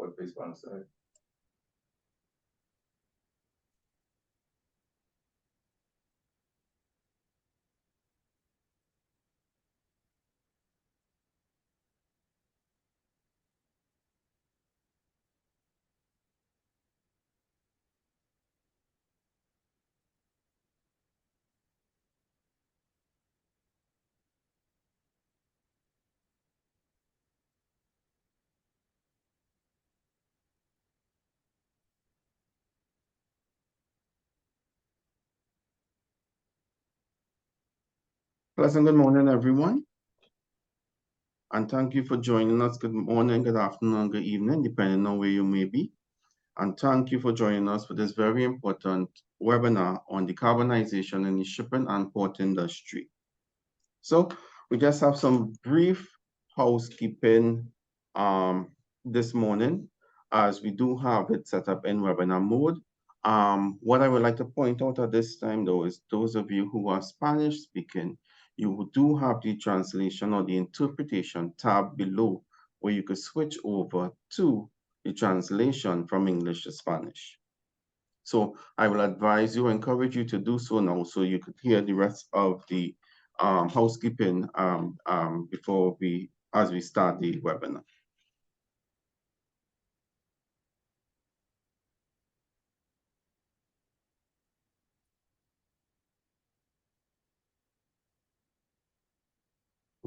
What please one side. Pleasant good morning, everyone. And thank you for joining us. Good morning, good afternoon, good evening, depending on where you may be. And thank you for joining us for this very important webinar on decarbonization in the shipping and port industry. So we just have some brief housekeeping this morning, as we do have it set up in webinar mode. What I would like to point out at this time, though, is those of you who are Spanish speaking, you do have the translation or the interpretation tab below, where you could switch over to the translation from English to Spanish. So I will advise you, encourage you to do so now, so you could hear the rest of the housekeeping as we start the webinar.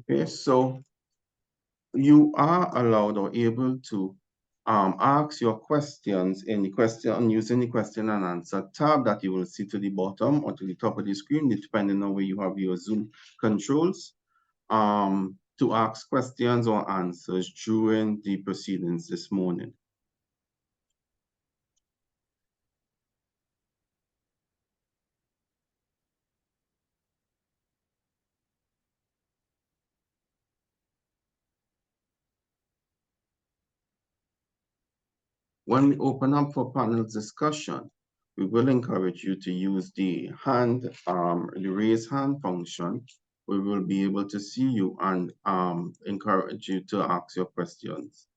Okay, so you are allowed or able to ask your questions in the question using the question and answer tab that you will see to the bottom or to the top of the screen, depending on where you have your Zoom controls, to ask questions or answers during the proceedings this morning. When we open up for panel discussion, we will encourage you to use the raise hand function. We will be able to see you and encourage you to ask your questions.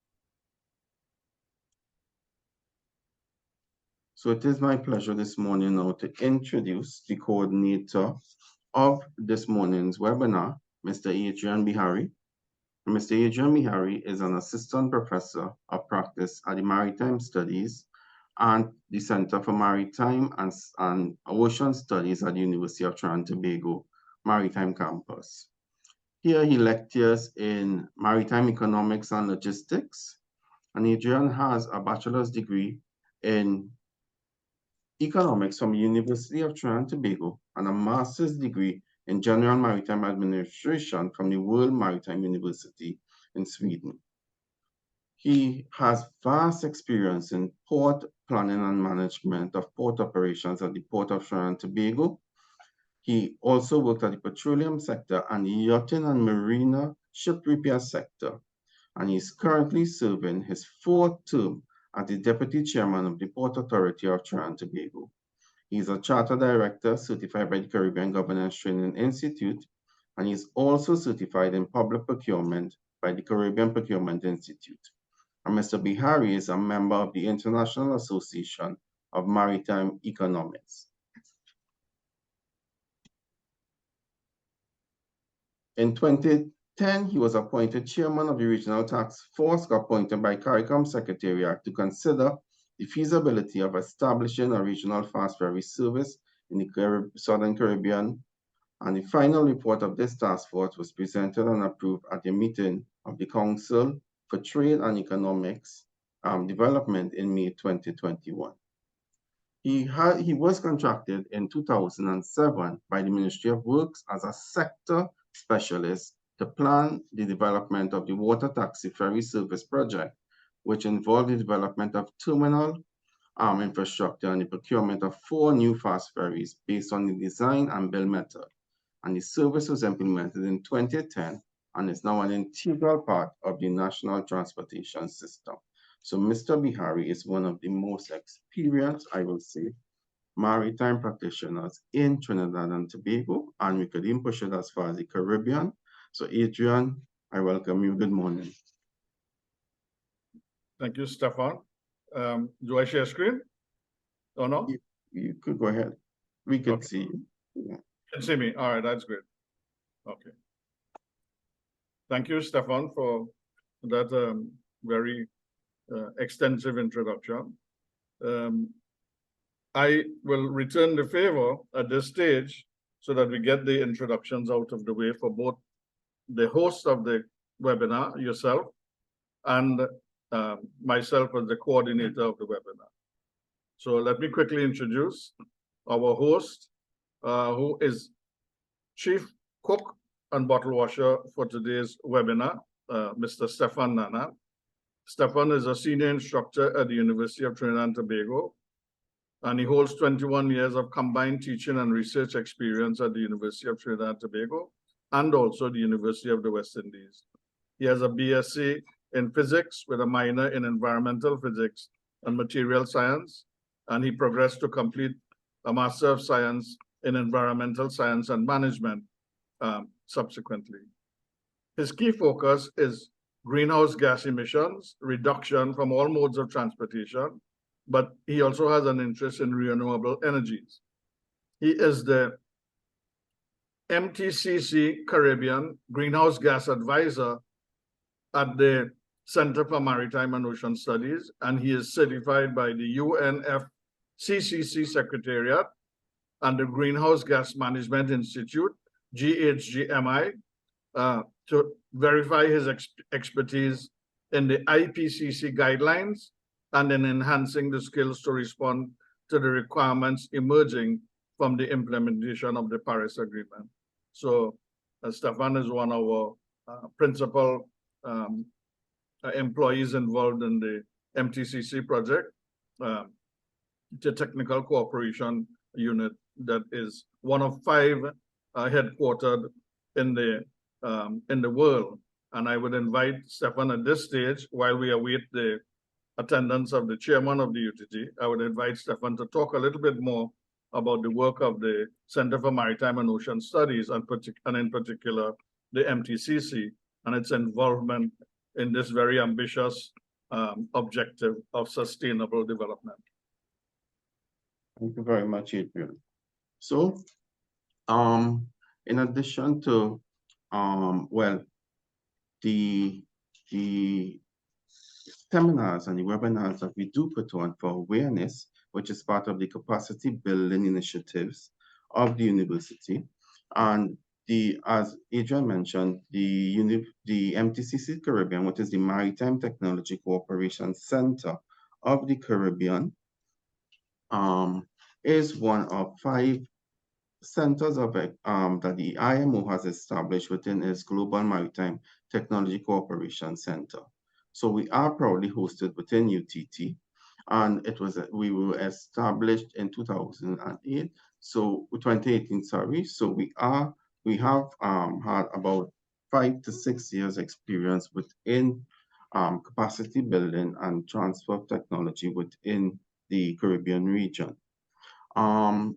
So it is my pleasure this morning now to introduce the coordinator of this morning's webinar, Mr. Adrian Bihari. Mr. Adrian Bihari is an assistant professor of practice at the Maritime Studies and the Center for Maritime and Ocean Studies at the University of Trinidad and Tobago Maritime Campus. Here he lectures in maritime economics and logistics, and Adrian has a bachelor's degree in economics from the University of Trinidad and Tobago and a master's degree in general maritime administration from the World Maritime University in Sweden. He has vast experience in port planning and management of port operations at the Port of Trinidad and Tobago. He also worked at the petroleum sector and the yachting and marina ship repair sector, and he's currently serving his fourth term as the Deputy Chairman of the Port Authority of Trinidad and Tobago. He's a Chartered Director certified by the Caribbean Governance Training Institute, and he's also certified in public procurement by the Caribbean Procurement Institute. And Mr. Bihari is a member of the International Association of Maritime Economics. In 2010, he was appointed chairman of the Regional Task Force appointed by CARICOM Secretariat to consider the feasibility of establishing a regional fast ferry service in the Southern Caribbean. And the final report of this task force was presented and approved at a meeting of the Council for Trade and Economics Development in May 2021. He was contracted in 2007 by the Ministry of Works as a sector specialist to plan the development of the water taxi ferry service project, which involved the development of terminal infrastructure and the procurement of 4 new fast ferries based on the design and build method. And the service was implemented in 2010 and is now an integral part of the national transportation system. So Mr. Bihari is one of the most experienced, I will say, maritime practitioners in Trinidad and Tobago, and we could even push it as far as the Caribbean. So Adrian, I welcome you. Good morning. Thank you, Stefan. Do I share screen or no? You could go ahead. We could Okay. see you. Yeah. You can see me. All right, that's great. Okay. Thank you, Stefan, for that very extensive introduction. I will return the favor at this stage so that we get the introductions out of the way for both the host of the webinar, yourself, and myself as the coordinator of the webinar. So let me quickly introduce our host, who is Chief Cook and Bottle Washer for today's webinar, Mr. Stefan Nana. Stefan is a senior instructor at the University of Trinidad and Tobago, and he holds 21 years of combined teaching and research experience at the University of Trinidad and Tobago and also the University of the West Indies. He has a BSc in physics with a minor in environmental physics and material science, and he progressed to complete a Master of Science in Environmental Science and Management subsequently. His key focus is greenhouse gas emissions, reduction from all modes of transportation, but he also has an interest in renewable energies. He is the MTCC Caribbean Greenhouse Gas Advisor at the Center for Maritime and Ocean Studies, and he is certified by the UNFCCC Secretariat and the Greenhouse Gas Management Institute, GHGMI, to verify his expertise in the IPCC guidelines and in enhancing the skills to respond to the requirements emerging from the implementation of the Paris Agreement. So Stefan is one of our principal employees involved in the MTCC project, the Technical Cooperation Unit that is one of 5 headquartered in the world. And I would invite Stefan at this stage, while we await the attendance of the chairman of the UTT, I would invite Stefan to talk a little bit more about the work of the Center for Maritime and Ocean Studies, and in particular, the MTCC, and its involvement in this very ambitious objective of sustainable development. Thank you very much, Adrian. So, in addition to, well, the seminars and the webinars that we do put on for awareness, which is part of the capacity building initiatives of the university, and as Adrian mentioned, the MTCC Caribbean, which is the Maritime Technology Cooperation Center of the Caribbean, is one of 5 centers of that the IMO has established within its Global Maritime Technology Cooperation Center. So we are proudly hosted within UTT, and we were established in 2008. So 2018, sorry. So we have had about 5 to 6 years experience within capacity building and transfer of technology within the Caribbean region. And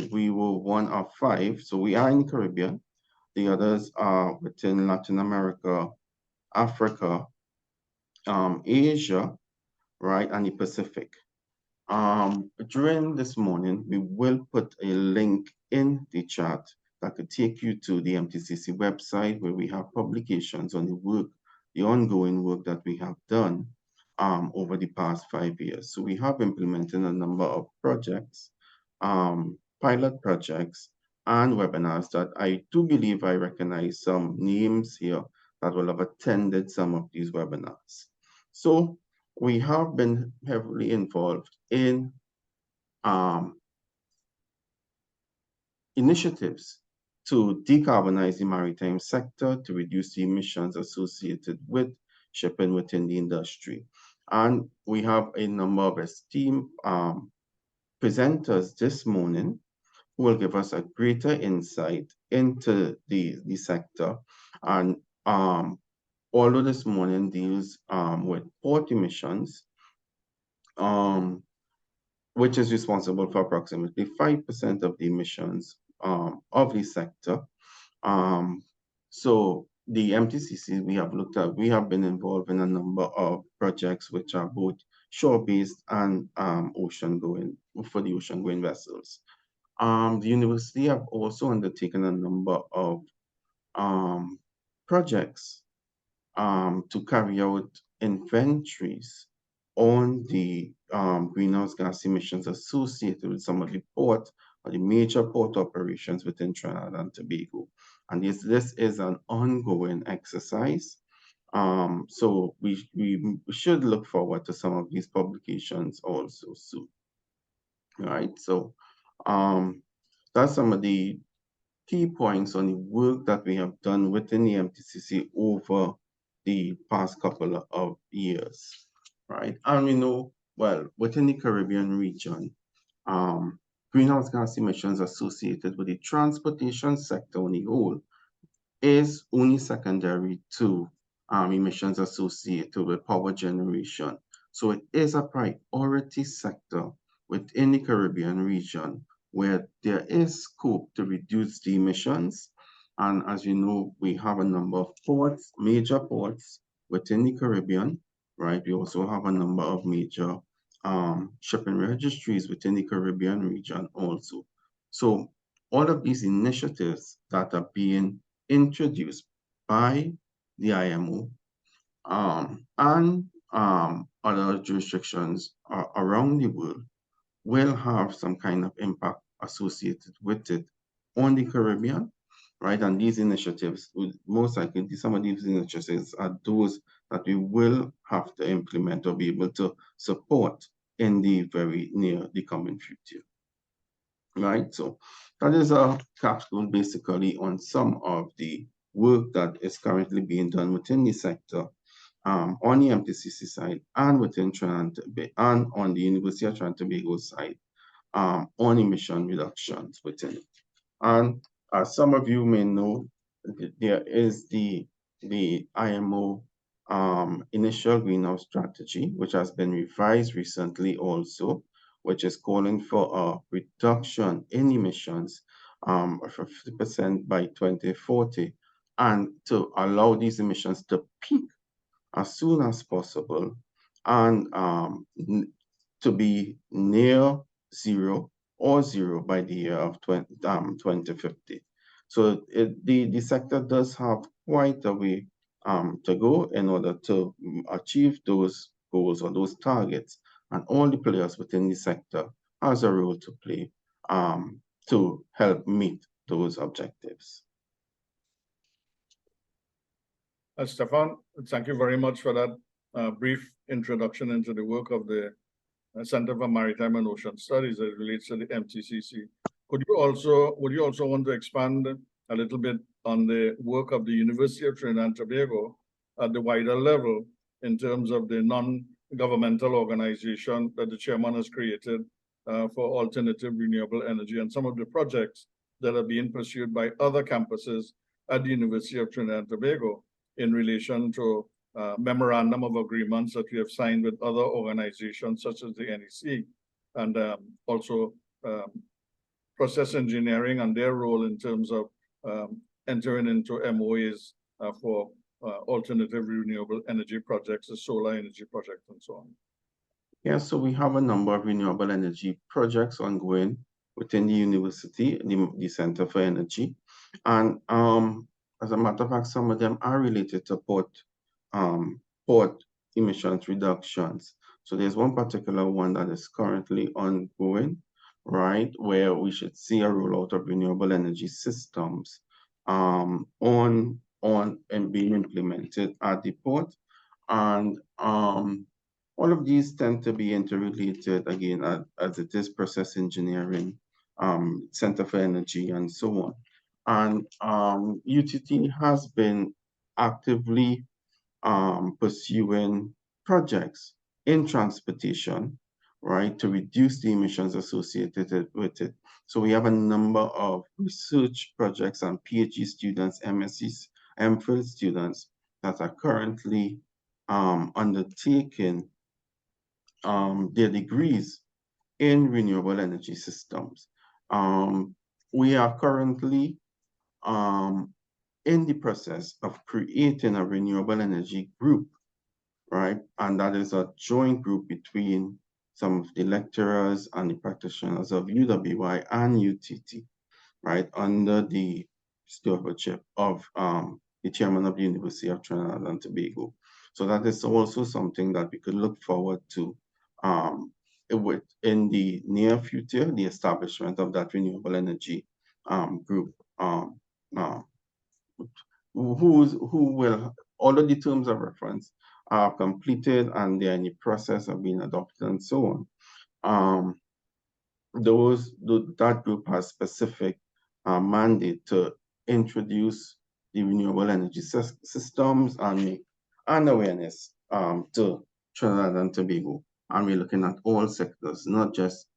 we were one of 5. So we are in the Caribbean. The others are within Latin America, Africa, Asia, right, and the Pacific. During this morning, we will put a link in the chat that could take you to the MTCC website, where we have publications on the work, the ongoing work that we have done over the past 5 years. So we have implemented a number of projects, pilot projects, and webinars that I do believe I recognize some names here that will have attended some of these webinars. So we have been heavily involved in initiatives to decarbonize the maritime sector, to reduce the emissions associated with shipping within the industry. And we have a number of esteemed presenters this morning who will give us a greater insight into the sector. And although this morning deals with port emissions, which is responsible for approximately 5% of the emissions of the sector. So the MTCC we have looked at, we have been involved in a number of projects which are both shore-based and ocean-going, for the ocean-going vessels. The university have also undertaken a number of projects to carry out inventories on the greenhouse gas emissions associated with some of the port or the major port operations within Trinidad and Tobago. And this is an ongoing exercise. So we should look forward to some of these publications also soon. Right. So that's some of the key points on the work that we have done within the MTCC over the past couple of years, right? And we know, well, within the Caribbean region, greenhouse gas emissions associated with the transportation sector on the whole is only secondary to emissions associated with power generation. So it is a priority sector within the Caribbean region where there is scope to reduce the emissions. And as you know, we have a number of ports, major ports within the Caribbean, right? We also have a number of major shipping registries within the Caribbean region also. So all of these initiatives that are being introduced by the IMO and other jurisdictions around the world will have some kind of impact associated with it on the Caribbean, right? And these initiatives, most likely, some of these initiatives are those that we will have to implement or be able to support in the very near the coming future. Right, so that is a capstone basically on some of the work that is currently being done within the sector on the MTCC side and within Trinidad and on the University of Trinidad and Tobago side on emission reductions within it. And as some of you may know, there is the IMO initial greenhouse strategy, which has been revised recently also, which is calling for a reduction in emissions of 50% by 2040, and to allow these emissions to peak as soon as possible and to be near zero or zero by the year of 2050. So the sector does have quite a way to go in order to achieve those goals or those targets. And all the players within the sector has a role to play to help meet those objectives. Stefan, thank you very much for that brief introduction into the work of the Center for Maritime and Ocean Studies as it relates to the MTCC. Would you also want to expand a little bit on the work of the University of Trinidad and Tobago at the wider level in terms of the non-governmental organization that the chairman has created for alternative renewable energy and some of the projects that are being pursued by other campuses at the University of Trinidad and Tobago in relation to memorandum of agreements that we have signed with other organizations such as the NEC, and also process engineering and their role in terms of entering into MOAs for alternative renewable energy projects, the solar energy project, and so on. Yeah, so we have a number of renewable energy projects ongoing within the university, the Center for Energy. And as a matter of fact, some of them are related to port emissions reductions. So there's one particular one that is currently ongoing, right, where we should see a rollout of renewable energy systems and being implemented at the port. And all of these tend to be interrelated again, as it is process engineering, Center for Energy, and so on. And UTT has been actively pursuing projects in transportation, right, to reduce the emissions associated with it. So we have a number of research projects and PhD students, MSc, MPhil students that are currently undertaking their degrees in renewable energy systems. We are currently in the process of creating a renewable energy group, right? And that is a joint group between some of the lecturers and the practitioners of UWI and UTT, right, under the stewardship of the chairman of the University of Trinidad and Tobago. So that is also something that we could look forward to in the near future, the establishment of that renewable energy group, who will, all of the terms of reference are completed and they're in the process of being adopted and so on. That group has specific mandate to introduce the renewable energy systems and make an awareness to Trinidad and Tobago. And we're looking at all sectors, not just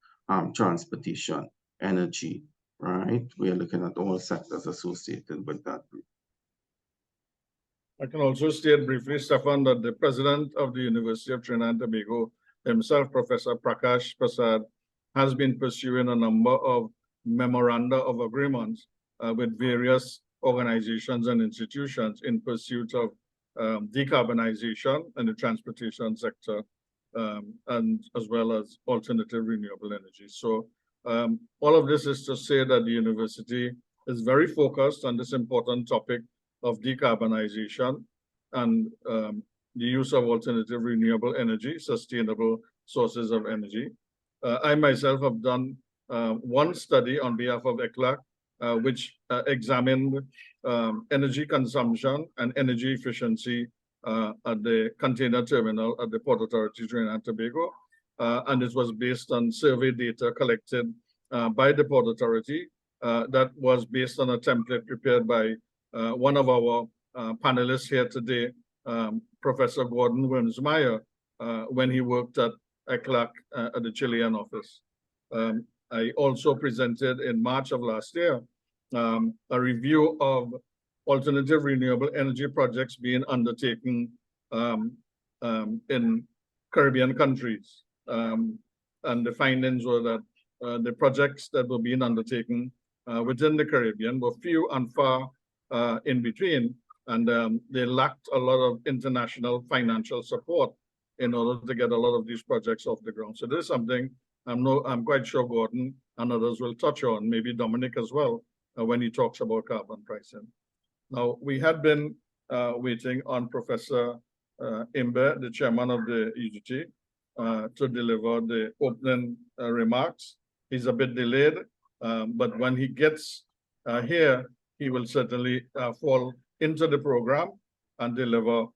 transportation, energy, right? We are looking at all sectors associated with that group. I can also state briefly, Stefan, that the president of the University of Trinidad and Tobago himself, Professor Prakash Prasad, has been pursuing a number of memoranda of agreements with various organizations and institutions in pursuit of decarbonization in the transportation sector, and as well as alternative renewable energy. So all of this is to say that the university is very focused on this important topic of decarbonization and the use of alternative renewable energy, sustainable sources of energy. I myself have done one study on behalf of ECLAC, which examined energy consumption and energy efficiency at the container terminal at the Port Authority Trinidad and Tobago. And it was based on survey data collected by the Port Authority that was based on a template prepared by one of our panelists here today, Professor Gordon Wimsmeyer, when he worked at ECLAC at the Chilean office. I also presented in March of last year a review of alternative renewable energy projects being undertaken in Caribbean countries. And the findings were that the projects that were being undertaken within the Caribbean were few and far in between, and they lacked a lot of international financial support in order to get a lot of these projects off the ground. So this is something I'm quite sure Gordon and others will touch on, maybe Dominic as well, when he talks about carbon pricing. Now, we had been waiting on Professor Imbe, the chairman of the UGT, to deliver the opening remarks. He's a bit delayed, but when he gets here, he will certainly fall into the program and deliver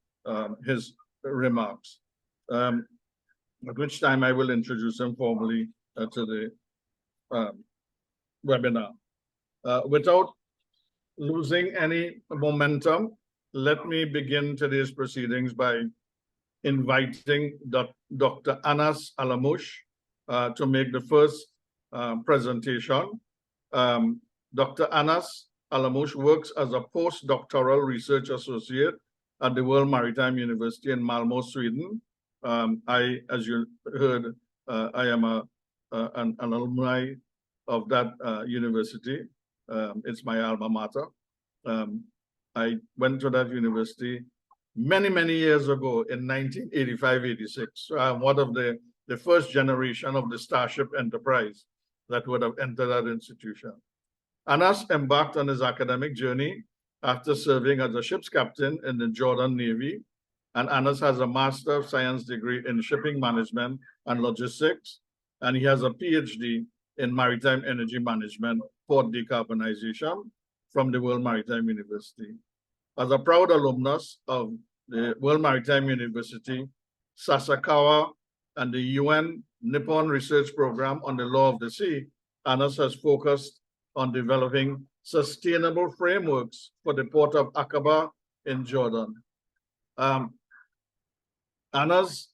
his remarks. At which time I will introduce him formally to the webinar. Without losing any momentum, let me begin today's proceedings by inviting Dr. Anas Alamush to make the first presentation. Dr. Anas Alamush works as a postdoctoral research associate at the World Maritime University in Malmö, Sweden. As you heard, I am an alumni of that university. It's my alma mater. I went to that university many, many years ago in 1985-86. So I'm one of the first generation of the Starship Enterprise that would have entered that institution. Anas embarked on his academic journey after serving as a ship's captain in the Jordan Navy, and Anas has a Master of Science degree in shipping management and logistics, and he has a PhD in maritime energy management, port decarbonization from the World Maritime University. As a proud alumnus of the World Maritime University, Sasakawa, and the UN Nippon Research Program on the Law of the Sea, Anas has focused on developing sustainable frameworks for the port of Aqaba in Jordan. Anas'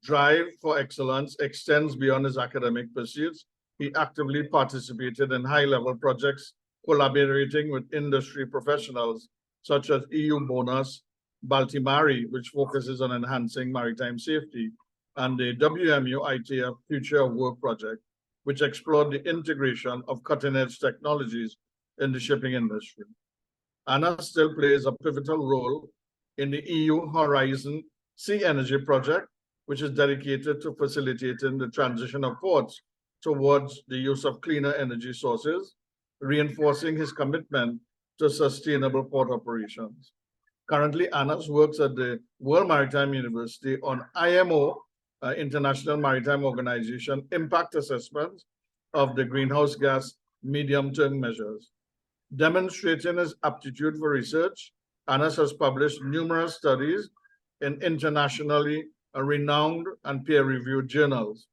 drive for excellence extends beyond his academic pursuits. He actively participated in high-level projects, collaborating with industry professionals such as EU Bonus, Baltimari, which focuses on enhancing maritime safety, and the WMU ITF Future of Work project, which explored the integration of cutting-edge technologies in the shipping industry. ANAS still plays a pivotal role in the EU Horizon Sea Energy project, which is dedicated to facilitating the transition of ports towards the use of cleaner energy sources, reinforcing his commitment to sustainable port operations. Currently, ANAS works at the World Maritime University on IMO, International Maritime Organization, impact assessments of the greenhouse gas medium-term measures. Demonstrating his aptitude for research, ANAS has published numerous studies in internationally renowned and peer-reviewed journals.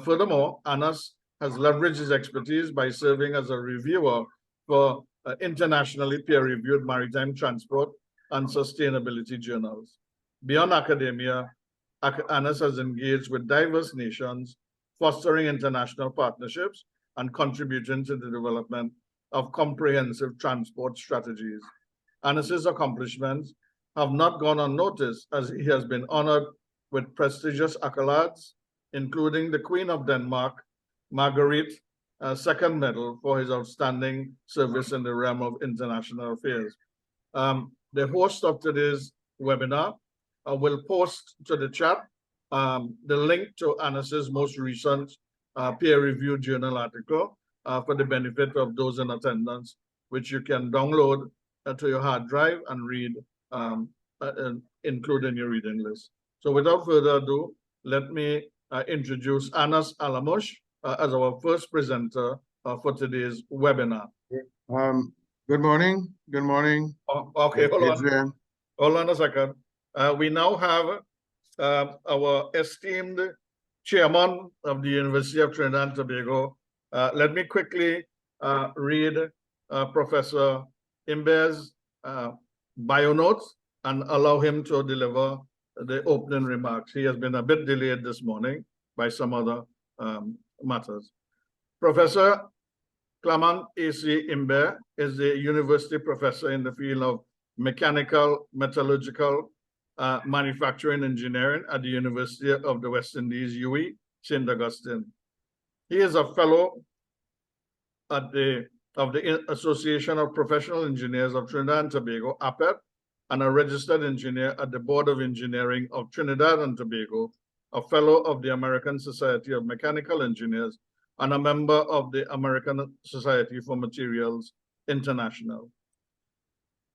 Furthermore, ANAS has leveraged his expertise by serving as a reviewer for internationally peer-reviewed maritime transport and sustainability journals. Beyond academia, ANAS has engaged with diverse nations, fostering international partnerships and contributing to the development of comprehensive transport strategies. ANAS's accomplishments have not gone unnoticed, as he has been honored with prestigious accolades, including the Queen of Denmark, Marguerite, second medal for his outstanding service in the realm of international affairs. The host of today's webinar will post to the chat the link to ANAS's most recent peer-reviewed journal article for the benefit of those in attendance, which you can download to your hard drive and read, include in your reading list. So without further ado, let me introduce Anas Alamush as our first presenter for today's webinar. Good morning. Good morning. Okay, hold on a second. We now have our esteemed chairman of the University of Trinidad and Tobago. Let me quickly read Professor Imbe's bio notes and allow him to deliver the opening remarks. He has been a bit delayed this morning by some other matters. Professor Clement A.C. Imbe is a university professor in the field of mechanical, metallurgical, manufacturing engineering at the University of the West Indies, UWI, St. Augustine. He is a fellow at the Association of Professional Engineers of Trinidad and Tobago, APET, and a registered engineer at the Board of Engineering of Trinidad and Tobago, a fellow of the American Society of Mechanical Engineers, and a member of the American Society for Materials International.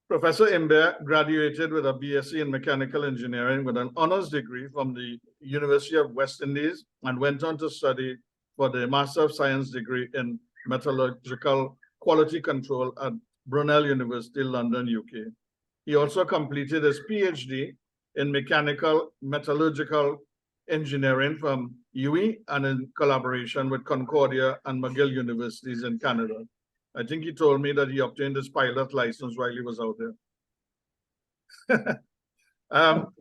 Professor Imbe graduated with a BSc in Mechanical Engineering with an honors degree from the University of West Indies and went on to study for the Master of Science degree in Metallurgical Quality Control at Brunel University, London, UK. He also completed his PhD in Mechanical Metallurgical Engineering from UWI and in collaboration with Concordia and McGill Universities in Canada. I think he told me that he obtained his pilot license while he was out there.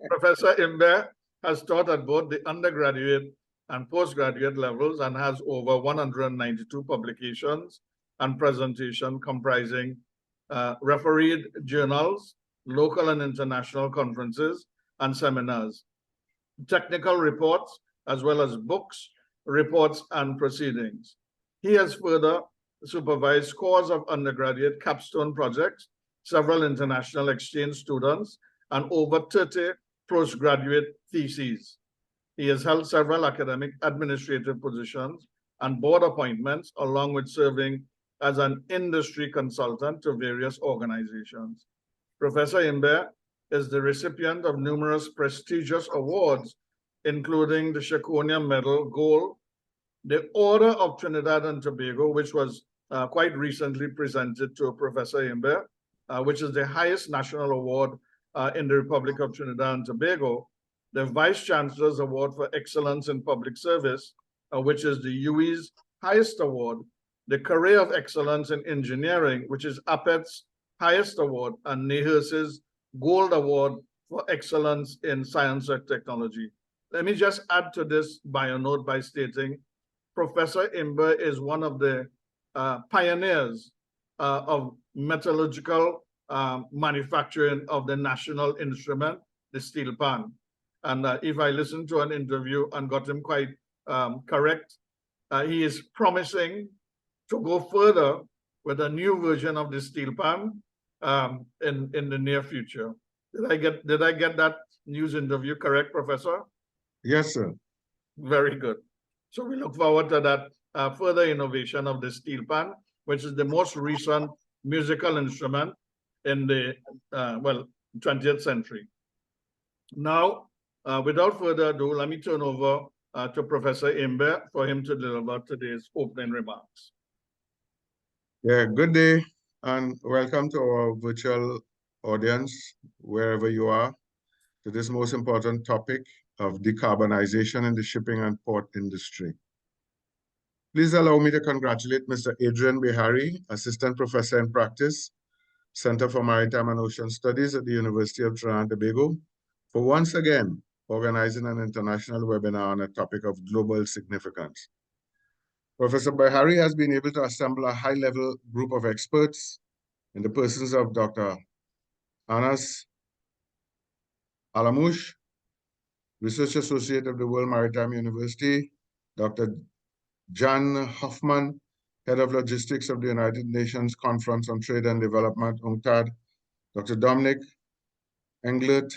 Professor Imbe has taught at both the undergraduate and postgraduate levels and has over 192 publications and presentations comprising refereed journals, local and international conferences and seminars, technical reports, as well as books, reports, and proceedings. He has further supervised scores of undergraduate capstone projects, several international exchange students, and over 30 postgraduate theses. He has held several academic administrative positions and board appointments, along with serving as an industry consultant to various organizations. Professor Imbe is the recipient of numerous prestigious awards, including the Shakonia Medal Gold, the Order of Trinidad and Tobago, which was quite recently presented to Professor Imbe, which is the highest national award in the Republic of Trinidad and Tobago, the Vice Chancellor's Award for Excellence in Public Service, which is the UWI's highest award, the Career of Excellence in Engineering, which is APET's highest award, and NEHRS's Gold Award for Excellence in Science and Technology. Let me just add to this bio note by stating Professor Imbe is one of the pioneers of metallurgical manufacturing of the national instrument, the steel pan. And if I listened to an interview and got him quite correct, he is promising to go further with a new version of the steel pan in the near future. Did I get that news interview correct, Professor? Yes, sir. Very good. So we look forward to that further innovation of the steel pan, which is the most recent musical instrument in the 20th century. Now, without further ado, let me turn over to Professor Imbe for him to deliver today's opening remarks. Yeah, good day and welcome to our virtual audience, wherever you are, to this most important topic of decarbonization in the shipping and port industry. Please allow me to congratulate Mr. Adrian Bihari, Assistant Professor in Practice, Center for Maritime and Ocean Studies at the University of Trinidad and Tobago, for once again organizing an international webinar on a topic of global significance. Professor Bihari has been able to assemble a high-level group of experts in the persons of Dr. Anas Alamouche, Research Associate of the World Maritime University, Dr. Jan Hoffman, Head of Logistics of the United Nations Conference on Trade and Development, UNCTAD, Dr. Dominic Englert,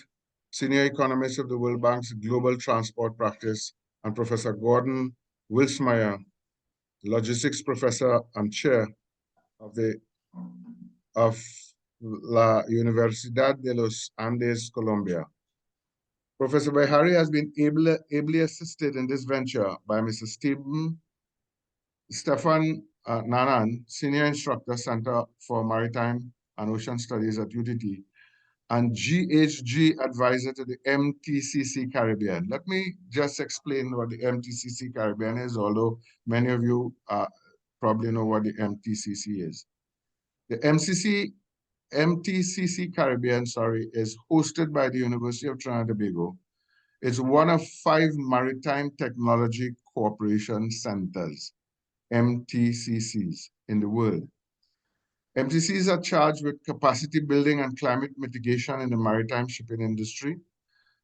Senior Economist of the World Bank's Global Transport Practice, and Professor Gordon Wilsmeyer, Logistics Professor and Chair of La Universidad de los Andes, Colombia. Professor Bihari has been ably assisted in this venture by Mr. Stefan Nanan, Senior Instructor, Center for Maritime and Ocean Studies at UTT, and GHG Advisor to the MTCC Caribbean. Let me just explain what the MTCC Caribbean is, although many of you probably know what the MTCC is. The MTCC Caribbean, is hosted by the University of Trinidad and Tobago. It's one of 5 maritime technology cooperation centers, MTCCs, in the world. MTCs are charged with capacity building and climate mitigation in the maritime shipping industry,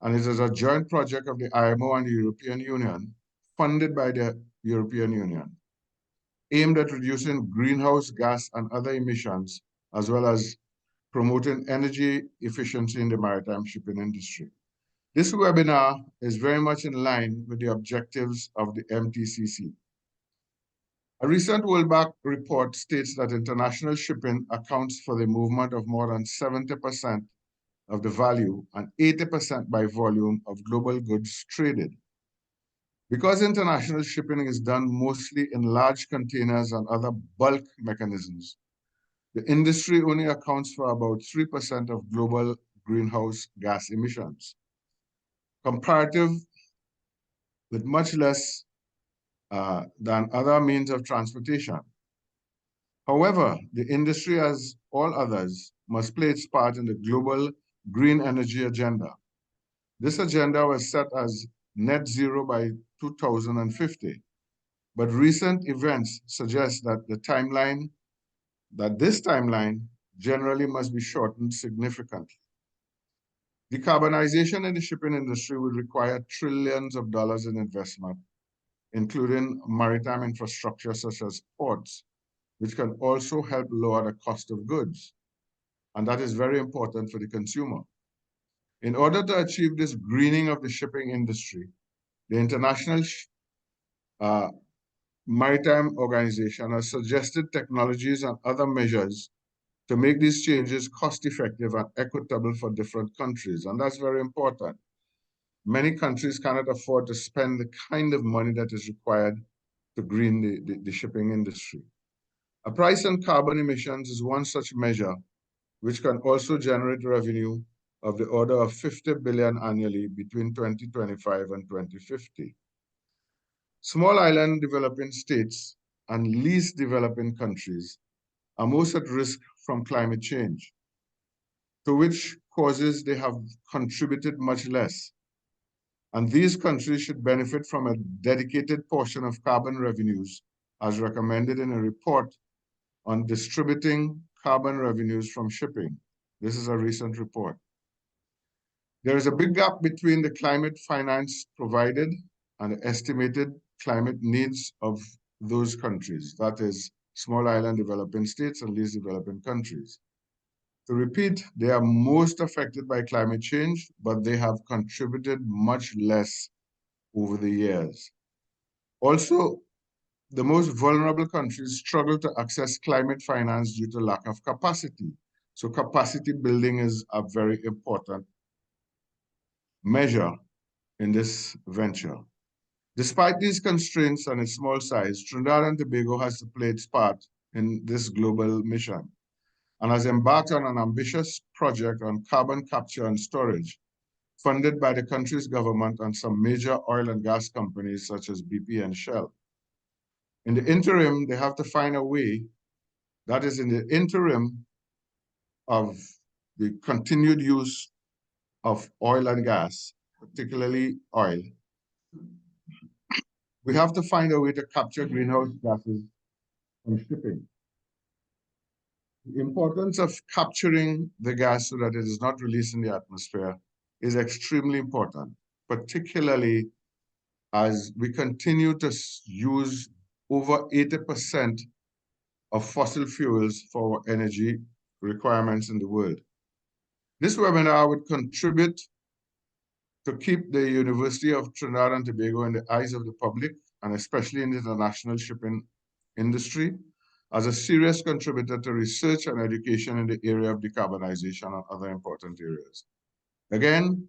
and it is a joint project of the IMO and the European Union, funded by the European Union, aimed at reducing greenhouse gas and other emissions, as well as promoting energy efficiency in the maritime shipping industry. This webinar is very much in line with the objectives of the MTCC. A recent World Bank report states that international shipping accounts for the movement of more than 70% of the value and 80% by volume of global goods traded. Because international shipping is done mostly in large containers and other bulk mechanisms, the industry only accounts for about 3% of global greenhouse gas emissions, comparative with much less than other means of transportation. However, the industry, as all others, must play its part in the global green energy agenda. This agenda was set as net zero by 2050, but recent events suggest that this timeline generally must be shortened significantly. Decarbonization in the shipping industry would require trillions of dollars in investment, including maritime infrastructure such as ports, which can also help lower the cost of goods. And that is very important for the consumer. In order to achieve this greening of the shipping industry, the International Maritime Organization has suggested technologies and other measures to make these changes cost-effective and equitable for different countries. And that's very important. Many countries cannot afford to spend the kind of money that is required to green the shipping industry. A price on carbon emissions is one such measure, which can also generate revenue of the order of 50 billion annually between 2025 and 2050. Small island developing states and least developing countries are most at risk from climate change, to which causes they have contributed much less. And these countries should benefit from a dedicated portion of carbon revenues, as recommended in a report on distributing carbon revenues from shipping. This is a recent report. There is a big gap between the climate finance provided and the estimated climate needs of those countries, that is, small island developing states and least developing countries. To repeat, they are most affected by climate change, but they have contributed much less over the years. Also, the most vulnerable countries struggle to access climate finance due to lack of capacity. So capacity building is a very important measure in this venture. Despite these constraints and its small size, Trinidad and Tobago has to play its part in this global mission and has embarked on an ambitious project on carbon capture and storage, funded by the country's government and some major oil and gas companies such as BP and Shell. In the interim, they have to find a way, that is in the interim of the continued use of oil and gas, particularly oil, we have to find a way to capture greenhouse gases from shipping. The importance of capturing the gas so that it is not released in the atmosphere is extremely important, particularly as we continue to use over 80% of fossil fuels for energy requirements in the world. This webinar would contribute to keep the University of Trinidad and Tobago in the eyes of the public, and especially in the international shipping industry, as a serious contributor to research and education in the area of decarbonization and other important areas. Again,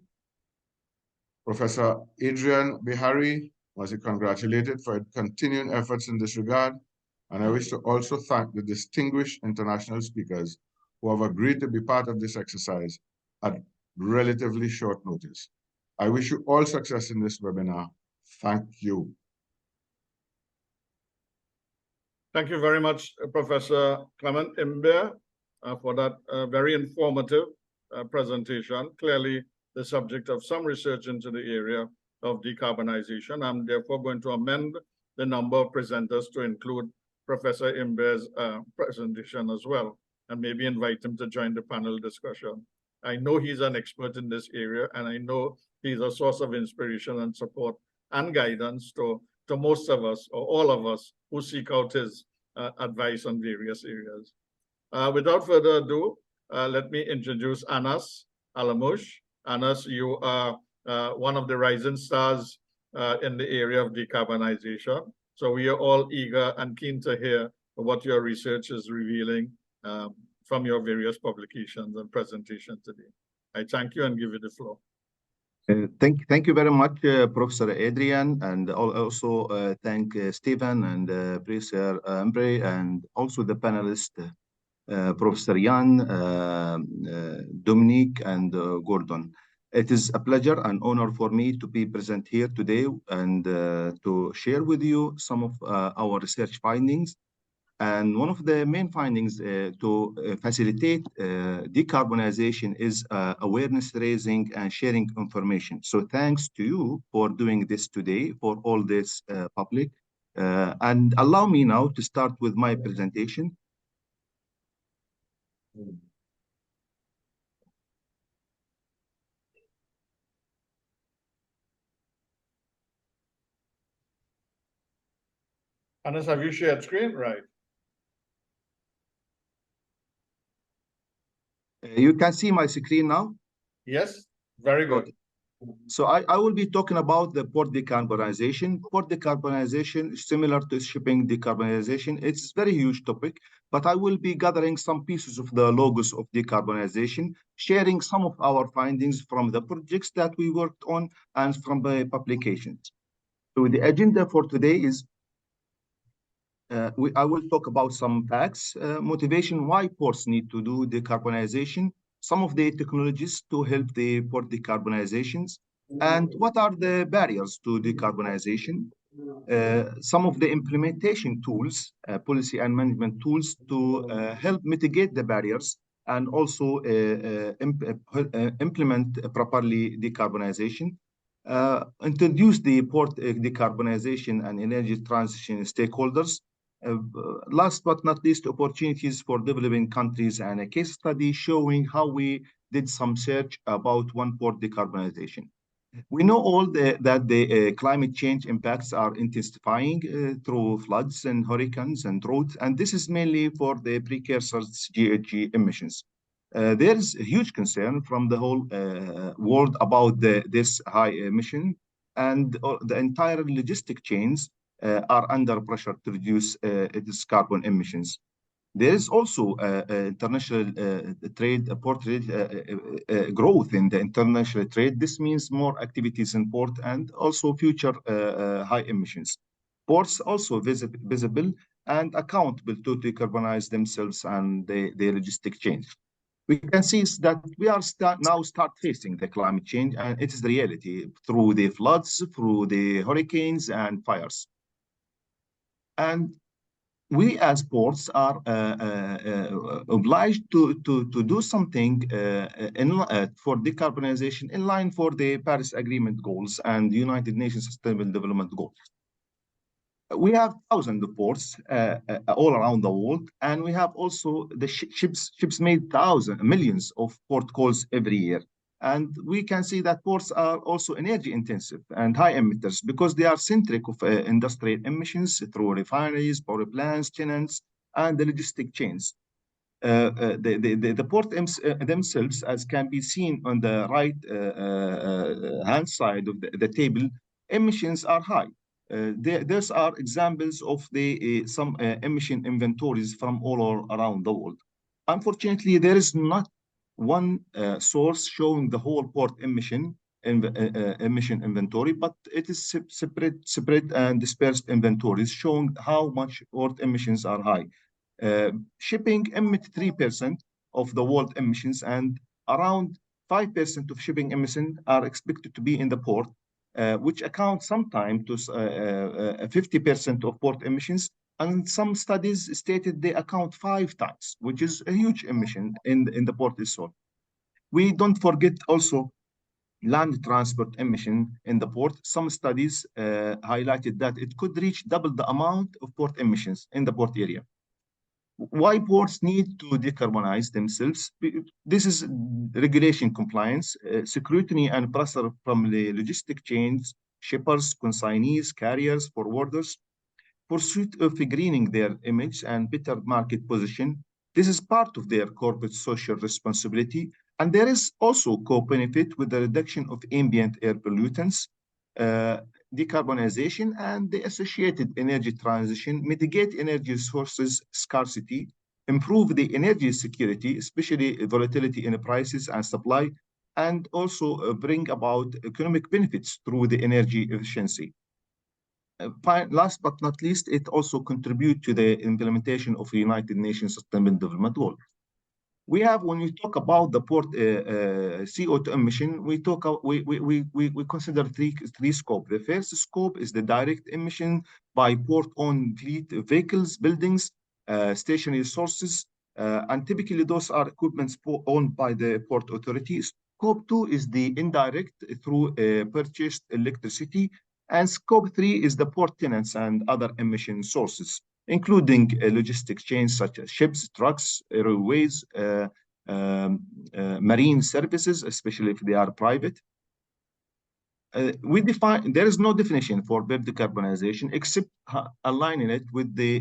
Professor Adrian Bihari must be congratulated for continuing efforts in this regard, and I wish to also thank the distinguished international speakers who have agreed to be part of this exercise at relatively short notice. I wish you all success in this webinar. Thank you. Thank you very much, Professor Clement Imber, for that very informative presentation. Clearly, the subject of some research into the area of decarbonization. I'm therefore going to amend the number of presenters to include Professor Imber's presentation as well, and maybe invite him to join the panel discussion. I know he's an expert in this area, and I know he's a source of inspiration and support and guidance to most of us, or all of us, who seek out his advice on various areas. Without further ado, let me introduce Anas Alamush. Anas, you are one of the rising stars in the area of decarbonization. So we are all eager and keen to hear what your research is revealing from your various publications and presentations today. I thank you and give you the floor. Thank you very much, Professor Adrian, and also thank Stephen and Professor Ambre, and also the panelists, Professor Jan, Dominique, and Gordon. It is a pleasure and honor for me to be present here today and to share with you some of our research findings. And one of the main findings to facilitate decarbonization is awareness raising and sharing information. So thanks to you for doing this today for all this public. And allow me now to start with my presentation. Anas, have you shared screen? Right. You can see my screen now? Yes, very good. Okay. So I will be talking about the port decarbonization. Port decarbonization is similar to shipping decarbonization. It's a very huge topic, but I will be gathering some pieces of the logos of decarbonization, sharing some of our findings from the projects that we worked on and from the publications. So the agenda for today is I will talk about some facts, motivation, why ports need to do decarbonization, some of the technologies to help the port decarbonizations, and what are the barriers to decarbonization, some of the implementation tools, policy and management tools to help mitigate the barriers and also implement properly decarbonization, introduce the port decarbonization and energy transition stakeholders, last but not least, opportunities for developing countries and a case study showing how we did some search about one port decarbonization. We know all that the climate change impacts are intensifying through floods and hurricanes and droughts, and this is mainly for the precursors GHG emissions. There is a huge concern from the whole world about this high emission, and the entire logistic chains are under pressure to reduce its carbon emissions. There is also international trade, port trade growth in the international trade. This means more activities in port and also future high emissions. Ports also visible and accountable to decarbonize themselves and the logistic change. We can see is that we are now start facing the climate change, and it is the reality through the floods, through the hurricanes and fires. And we as ports are obliged to do something for decarbonization in line for the Paris Agreement goals and United Nations Sustainable Development Goals. We have thousands of ports all around the world, and we have also the ships made millions of port calls every year. And we can see that ports are also energy intensive and high emitters because they are centric of industrial emissions through refineries, power plants, tenants, and the logistic chains. The port themselves, as can be seen on the right hand side of the table, emissions are high. These are examples of the some emission inventories from all around the world. Unfortunately, there is not one source showing the whole port emission inventory, but it is separate and dispersed inventories showing how much port emissions are high. Shipping emit 3% of the world emissions, and around 5% of shipping emissions are expected to be in the port, which accounts sometimes to 50% of port emissions. And some studies stated they account 5 times, which is a huge emission in the port itself. We don't forget also land transport emission in the port. Some studies highlighted that it could reach double the amount of port emissions in the port area. Why ports need to decarbonize themselves? This is regulation compliance, scrutiny and pressure from the logistic chains, shippers, consignees, carriers, forwarders, pursuit of greening their image and better market position. This is part of their corporate social responsibility. And there is also co-benefit with the reduction of ambient air pollutants, decarbonization, and the associated energy transition, mitigate energy sources scarcity, improve the energy security, especially volatility in prices and supply, and also bring about economic benefits through the energy efficiency. Last but not least, it also contributes to the implementation of the United Nations Sustainable Development Goals. We have, when we talk about the port CO2 emission, we consider three scopes. The first scope is the direct emission by port-owned fleet vehicles, buildings, stationary sources, and typically those are equipments owned by the port authority. Scope 2 is the indirect through purchased electricity, and scope 3 is the port tenants and other emission sources, including logistics chains such as ships, trucks, railways, marine services, especially if they are private. There is no definition for BEP decarbonization except aligning it with the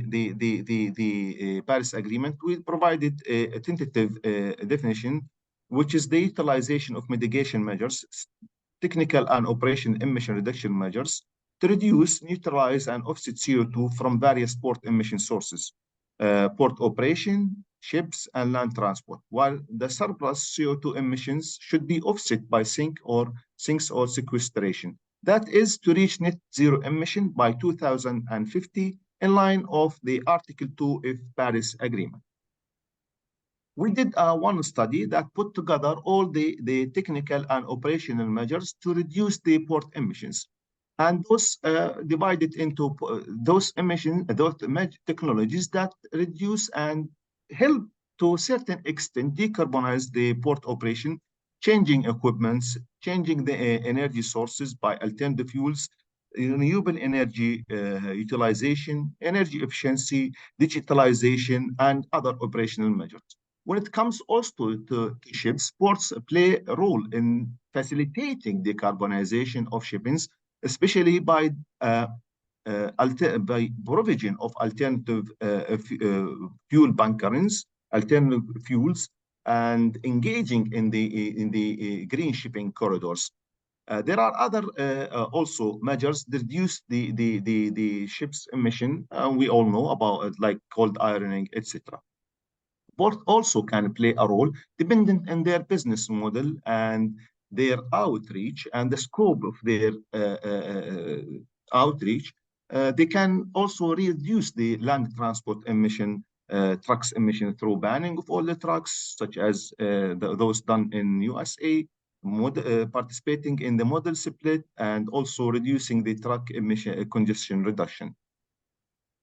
Paris Agreement. We provided a tentative definition, which is the utilization of mitigation measures, technical and operation emission reduction measures to reduce, neutralize, and offset CO2 from various port emission sources, port operation, ships, and land transport, while the surplus CO2 emissions should be offset by sinks or sequestration. That is to reach net zero emission by 2050 in line of the Article 2 of Paris Agreement. We did one study that put together all the technical and operational measures to reduce the port emissions. And those divided into those technologies that reduce and help to a certain extent decarbonize the port operation, changing equipments, changing the energy sources by alternative fuels, renewable energy utilization, energy efficiency, digitalization, and other operational measures. When it comes also to ships, ports play a role in facilitating decarbonization of shippings, especially by provision of alternative fuel bunkerings, alternative fuels, and engaging in the green shipping corridors. There are other also measures that reduce the ship's emission. We all know about it, like cold ironing, etc. Both also can play a role dependent on their business model and their outreach and the scope of their outreach. They can also reduce the land transport emission, trucks emission through banning of all the trucks, such as those done in USA, participating in the model split, and also reducing the truck emission congestion reduction.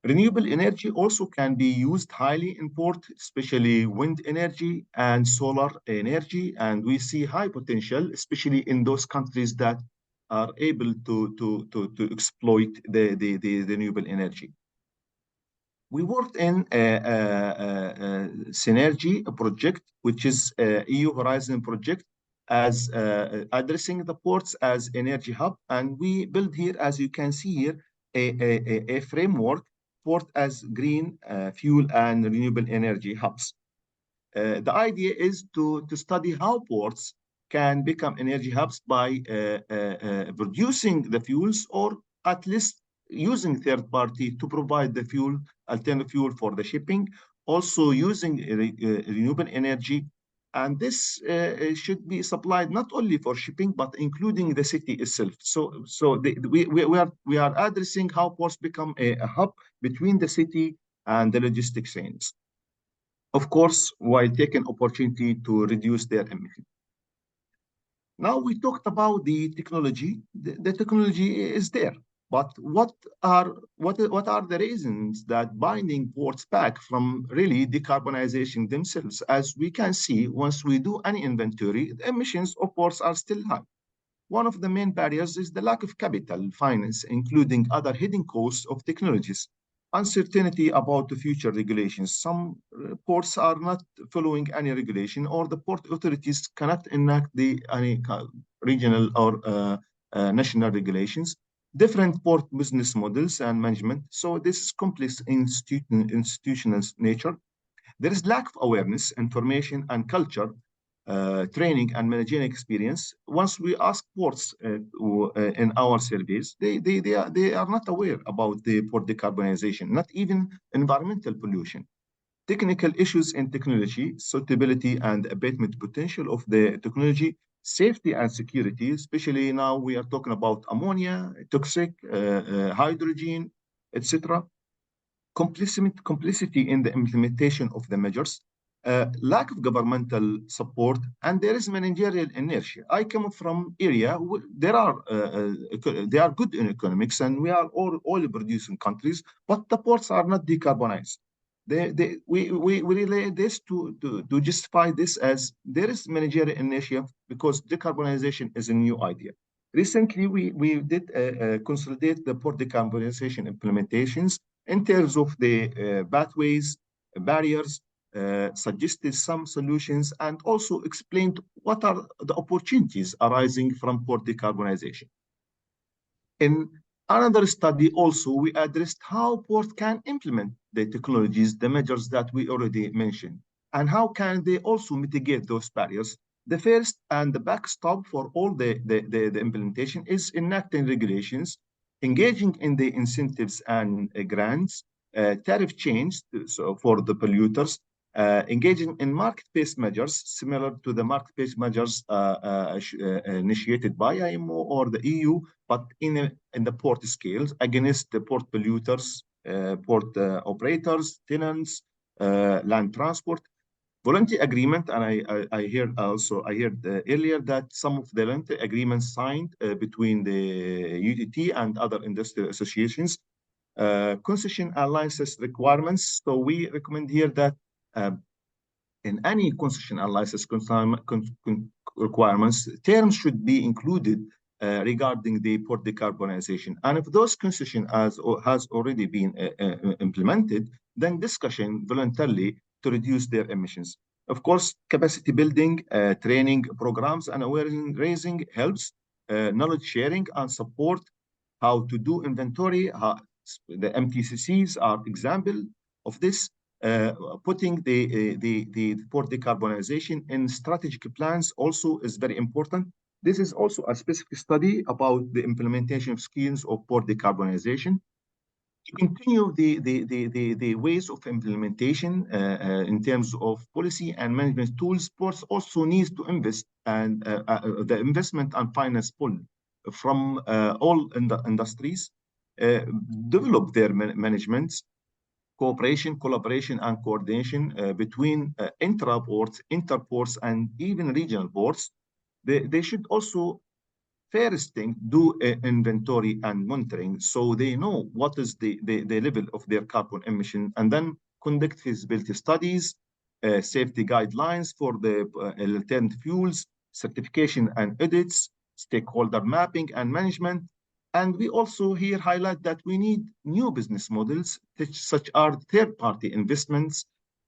Renewable energy also can be used highly in port, especially wind energy and solar energy. And we see high potential, especially in those countries that are able to exploit the renewable energy. We worked in a Synergy project, which is a EU Horizon project, as addressing the ports as energy hub. And we build here, as you can see here, a framework port as green fuel and renewable energy hubs. The idea is to study how ports can become energy hubs by producing the fuels, or at least using third party to provide the fuel, alternative fuel for the shipping, also using renewable energy. And this should be supplied not only for shipping, but including the city itself. So we are addressing how ports become a hub between the city and the logistics chains. Of course, while taking opportunity to reduce their emission. Now we talked about the technology. The technology is there, but what are the reasons that binding ports back from really decarbonization themselves? As we can see, once we do any inventory, the emissions of ports are still high. One of the main barriers is the lack of capital finance, including other hidden costs of technologies. Uncertainty about the future regulations. Some ports are not following any regulation, or the port authorities cannot enact any regional or national regulations. Different port business models and management. So this is complex institutional nature. There is lack of awareness, information, and culture, training, and managerial experience. Once we ask ports in our surveys, they are not aware about the port decarbonization, not even environmental pollution. Technical issues in technology, suitability and abatement potential of the technology, safety and security, especially now we are talking about ammonia, toxic, hydrogen, etc. Complicity in the implementation of the measures, lack of governmental support, and there is managerial inertia. I come from area where they are good in economics, and we are all producing countries, but the ports are not decarbonized. We relay this to justify this as there is managerial inertia because decarbonization is a new idea. Recently, we did consolidate the port decarbonization implementations in terms of the pathways, barriers, suggested some solutions, and also explained what are the opportunities arising from port decarbonization. In another study also, we addressed how ports can implement the technologies, the measures that we already mentioned, and how can they also mitigate those barriers. The first and the backstop for all the implementation is enacting regulations, engaging in the incentives and grants, tariff change for the polluters, engaging in market-based measures similar to the market-based measures initiated by IMO or the EU, but in the port scales against the port polluters, port operators, tenants, land transport. Voluntary agreement, and I heard earlier that some of the voluntary agreements signed between the UTT and other industrial associations, concession and license requirements. So we recommend here that in any concession and license requirements, terms should be included regarding the port decarbonization. And if those concession has already been implemented, then discussion voluntarily to reduce their emissions. Of course, capacity building, training programs, and awareness raising helps. Knowledge sharing and support, how to do inventory, the MTCCs are example of this. putting the port decarbonization in strategic plans also is very important. This is also a specific study about the implementation of schemes of port decarbonization. To continue the ways of implementation in terms of policy and management tools, ports also needs to invest, and the investment and finance pull from all industries, develop their managements, cooperation, collaboration, and coordination between intra-ports, interports, and even regional ports. They should also first thing, do inventory and monitoring so they know what is the level of their carbon emission, and then conduct feasibility studies, safety guidelines for the alternative fuels, certification and audits, stakeholder mapping and management. And we also here highlight that we need new business models, such as third-party investments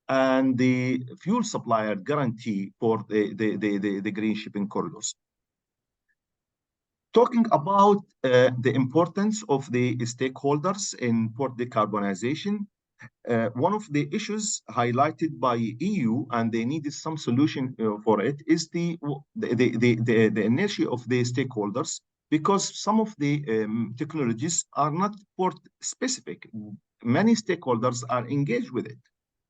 and the fuel supplier guarantee for the green shipping corridors. Talking about the importance of the stakeholders in port decarbonization, one of the issues highlighted by EU, and they needed some solution for it, is the inertia of the stakeholders, because some of the technologies are not port specific. Many stakeholders are engaged with it.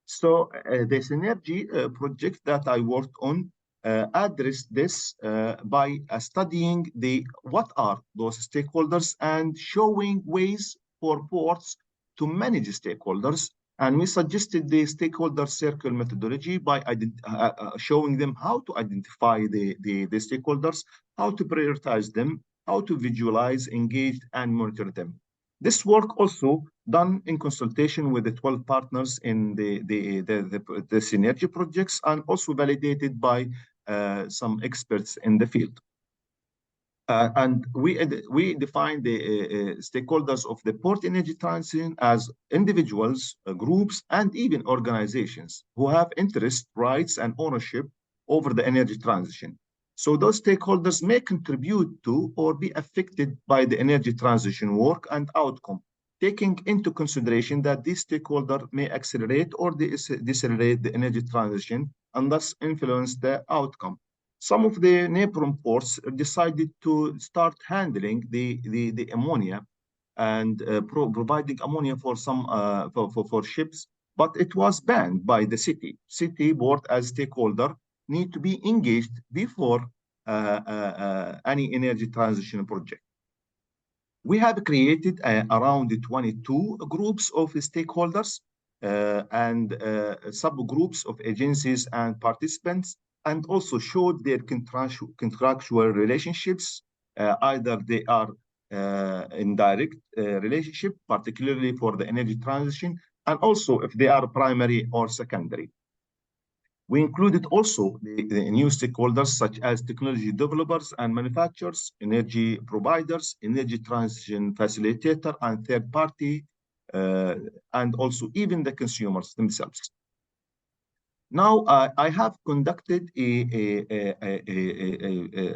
So the Synergy project that I worked on address this by studying what are those stakeholders and showing ways for ports to manage stakeholders. And we suggested the stakeholder circle methodology by showing them how to identify the stakeholders, how to prioritize them, how to visualize, engage, and monitor them. This work also done in consultation with the 12 partners in the Synergy projects, and also validated by some experts in the field. And we define the stakeholders of the port energy transition as individuals, groups, and even organizations who have interest, rights, and ownership over the energy transition. So those stakeholders may contribute to or be affected by the energy transition work and outcome, taking into consideration that these stakeholders may accelerate or decelerate the energy transition and thus influence the outcome. Some of the neighboring ports decided to start handling the ammonia and providing ammonia for some for ships, but it was banned by the city. City board as stakeholder need to be engaged before any energy transition project. We have created around 22 groups of stakeholders and subgroups of agencies and participants, and also showed their contractual relationships. Either they are indirect relationship, particularly for the energy transition, and also if they are primary or secondary. We included also the new stakeholders such as technology developers and manufacturers, energy providers, energy transition facilitator, and third party, and also even the consumers themselves. Now, I have conducted a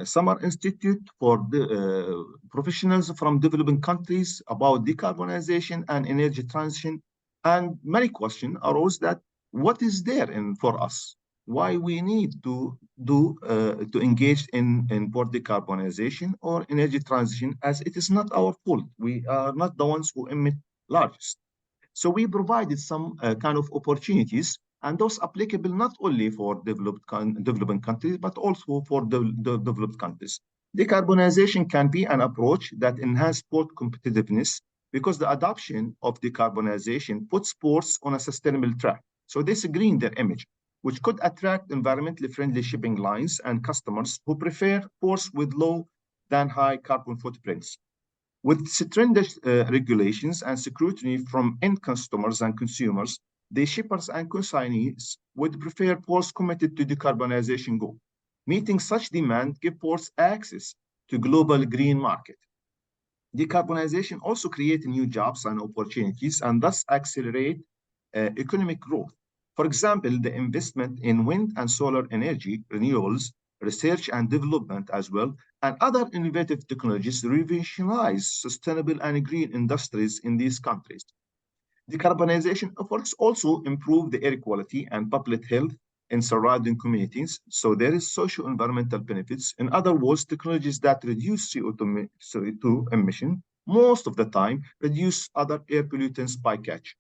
summer institute for the professionals from developing countries about decarbonization and energy transition, and many questions arose that what is there for us? Why we need to engage in port decarbonization or energy transition, as it is not our fault. We are not the ones who emit largest. So we provided some kind of opportunities, and those applicable not only for developing countries, but also for the developed countries. Decarbonization can be an approach that enhances port competitiveness, because the adoption of decarbonization puts ports on a sustainable track. So they green their image, which could attract environmentally friendly shipping lines and customers who prefer ports with low than high carbon footprints. With stringent regulations and scrutiny from end customers and consumers, the shippers and consignees would prefer ports committed to decarbonization goal. Meeting such demand gives ports access to global green market. Decarbonization also creates new jobs and opportunities, and thus accelerate economic growth. For example, the investment in wind and solar energy, renewables, research and development as well, and other innovative technologies revolutionize sustainable and green industries in these countries. Decarbonization efforts also improve the air quality and public health in surrounding communities. So there is socio-environmental benefits. In other words, technologies that reduce CO2 emission most of the time reduce other air pollutants bycatch.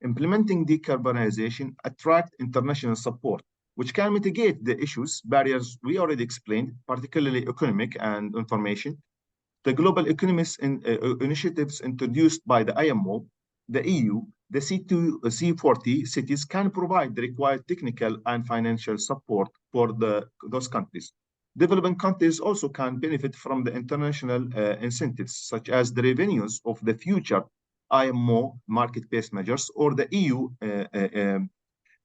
Implementing decarbonization attract international support, which can mitigate the issues, barriers we already explained, particularly economic and information. The global economist initiatives introduced by the IMO, the EU, the C40 cities can provide the required technical and financial support for those countries. Developing countries also can benefit from the international incentives, such as the revenues of the future IMO market-based measures or the EU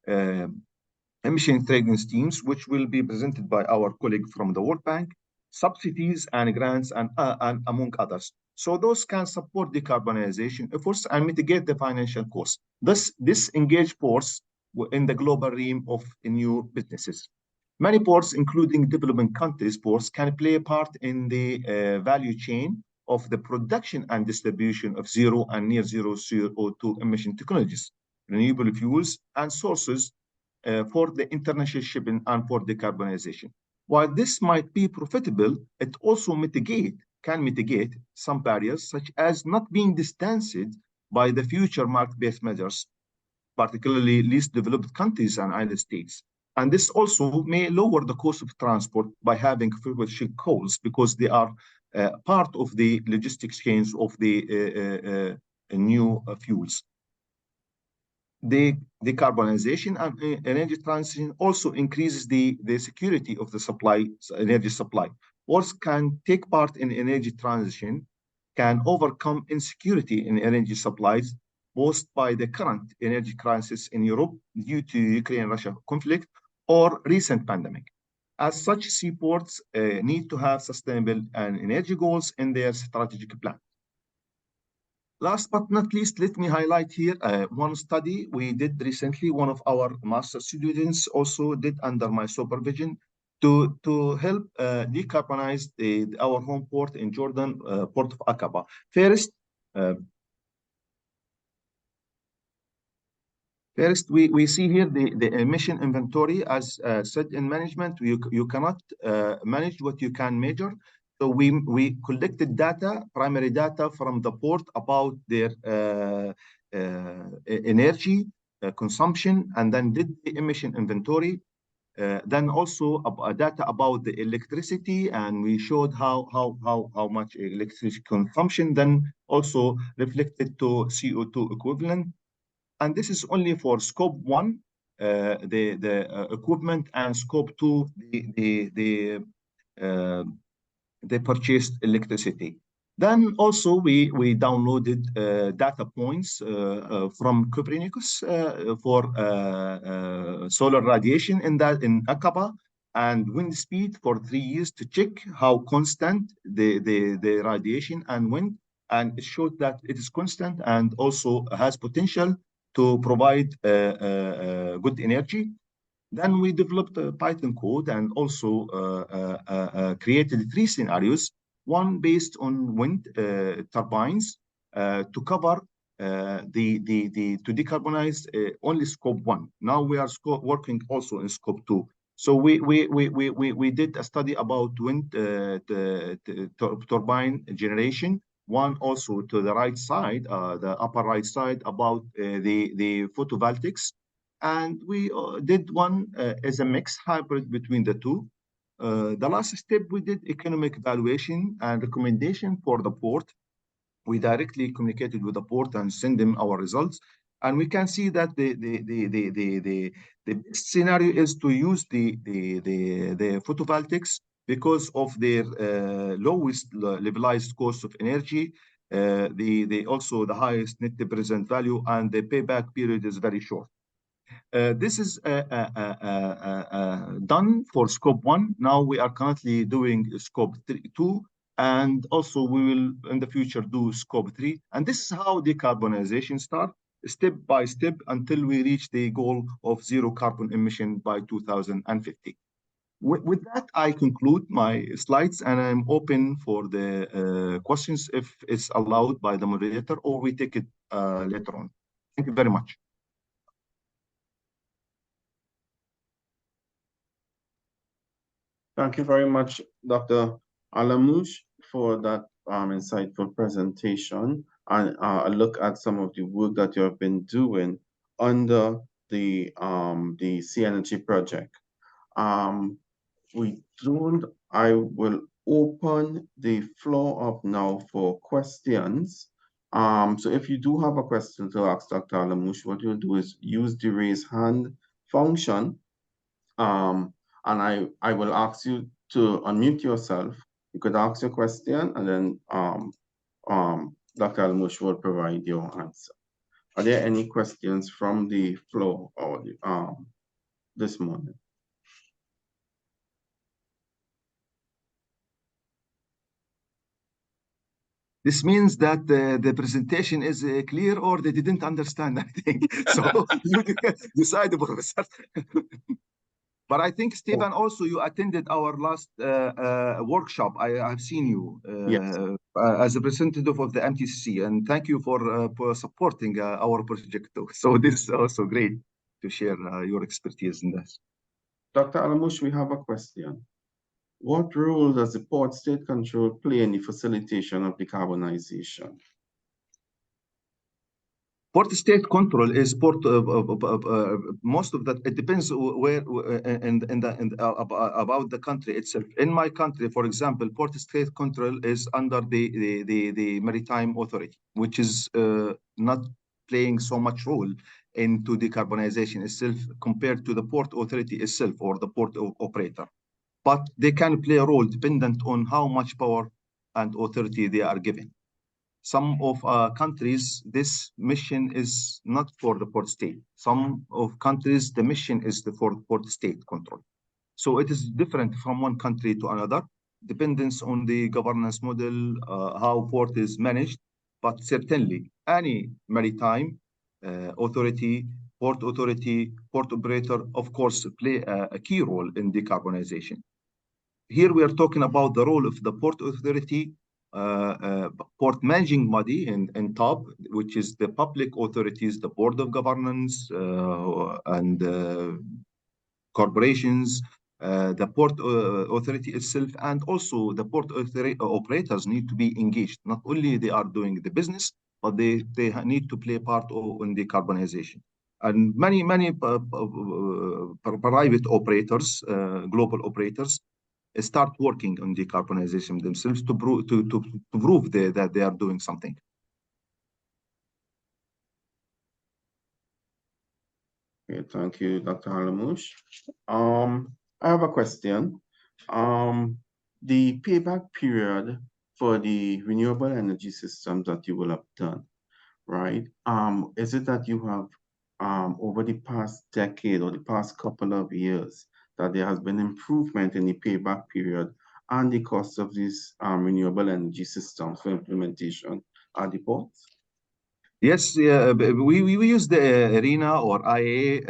uh, emission trading schemes, which will be presented by our colleague from the World Bank, subsidies and grants, and among others. So those can support decarbonization efforts and mitigate the financial costs. This engage ports in the global realm of new businesses. Many ports, including developing countries' ports, can play a part in the value chain of the production and distribution of zero and near zero CO2 emission technologies, renewable fuels, and sources for the international shipping and for decarbonization. While this might be profitable, it also can mitigate some barriers, such as not being distanced by the future market-based measures, particularly least developed countries and island states. And this also may lower the cost of transport by having fewer ship calls because they are part of the logistics chains of the new fuels. The decarbonization and energy transition also increases the security of the energy supply. Ports can take part in energy transition, can overcome insecurity in energy supplies posed by the current energy crisis in Europe due to Ukraine-Russia conflict or recent pandemic. As such, seaports need to have sustainable and energy goals in their strategic plan. Last but not least, let me highlight here one study we did recently. One of our master students also did under my supervision to help decarbonize our home port in Jordan, Port of Aqaba. First, we see here the emission inventory. As said in management, you cannot manage what you can measure. So we collected primary data from the port about their energy consumption, and then did the emission inventory. Then also data about the electricity, and we showed how much electricity consumption then also reflected to CO2 equivalent. And this is only for scope 1, the equipment, and scope 2, the purchased electricity. Then also we downloaded data points from Copernicus for solar radiation in Aqaba and wind speed for 3 years to check how constant the radiation and wind, and it showed that it is constant and also has potential to provide good energy. Then we developed a Python code and also created 3 scenarios, one based on wind turbines to cover to decarbonize only scope 1. Now we are working also in scope 2. So we did a study about wind turbine generation. One also to the right side, the upper right side, about the photovoltaics. And we did one as a mix hybrid between the two. The last step, we did economic evaluation and recommendation for the port. We directly communicated with the port and send them our results. And we can see that the best scenario is to use the photovoltaics because of their lowest levelized cost of energy, also the highest net present value, and the payback period is very short. This is done for scope 1. Now we are currently doing scope 2, and also we will in the future do scope 3. And this is how decarbonization starts, step by step, until we reach the goal of zero carbon emission by 2050. With that, I conclude my slides, and I'm open for the questions if it's allowed by the moderator, or we take it later on. Thank you very much. Thank you very much, Dr. Alamouche, for that insightful presentation and a look at some of the work that you have been doing under the C Energy project. I will open the floor up now for questions. So if you do have a question to ask Dr. Alamouche, what you'll do is use the raise hand function. And I will ask you to unmute yourself. You could ask your question and then Dr. Alamouche will provide your answer. Are there any questions from the floor or this morning? This means that the presentation is clear or they didn't understand, I think. So you decide, Professor. But I think, Stephen, also you attended our last workshop. I've seen you Yes. As a representative of the MTCC, and thank you for supporting our project too. So this is also great to share your expertise in this. Dr. Alamouche, we have a question. What role does the port state control play in the facilitation of decarbonization? Port state control is most of that. It depends where about the country itself. In my country, for example, port state control is under the Maritime Authority, which is not playing so much role into decarbonization itself compared to the Port Authority itself or the port operator. But they can play a role dependent on how much power and authority they are given. Some of countries, this mission is not for the port state. Some of countries, the mission is for port state control. So it is different from one country to another, dependence on the governance model, how port is managed. But certainly, any maritime authority, port operator, of course, play a key role in decarbonization. Here we are talking about the role of the port authority, port managing body in top, which is the public authorities, the board of governance and corporations, the port authority itself, and also the port operators need to be engaged. Not only they are doing the business, but they need to play part in decarbonization. And many private operators, global operators, start working on decarbonization themselves to prove that they are doing something. Okay, thank you, Dr. Alamouche. I have a question. The payback period for the renewable energy systems that you will have done, right? Is it that you have over the past decade or the past couple of years that there has been improvement in the payback period and the cost of these renewable energy systems for implementation at the ports? Yes, we use the ARENA or IA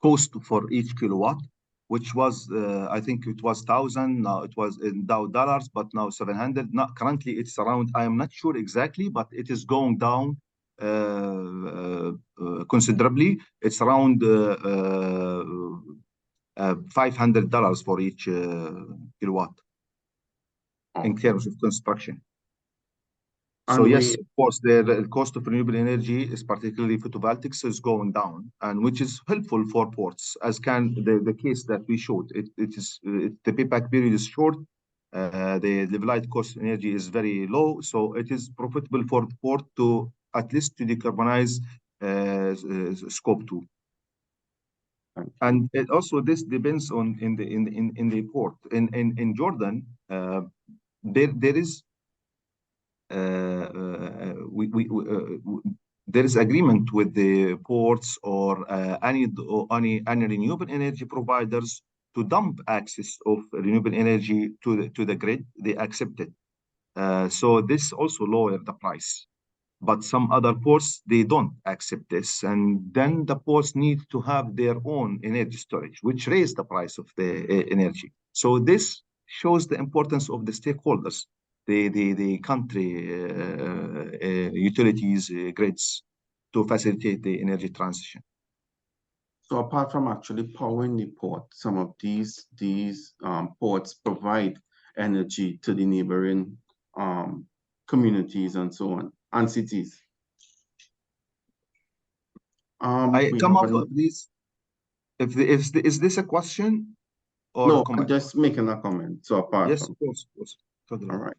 cost for each kilowatt, which was, I think it was 1,000, now it was in dollars, but now 700. Now, currently it's around, I am not sure exactly, but it is going down considerably. It's around $500 for each kilowatt in terms of construction. So yes, of course, the cost of renewable energy, is particularly photovoltaics, is going down, and which is helpful for ports, as can the case that we showed. The payback period is short. The levelized cost of energy is very low, so it is profitable for the port to at least to decarbonize scope 2. And it also this depends on in the port in Jordan. There is there is agreement with the ports or any renewable energy providers to dump access of renewable energy to the grid. They accept it. So this also lower the price. But some other ports, they don't accept this. And then the ports need to have their own energy storage, which raise the price of the energy. So this shows the importance of the stakeholders. the country utilities grids to facilitate the energy transition. So apart from actually powering the port, some of these ports provide energy to the neighboring communities and so on, and cities. We Come have up, please. Is this a question or no, a comment? I'm just making a comment. So apart Yes, from, of course. Totally. all right.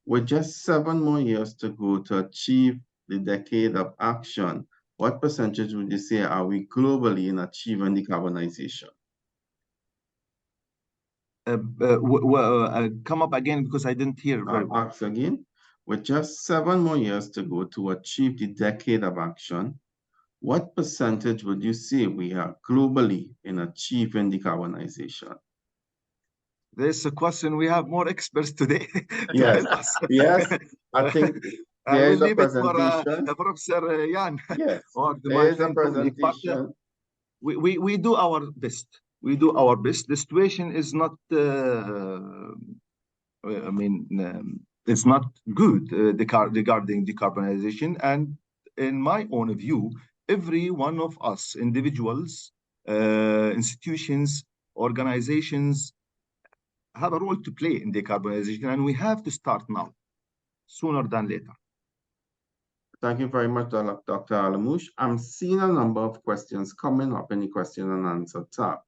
With just 7 more years to go to achieve the decade of action, what percentage would you say are we globally in achieving decarbonization? Come up again because I didn't hear very well. Ask again. With just 7 more years to go to achieve the decade of action, what percentage would you say we are globally in achieving decarbonization? This is a question we have more experts today to Yes, help us. yes. I think I there will is a leave it for presentation. Professor Jan Yes, or the there is a maritime colleague. But presentation. we do our best. We do our best. The situation is not, it's not good regarding decarbonization. And in my own view, every one of us, individuals, institutions, organizations, have a role to play in decarbonization, and we have to start now, sooner than later. Thank you very much, Dr. Alamouche. I'm seeing a number of questions coming up in the question and answer tab.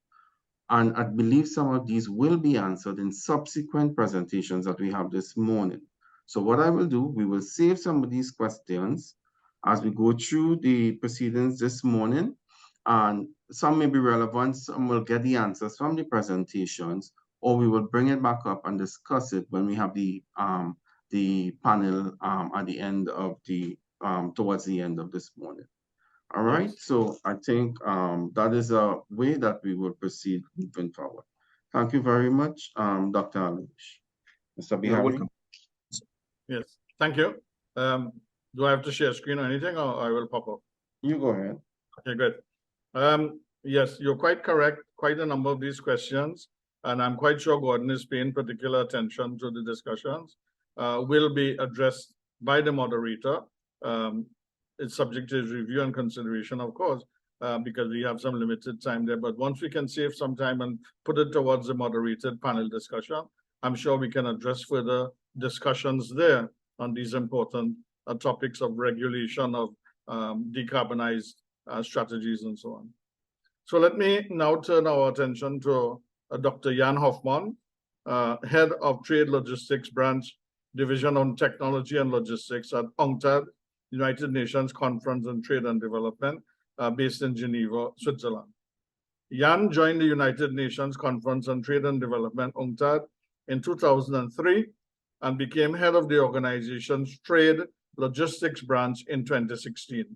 And I believe some of these will be answered in subsequent presentations that we have this morning. So what I will do, we will save some of these questions as we go through the proceedings this morning. And some may be relevant, some will get the answers from the presentations, or we will bring it back up and discuss it when we have the panel at the end of the, towards the end of this morning. All right, Yes. so I think that is a way that we will proceed moving forward. Thank you very much, Dr. Alamouche. Mr. Bihari? You're welcome. Yes, thank you. Do I have to share screen or anything, or I will pop up? You go ahead. Okay, good. Yes, you're quite correct. Quite a number of these questions, and I'm quite sure Gordon is paying particular attention to the discussions, will be addressed by the moderator. It's subject to his review and consideration, of course, because we have some limited time there. But once we can save some time and put it towards the moderated panel discussion, I'm sure we can address further discussions there on these important topics of regulation of decarbonized strategies and so on. So let me now turn our attention to Dr. Jan Hofman, Head of Trade Logistics Branch, Division on Technology and Logistics at UNCTAD, United Nations Conference on Trade and Development, based in Geneva, Switzerland. Jan joined the United Nations Conference on Trade and Development, UNCTAD, in 2003 and became head of the organization's Trade Logistics Branch in 2016.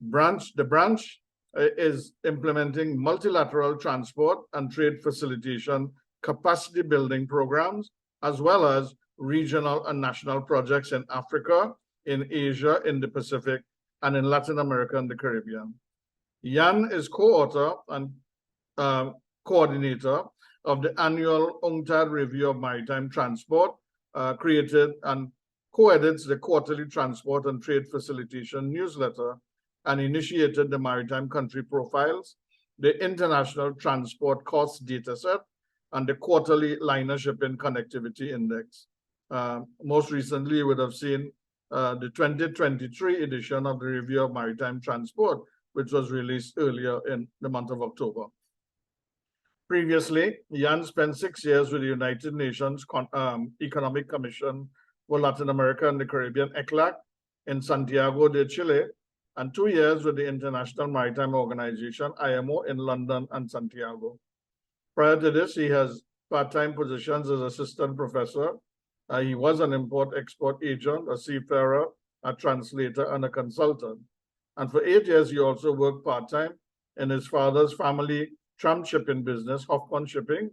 The branch is implementing multilateral transport and trade facilitation capacity building programs, as well as regional and national projects in Africa, in Asia, in the Pacific, and in Latin America and the Caribbean. Jan is co-author and coordinator of the annual UNCTAD Review of Maritime Transport, created and co-edits the quarterly transport and trade facilitation newsletter, and initiated the Maritime Country Profiles, the International Transport Cost Dataset, and the quarterly Liner Shipping Connectivity Index. Most recently, you would have seen the 2023 edition of the Review of Maritime Transport, which was released earlier in the month of October. Previously, Jan spent 6 years with the United Nations Economic Commission for Latin America and the Caribbean, ECLAC, in Santiago de Chile, and 2 years with the International Maritime Organization, IMO, in London and Santiago. Prior to this, he has part-time positions as assistant professor. He was an import-export agent, a seafarer, a translator, and a consultant. And for 8 years, he also worked part-time in his father's family tramp shipping business, Hoffmann Shipping,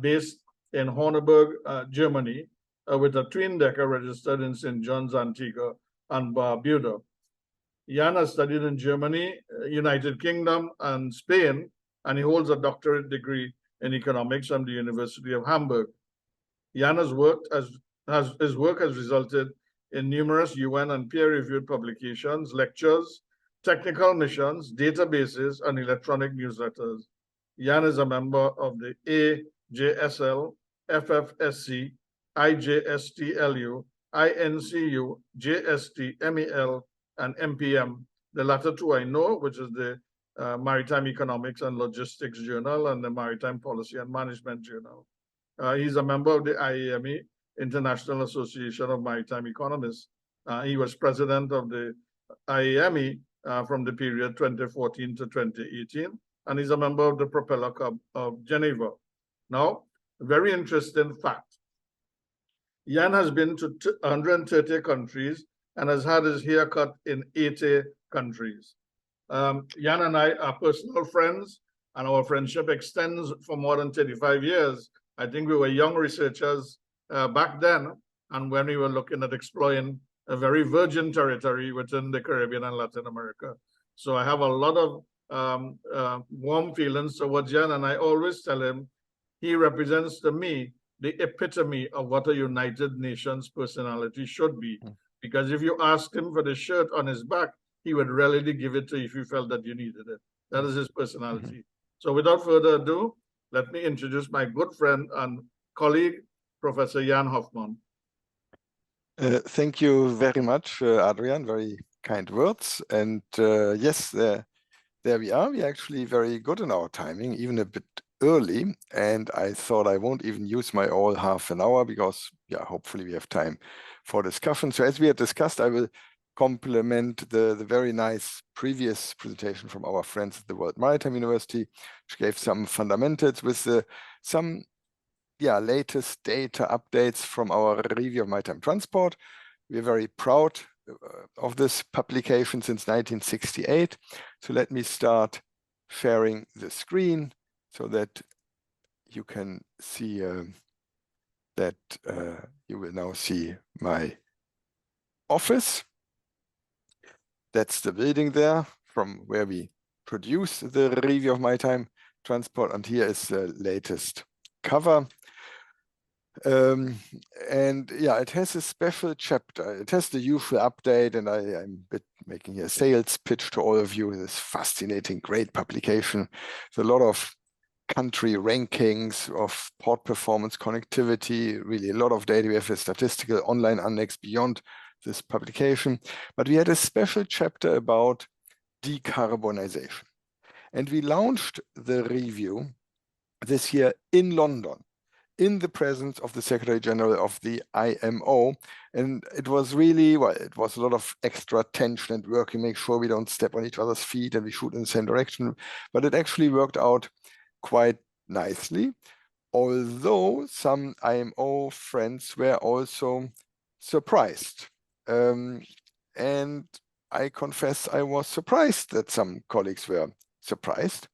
based in Horneburg, Germany, with a twin-decker registered in St. John's, Antigua, and Barbuda. Jan has studied in Germany, United Kingdom, and Spain, and he holds a doctorate degree in economics from the University of Hamburg. Jan has worked as his work has resulted in numerous UN and peer-reviewed publications, lectures, technical missions, databases, and electronic newsletters. Jan is a member of the AJSL, FFSC, IJSTLU, INCU, JST, MEL, and MPM. The latter two I know, which is the Maritime Economics and Logistics Journal and the Maritime Policy and Management Journal. He's a member of the IAME, International Association of Maritime Economists. He was president of the IAME from the period 2014 to 2018, and he's a member of the Propeller Club of Geneva. Now, a very interesting fact. Jan has been to 130 countries and has had his hair cut in 80 countries. Jan and I are personal friends, and our friendship extends for more than 35 years. I think we were young researchers back then, and when we were looking at exploring a very virgin territory within the Caribbean and Latin America. So I have a lot of warm feelings towards Jan, and I always tell him he represents to me the epitome of what a United Nations personality should be. Because if you asked him for the shirt on his back, he would readily give it to you if you felt that you needed it. That is his personality. So without further ado, let me introduce my good friend and colleague, Professor Jan Hoffman. Thank you very much, Adrian. Very kind words. And yes, there we are. We're actually very good in our timing, even a bit early. And I thought I won't even use my all half an hour because, yeah, hopefully we have time for discussion. So as we had discussed, I will complement the very nice previous presentation from our friends at the World Maritime University, which gave some fundamentals with some latest data updates from our review of maritime transport. We are very proud of this publication since 1968. So let me start sharing the screen so that you can see that you will now see my office. That's the building there from where we produce the review of maritime transport. And here is the latest cover. And yeah, it has a special chapter. It has the usual update, and I'm a bit making a sales pitch to all of you. This fascinating, great publication. There's a lot of country rankings of port performance, connectivity, really a lot of data. We have a statistical online annex beyond this publication, but we had a special chapter about decarbonization. And we launched the review this year in London, in the presence of the Secretary General of the IMO. And it was really, well, it was a lot of extra tension and work to make sure we don't step on each other's feet and we shoot in the same direction. But it actually worked out quite nicely, although some IMO friends were also surprised. And I confess I was surprised that some colleagues were surprised.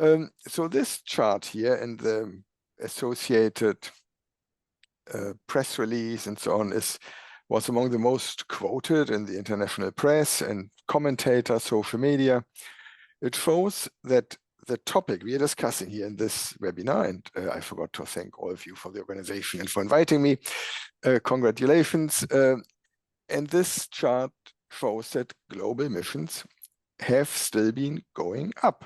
So this chart here and the associated press release and so on was among the most quoted in the international press and commentators, social media. It shows that the topic we are discussing here in this webinar, and I forgot to thank all of you for the organization and for inviting me. Congratulations. And this chart shows that global emissions have still been going up.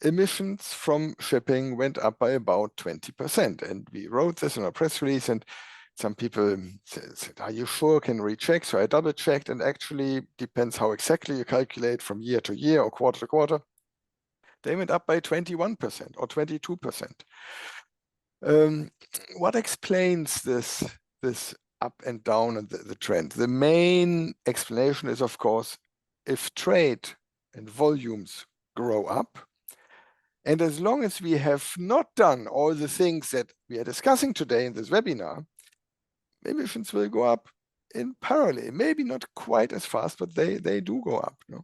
Emissions from shipping went up by about 20%. And we wrote this in our press release, and some people said, are you sure? Can we check? So I double checked, and actually depends how exactly you calculate from year to year or quarter to quarter. They went up by 21% or 22%. What explains this up and down and the trend? The main explanation is, of course, if trade and volumes grow up, and as long as we have not done all the things that we are discussing today in this webinar, emissions will go up in parallel, maybe not quite as fast, but they do go up. No?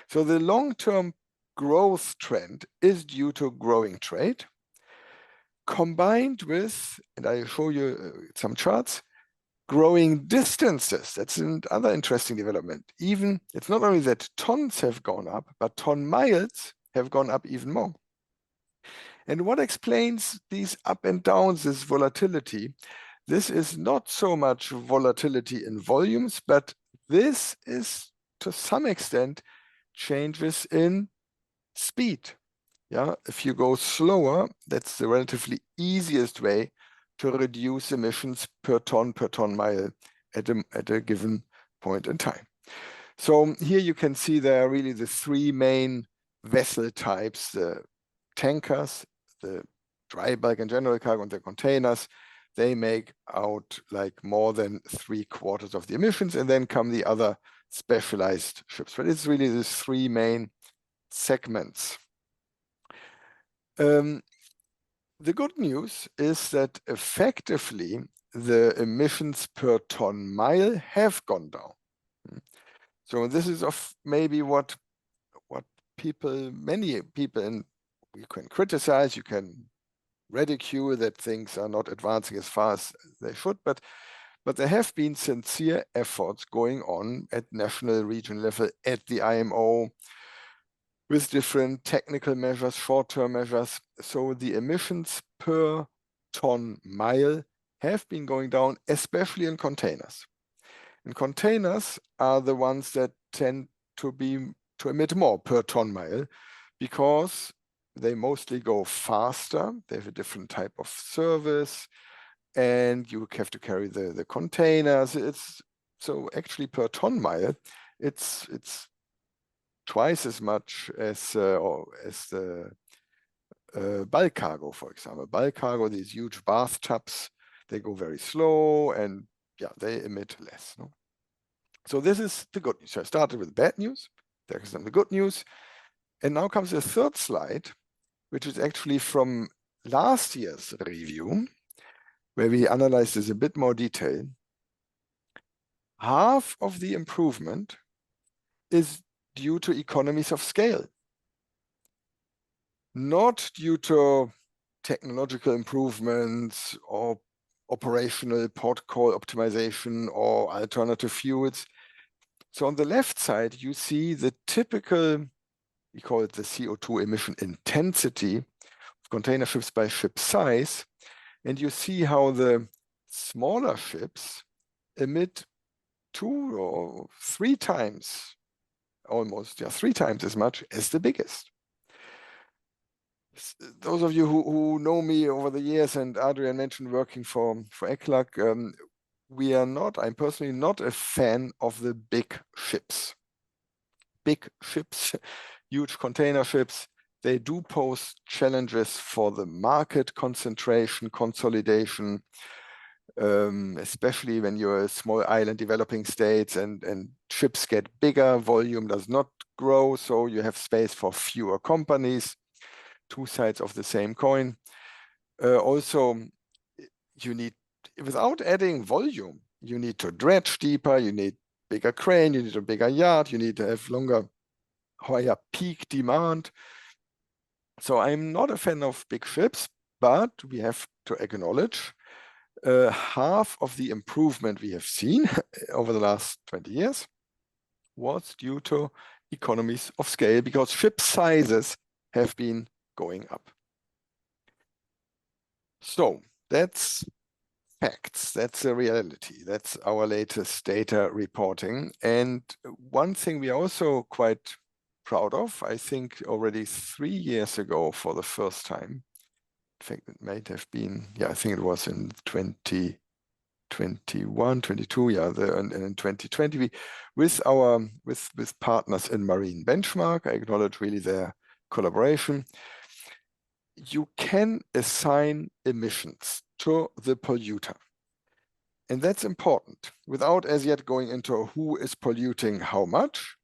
So the long-term growth trend is due to growing trade, combined with, and I'll show you some charts, growing distances. That's another interesting development. Even, it's not only that tons have gone up, but ton miles have gone up even more. And what explains these up and downs, this volatility? This is not so much volatility in volumes, but this is to some extent changes in speed. Yeah, if you go slower, that's the relatively easiest way to reduce emissions per ton mile at a given point in time. So here you can see there are really the three main vessel types: the tankers, the dry bulk and general cargo, and the containers. They make out like more than 3/4 of the emissions, and then come the other specialized ships. But it's really the three main segments. The good news is that effectively the emissions per ton mile have gone down. So this is of maybe what many people, and you can criticize, you can ridicule that things are not advancing as fast as they should, but there have been sincere efforts going on at national, regional level, at the IMO, with different technical measures, short-term measures. So the emissions per ton mile have been going down, especially in containers. And containers are the ones that tend to emit more per ton mile, because they mostly go faster. They have a different type of service, and you have to carry the containers. So actually per ton mile, it's twice as much as the bulk cargo, for example. Bulk cargo, these huge bathtubs, they go very slow, and yeah, they emit less. No? So this is the good news. So I started with bad news. There's some the good news. And now comes the third slide, which is actually from last year's review, where we analyzed this a bit more detail. Half of the improvement is due to economies of scale, not due to technological improvements or operational port call optimization or alternative fuels. So on the left side, you see the typical, we call it the CO2 emission intensity of container ships by ship size. And you see how the smaller ships emit 2 or 3 times, almost, 3 times as much as the biggest. Those of you who know me over the years, and Adrian mentioned working for ECLAC, I'm personally not a fan of the big ships. Big ships, huge container ships, they do pose challenges for the market concentration, consolidation, especially when you're a small island developing states and ships get bigger, volume does not grow, so you have space for fewer companies. Two sides of the same coin. Also, you need, without adding volume, you need to dredge deeper, you need bigger crane, you need a bigger yard, you need to have higher peak demand. So I'm not a fan of big ships, but we have to acknowledge half of the improvement we have seen over the last 20 years was due to economies of scale, because ship sizes have been going up. So that's facts, that's a reality, that's our latest data reporting. And one thing we are also quite proud of, I think already 3 years ago for the first time, in fact it might have been, I think it was in 2021, 22, and in 2020, with partners in Marine Benchmark, I acknowledge really their collaboration. You can assign emissions to the polluter. And that's important, without as yet going into who is polluting how much.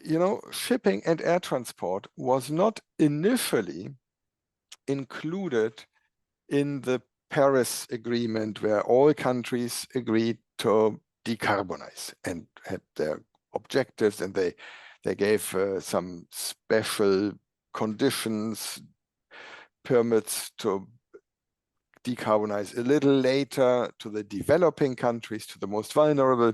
You know, shipping and air transport was not initially included in the Paris Agreement, where all countries agreed to decarbonize and had their objectives, and they gave some special conditions, permits to decarbonize a little later to the developing countries, to the most vulnerable.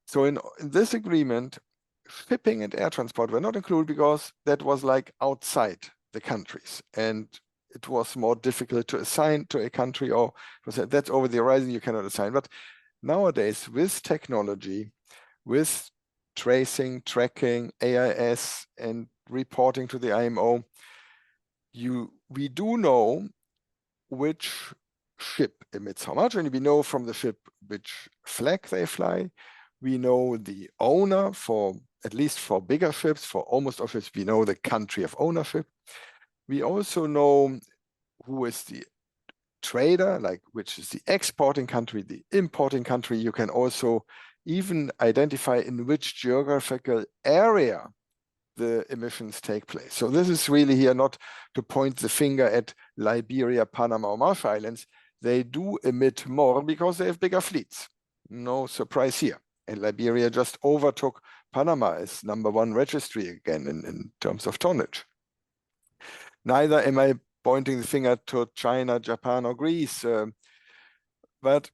So in this agreement, shipping and air transport were not included because that was like outside the countries. And it was more difficult to assign to a country, or that's over the horizon, you cannot assign. But nowadays, with technology, with tracing, tracking, AIS, and reporting to the IMO, we do know which ship emits how much, and we know from the ship which flag they fly. We know the owner for, at least for bigger ships, for almost all ships, we know the country of ownership. We also know who is the trader, like which is the exporting country, the importing country. You can also even identify in which geographical area the emissions take place. So this is really here not to point the finger at Liberia, Panama, or Marshall Islands. They do emit more because they have bigger fleets. No surprise here. And Liberia just overtook Panama as #1 registry again in terms of tonnage. Neither am I pointing the finger to China, Japan, or Greece. But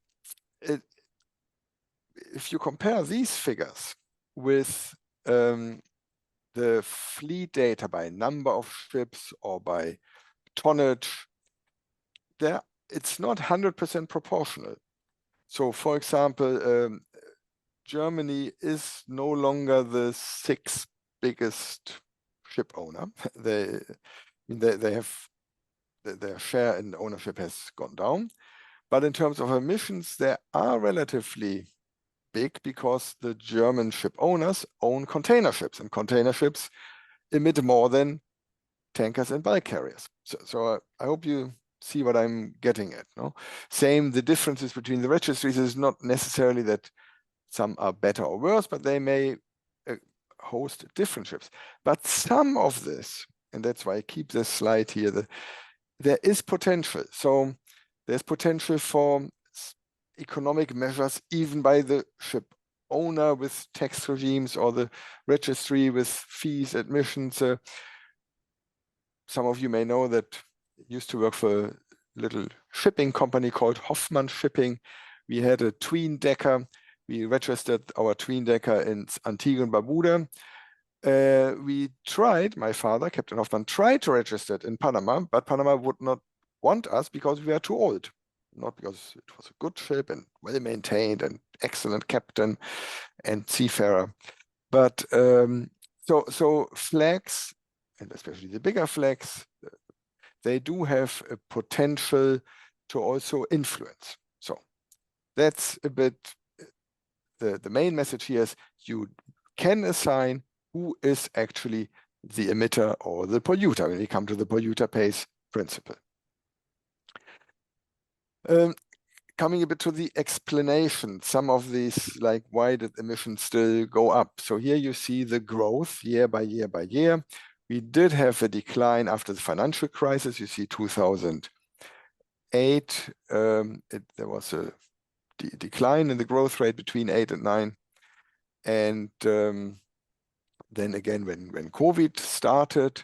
if you compare these figures with the fleet data by number of ships or by tonnage, it's not 100% proportional. So, for example, Germany is no longer the 6th biggest ship owner. They have their share in ownership has gone down, but in terms of emissions, they are relatively big because the German ship owners own container ships, and container ships emit more than tankers and bulk carriers. So I hope you see what I'm getting at. No, same. The differences between the registries is not necessarily that some are better or worse, but they may host different ships. But some of this, and that's why I keep this slide here, there is potential. So there's potential for economic measures even by the ship owner with tax regimes, or the registry with fees, admissions. Some of you may know that I used to work for a little shipping company called Hoffman Shipping. We had a twin decker. We registered our twin decker in Antigua and Barbuda. We tried, my father, Captain Hoffman, tried to register it in Panama, but Panama would not want us because we are too old. Not because it was a good ship and well maintained and excellent captain and seafarer. But so flags, and especially the bigger flags, they do have a potential to also influence. So that's a bit the main message here is you can assign who is actually the emitter or the polluter when we come to the polluter pays principle. Coming a bit to the explanation, some of these, like why did emissions still go up? So here you see the growth year by year by year. We did have a decline after the financial crisis. You see 2008, there was a decline in the growth rate between 8 and 9. And then again, when COVID started,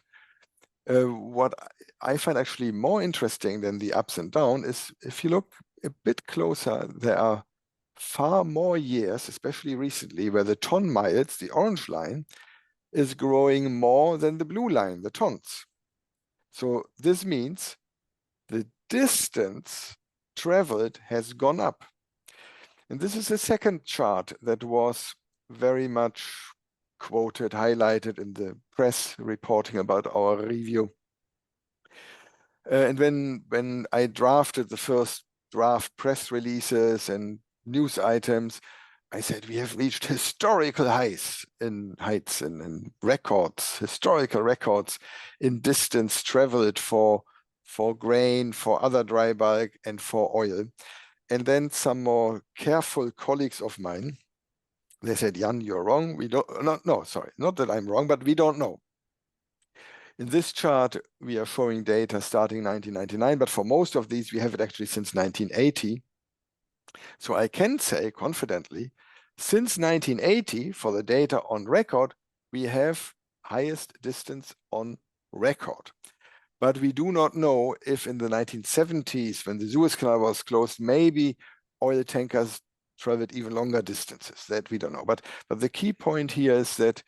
what I find actually more interesting than the ups and downs is if you look a bit closer, there are far more years, especially recently, where the ton miles, the orange line, is growing more than the blue line, the tons. So this means the distance traveled has gone up. And this is the second chart that was very much quoted, highlighted in the press reporting about our review. And when I drafted the first draft press releases and news items, I said we have reached historical heights in records, historical records in distance traveled for grain, for other dry bulk, and for oil. And then some more careful colleagues of mine, they said, Jan, you're wrong. We don't, no, sorry, not that I'm wrong, but we don't know. In this chart, we are showing data starting 1999, but for most of these, we have it actually since 1980. So I can say confidently, since 1980, for the data on record, we have highest distance on record. But we do not know if in the 1970s, when the Suez Canal was closed, maybe oil tankers traveled even longer distances. That we don't know. But the key point here is that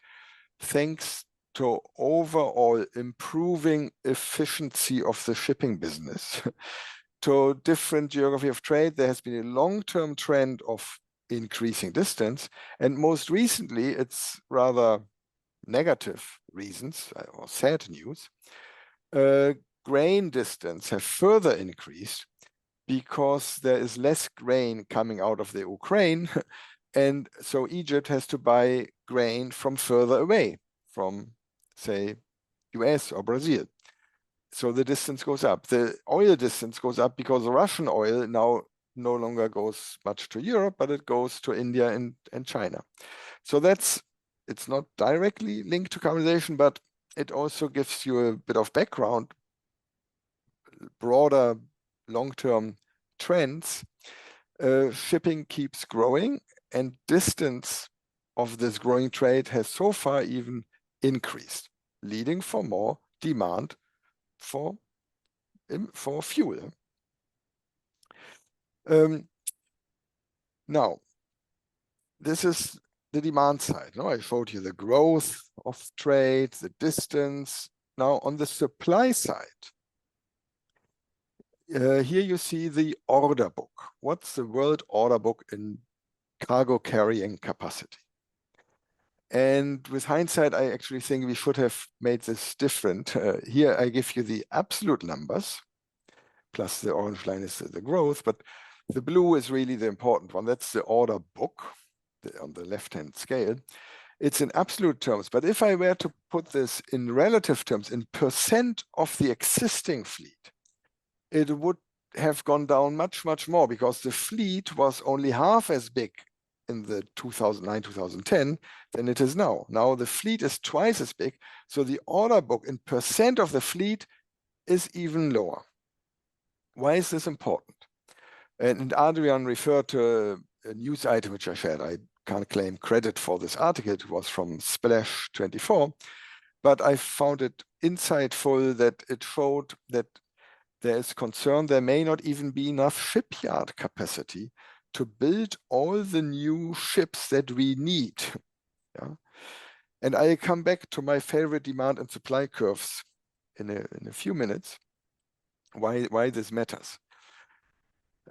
thanks to overall improving efficiency of the shipping business to different geography of trade. There has been a long-term trend of increasing distance, and most recently it's rather negative reasons or sad news. Grain distance have further increased because there is less grain coming out of the Ukraine, and so Egypt has to buy grain from further away, from say US or Brazil. So the distance goes up. The oil distance goes up because the Russian oil now no longer goes much to Europe, but it goes to India and China. So it's not directly linked to carbonization, but it also gives you a bit of background, broader long-term trends. Shipping keeps growing, and distance of this growing trade has so far even increased, leading for more demand for fuel. Now, this is the demand side. Now, I showed you the growth of trade, the distance. Now, on the supply side, here you see the order book. What's the world order book in cargo carrying capacity? And with hindsight, I actually think we should have made this different. Here I give you the absolute numbers, plus the orange line is the growth, but the blue is really the important one. That's the order book on the left-hand scale. It's in absolute terms, but if I were to put this in relative terms, in percent of the existing fleet, it would have gone down much, much more, because the fleet was only half as big in the 2009-2010 than it is now. Now the fleet is twice as big, so the order book in percent of the fleet is even lower. Why is this important? And Adrian referred to a news item which I shared. I can't claim credit for this article. It was from Splash 24, but I found it insightful that it showed that there is concern there may not even be enough shipyard capacity to build all the new ships that we need. Yeah? And I'll come back to my favorite demand and supply curves in a few minutes, why this matters.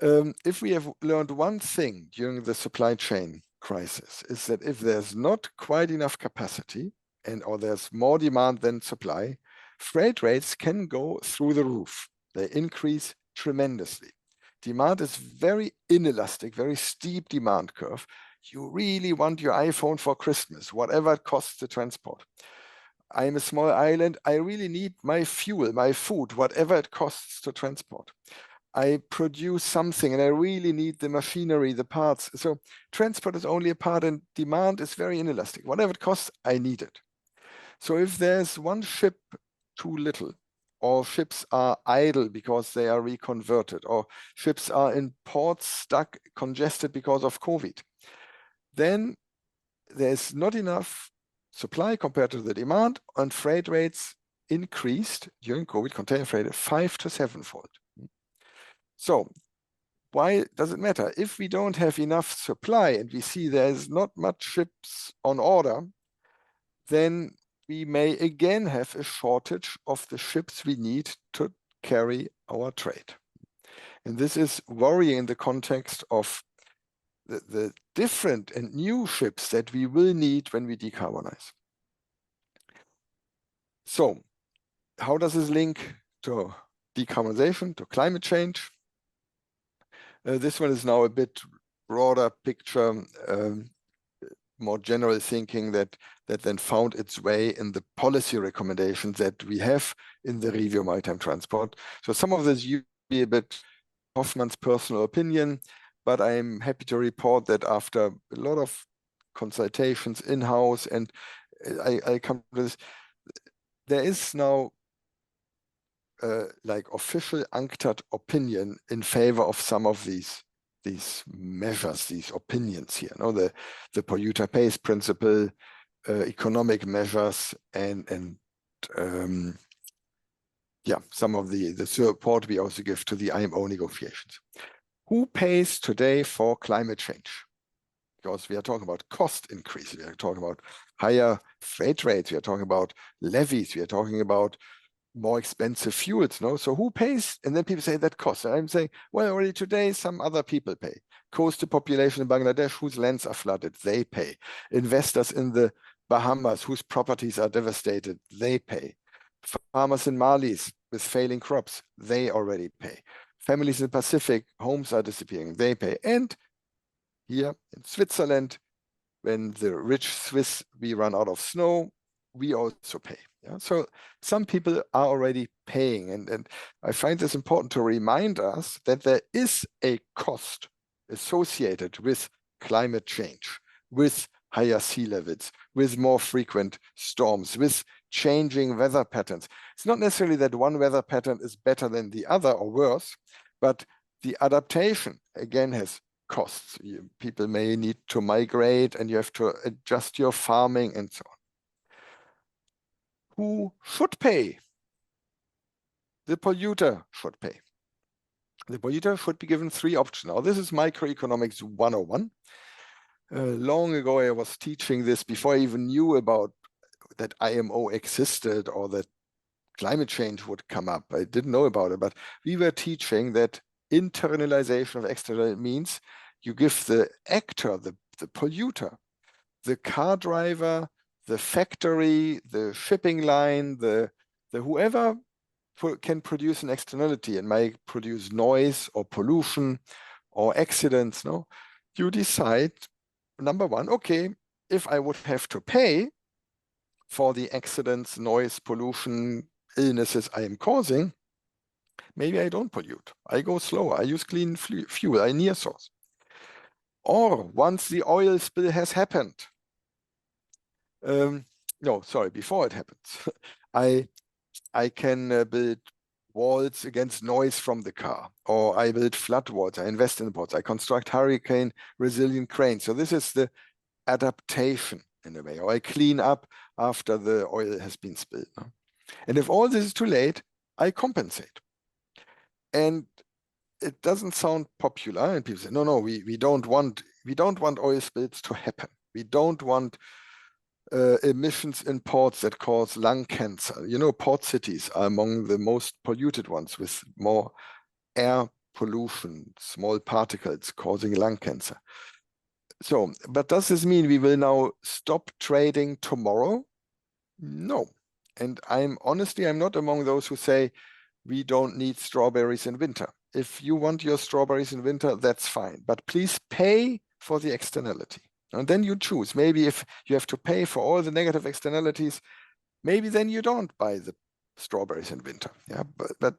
If we have learned one thing during the supply chain crisis, is that if there's not quite enough capacity or there's more demand than supply, freight rates can go through the roof. They increase tremendously. Demand is very inelastic, very steep demand curve. You really want your iPhone for Christmas, whatever it costs to transport. I'm a small island. I really need my fuel, my food, whatever it costs to transport. I produce something and I really need the machinery, the parts. So transport is only a part and demand is very inelastic. Whatever it costs, I need it. So if there's one ship too little, or ships are idle because they are reconverted, or ships are in ports stuck, congested because of COVID, then there's not enough supply compared to the demand, and freight rates increased during COVID, container freight 5 to 7-fold. So why does it matter? If we don't have enough supply and we see there's not much ships on order, then we may again have a shortage of the ships we need to carry our trade. And this is worrying in the context of the different and new ships that we will need when we decarbonize. So how does this link to decarbonization, to climate change? This one is now a bit broader picture, more general thinking that then found its way in the policy recommendations that we have in the review of maritime transport. So some of this used to be a bit Hoffman's personal opinion, but I'm happy to report that after a lot of consultations in-house, and I come to this, there is now like official UNCTAD opinion in favor of some of these measures, these opinions here. No, the polluter pays principle, economic measures, and yeah, some of the support we also give to the IMO negotiations. Who pays today for climate change? because we are talking about cost increase. We are talking about higher freight rates. We are talking about levies. We are talking about more expensive fuels. No, so who pays? And then people say that costs. And I'm saying, well, already today some other people pay. Coastal population in Bangladesh whose lands are flooded, they pay. Investors in the Bahamas whose properties are devastated, they pay. Farmers in Mali with failing crops, they already pay. Families in the Pacific, homes are disappearing, they pay. And here in Switzerland, when the rich Swiss, we run out of snow, we also pay. Yeah? So some people are already paying. And I find this important to remind us that there is a cost associated with climate change, with higher sea levels, with more frequent storms, with changing weather patterns. It's not necessarily that one weather pattern is better than the other or worse, but the adaptation, again, has costs. People may need to migrate and you have to adjust your farming and so on. Who should pay? The polluter should pay. The polluter should be given 3 options. Now, this is microeconomics 101. Long ago, I was teaching this before I even knew about that IMO existed or that climate change would come up. I didn't know about it, but we were teaching that internalization of external means you give the actor, the polluter, the car driver, the factory, the shipping line, the whoever can produce an externality and might produce noise or pollution or accidents. No, you decide, number one, okay, if I would have to pay for the accidents, noise, pollution, illnesses I am causing, maybe I don't pollute. I go slower. I use clean fuel. I near source. Or once the oil spill has happened, no, sorry, before it happens, I can build walls against noise from the car, or I build flood walls, I invest in the ports, I construct hurricane resilient cranes. So this is the adaptation in a way, or I clean up after the oil has been spilled. No? And if all this is too late, I compensate. And it doesn't sound popular, and people say, no, we don't want oil spills to happen. We don't want emissions in ports that cause lung cancer. You know, port cities are among the most polluted ones with more air pollution, small particles causing lung cancer. So, but does this mean we will now stop trading tomorrow? No. And I'm not among those who say we don't need strawberries in winter. If you want your strawberries in winter, that's fine. But please pay for the externality. And then you choose. Maybe if you have to pay for all the negative externalities, maybe then you don't buy the strawberries in winter. Yeah, but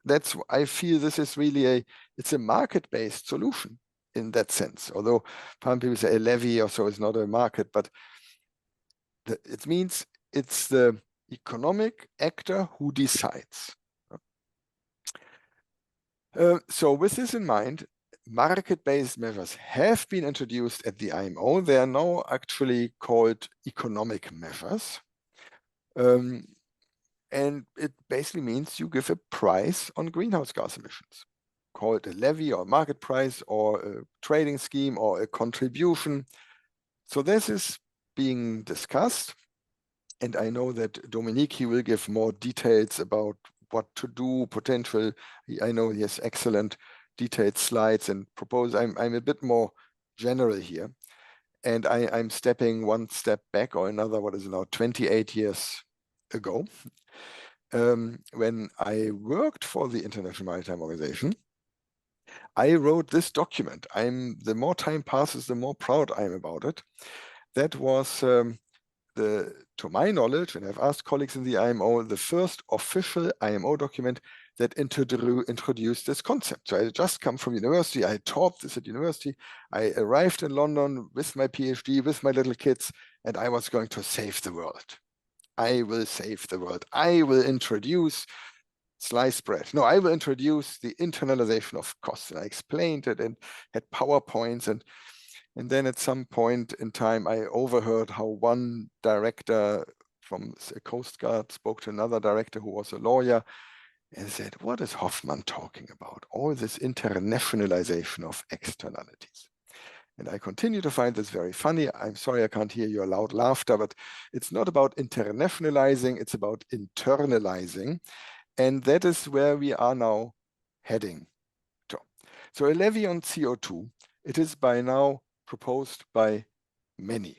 that's, I feel this is really it's a market-based solution in that sense. Although some people say a levy or so is not a market, but it means it's the economic actor who decides. So with this in mind, market-based measures have been introduced at the IMO. They are now actually called economic measures. And it basically means you give a price on greenhouse gas emissions. Call it a levy or a market price or a trading scheme or a contribution. So this is being discussed. And I know that Dominique, he will give more details about what to do, potential. I know he has excellent detailed slides and propose. I'm a bit more general here. And I'm stepping one step back or another, what is it now, 28 years ago, when I worked for the International Maritime Organization. I wrote this document. The more time passes, the more proud I am about it. That was to my knowledge, and I've asked colleagues in the IMO, the first official IMO document that introduced this concept. So I just come from university. I taught this at university. I arrived in London with my PhD, with my little kids, and I was going to save the world. I will save the world. I will introduce sliced bread. No, I will introduce the internalization of costs. And I explained it and had PowerPoints. And then at some point in time, I overheard how one director from the Coast Guard spoke to another director who was a lawyer and said, what is Hoffman talking about? All this internationalization of externalities. And I continue to find this very funny. I'm sorry I can't hear your loud laughter, but it's not about internationalizing, it's about internalizing. And that is where we are now heading to. So a levy on CO2, it is by now proposed by many.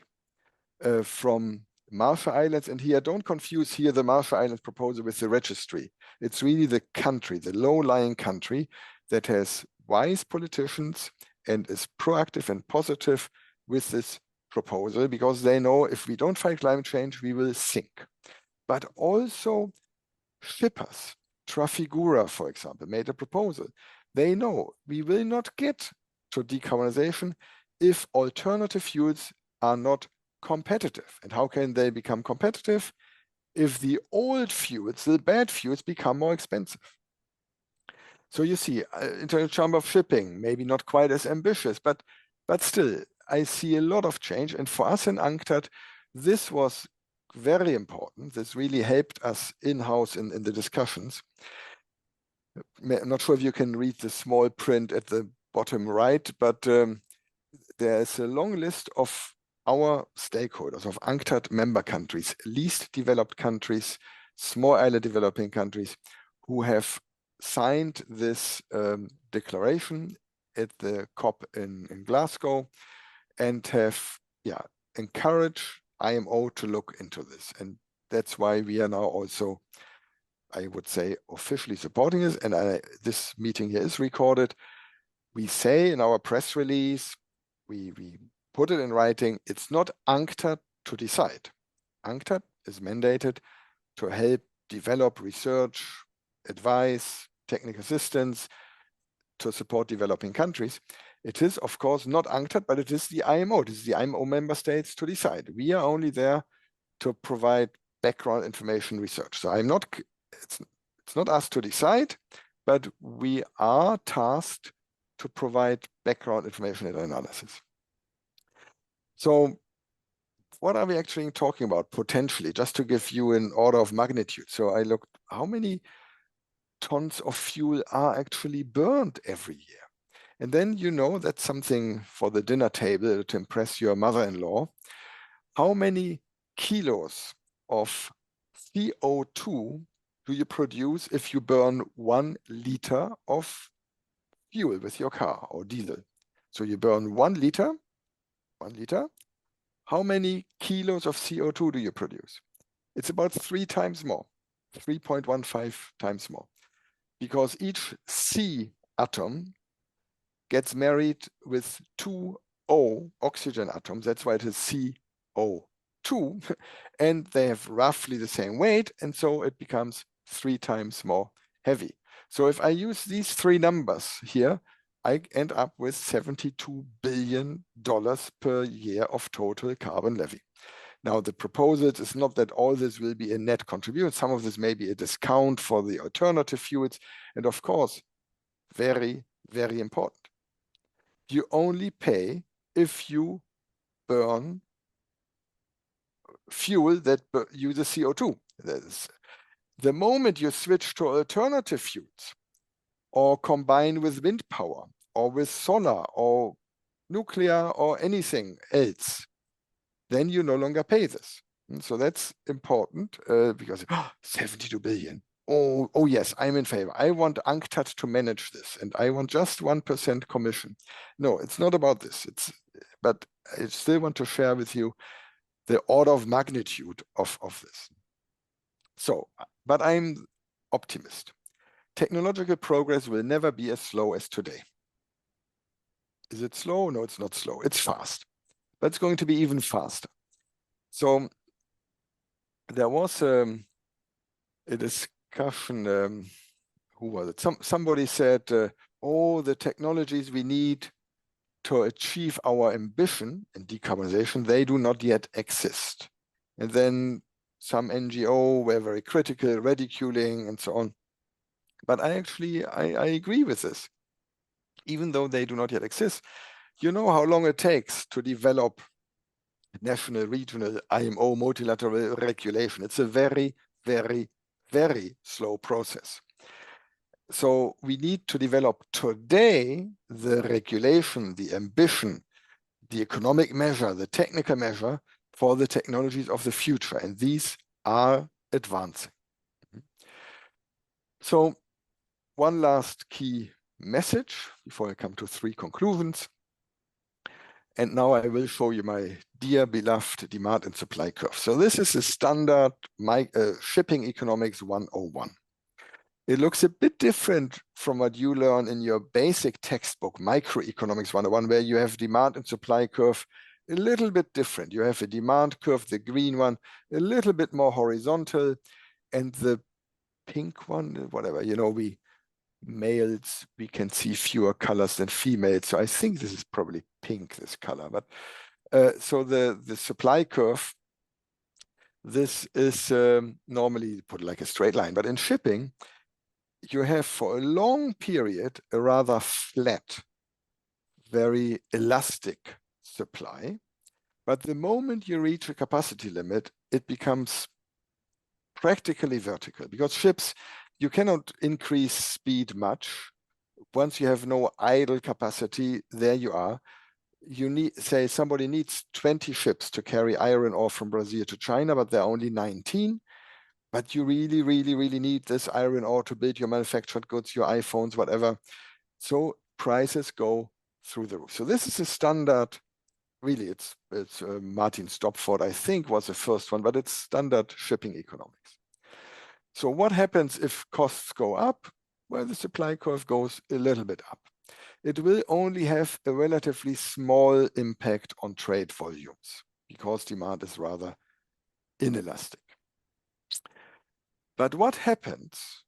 From Marshall Islands, and here don't confuse here the Marshall Islands proposal with the registry. It's really the country, the low-lying country that has wise politicians and is proactive and positive with this proposal, because they know if we don't fight climate change, we will sink. But also shippers, Trafigura, for example, made a proposal. They know we will not get to decarbonization if alternative fuels are not competitive. And how can they become competitive? If the old fuels, the bad fuels, become more expensive. So you see, International Chamber of Shipping, maybe not quite as ambitious, but still, I see a lot of change. And for us in UNCTAD, this was very important. This really helped us in-house in the discussions. I'm not sure if you can read the small print at the bottom right, but there's a long list of our stakeholders, of UNCTAD member countries, least developed countries, small island developing countries, who have signed this declaration at the COP in Glasgow and have encouraged IMO to look into this. And that's why we are now also, I would say, officially supporting this. And this meeting here is recorded. We say in our press release, we put it in writing, it's not UNCTAD to decide. UNCTAD is mandated to help develop research, advice, technical assistance to support developing countries. It is, of course, not UNCTAD, but it is the IMO. It is the IMO member states to decide. We are only there to provide background information research. So it's not us to decide, but we are tasked to provide background information and analysis. So what are we actually talking about potentially, just to give you an order of magnitude? So I looked, how many tons of fuel are actually burned every year? And then you know that's something for the dinner table to impress your mother-in-law. How many kilos of CO2 do you produce if you burn 1 liter of fuel with your car or diesel? So you burn 1 liter. How many kilos of CO2 do you produce? It's about 3 times more, 3.15 times more, because each C atom gets married with 2 O oxygen atoms. That's why it is CO2, and they have roughly the same weight, and so it becomes 3 times more heavy. So if I use these 3 numbers here, I end up with $72 billion per year of total carbon levy. Now, the proposal is not that all this will be a net contribution. Some of this may be a discount for the alternative fuels. And of course, very, very important. You only pay if you burn fuel that uses CO2. The moment you switch to alternative fuels, or combine with wind power, or with solar, or nuclear, or anything else, then you no longer pay this. And so that's important because 72 billion. Oh yes, I'm in favor. I want UNCTAD to manage this, and I want just 1% commission. No, it's not about this. But I still want to share with you the order of magnitude of this. So, but I'm optimist. Technological progress will never be as slow as today. Is it slow? No, it's not slow. It's fast, but it's going to be even faster. So there was a discussion, who was it? Somebody said, oh, the technologies we need to achieve our ambition in decarbonization, they do not yet exist. And then some NGO were very critical, ridiculing, and so on. But I agree with this. Even though they do not yet exist, you know how long it takes to develop national, regional, IMO, multilateral regulation. It's a very, very, very slow process. So we need to develop today the regulation, the ambition the economic measure, the technical measure for the technologies of the future, and these are advancing. So one last key message before I come to 3 conclusions. And now I will show you my dear beloved demand and supply curve. So this is a standard shipping economics 101. It looks a bit different from what you learn in your basic textbook, Microeconomics 101, where you have demand and supply curve a little bit different. You have a demand curve, the green one, a little bit more horizontal, and the pink one, whatever, males, we can see fewer colors than females. So I think this is probably pink, this color. But so the supply curve, this is normally put like a straight line. But in shipping, you have for a long period a rather flat, very elastic supply. But the moment you reach a capacity limit, it becomes practically vertical, because ships, you cannot increase speed much. Once you have no idle capacity, there you are. You need, say, somebody needs 20 ships to carry iron ore from Brazil to China, but there are only 19. But you really, really, really need this iron ore to build your manufactured goods, your iPhones, whatever. So prices go through the roof. So this is a standard, really, it's Martin Stopford, I think, was the first one, but it's standard shipping economics. So what happens if costs go up? Well, the supply curve goes a little bit up. It will only have a relatively small impact on trade volumes because demand is rather inelastic. But what happens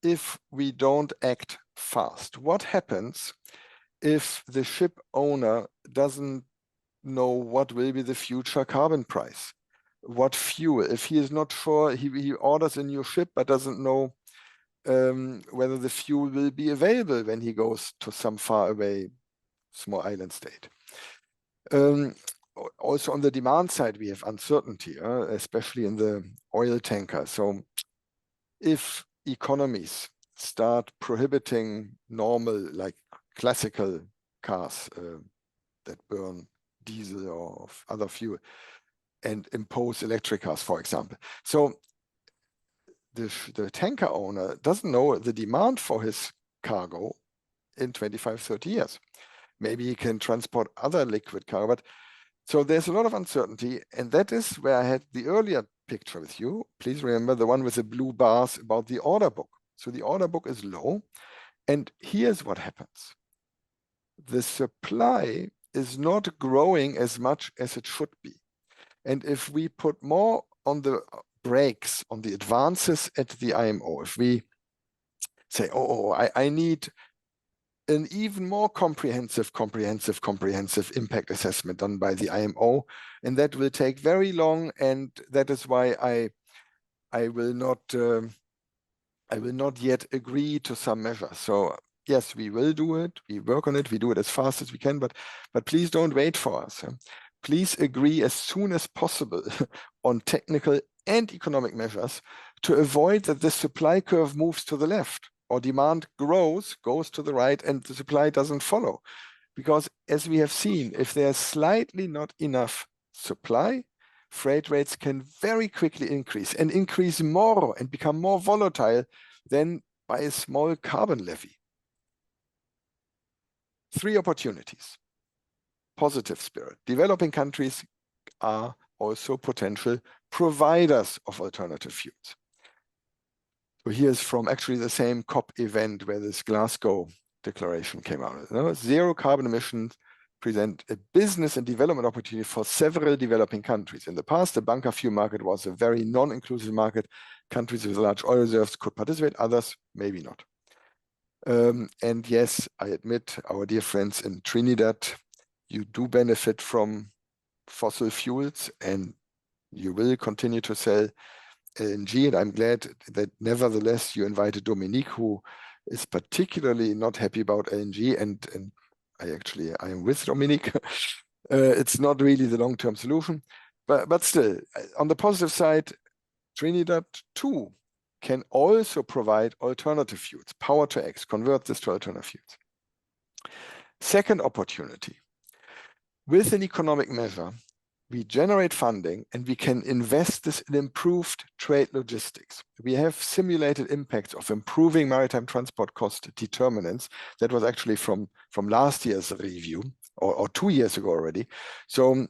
if we don't act fast? What happens if the ship owner doesn't know what will be the future carbon price? What fuel? If he is not sure, he orders a new ship but doesn't know whether the fuel will be available when he goes to some far away small island state. Also on the demand side, we have uncertainty, especially in the oil tanker. So if economies start prohibiting normal, like classical cars that burn diesel or other fuel and impose electric cars, for example. So the tanker owner doesn't know the demand for his cargo in 25, 30 years. Maybe he can transport other liquid cargo, but so there's a lot of uncertainty, and that is where I had the earlier picture with you. Please remember the one with the blue bars about the order book. So the order book is low, and here's what happens. The supply is not growing as much as it should be. And if we put more on the brakes, on the advances at the IMO, if we say, I need an even more comprehensive impact assessment done by the IMO, and that will take very long, and that is why I will not yet agree to some measures. So yes, we will do it, we work on it, we do it as fast as we can, but please don't wait for us. Please agree as soon as possible on technical and economic measures to avoid that the supply curve moves to the left, or demand goes to the right and the supply doesn't follow. Because as we have seen, if there's slightly not enough supply, freight rates can very quickly increase and increase more and become more volatile than by a small carbon levy. 3 opportunities. Positive spirit. Developing countries are also potential providers of alternative fuels. So here's from actually the same COP event where this Glasgow declaration came out. Zero carbon emissions present a business and development opportunity for several developing countries. In the past, the bunker fuel market was a very non-inclusive market. Countries with large oil reserves could participate, others maybe not. And yes, I admit, our dear friends in Trinidad, you do benefit from fossil fuels and you will continue to sell LNG, and I'm glad that nevertheless you invited Dominique, who is particularly not happy about LNG, and I am with Dominique. It's not really the long-term solution, but still, on the positive side, Trinidad too can also provide alternative fuels, power to X, convert this to alternative fuels. Second opportunity. With an economic measure, we generate funding and we can invest this in improved trade logistics. We have simulated impacts of improving maritime transport cost determinants. That was actually from last year's review or 2 years ago already. So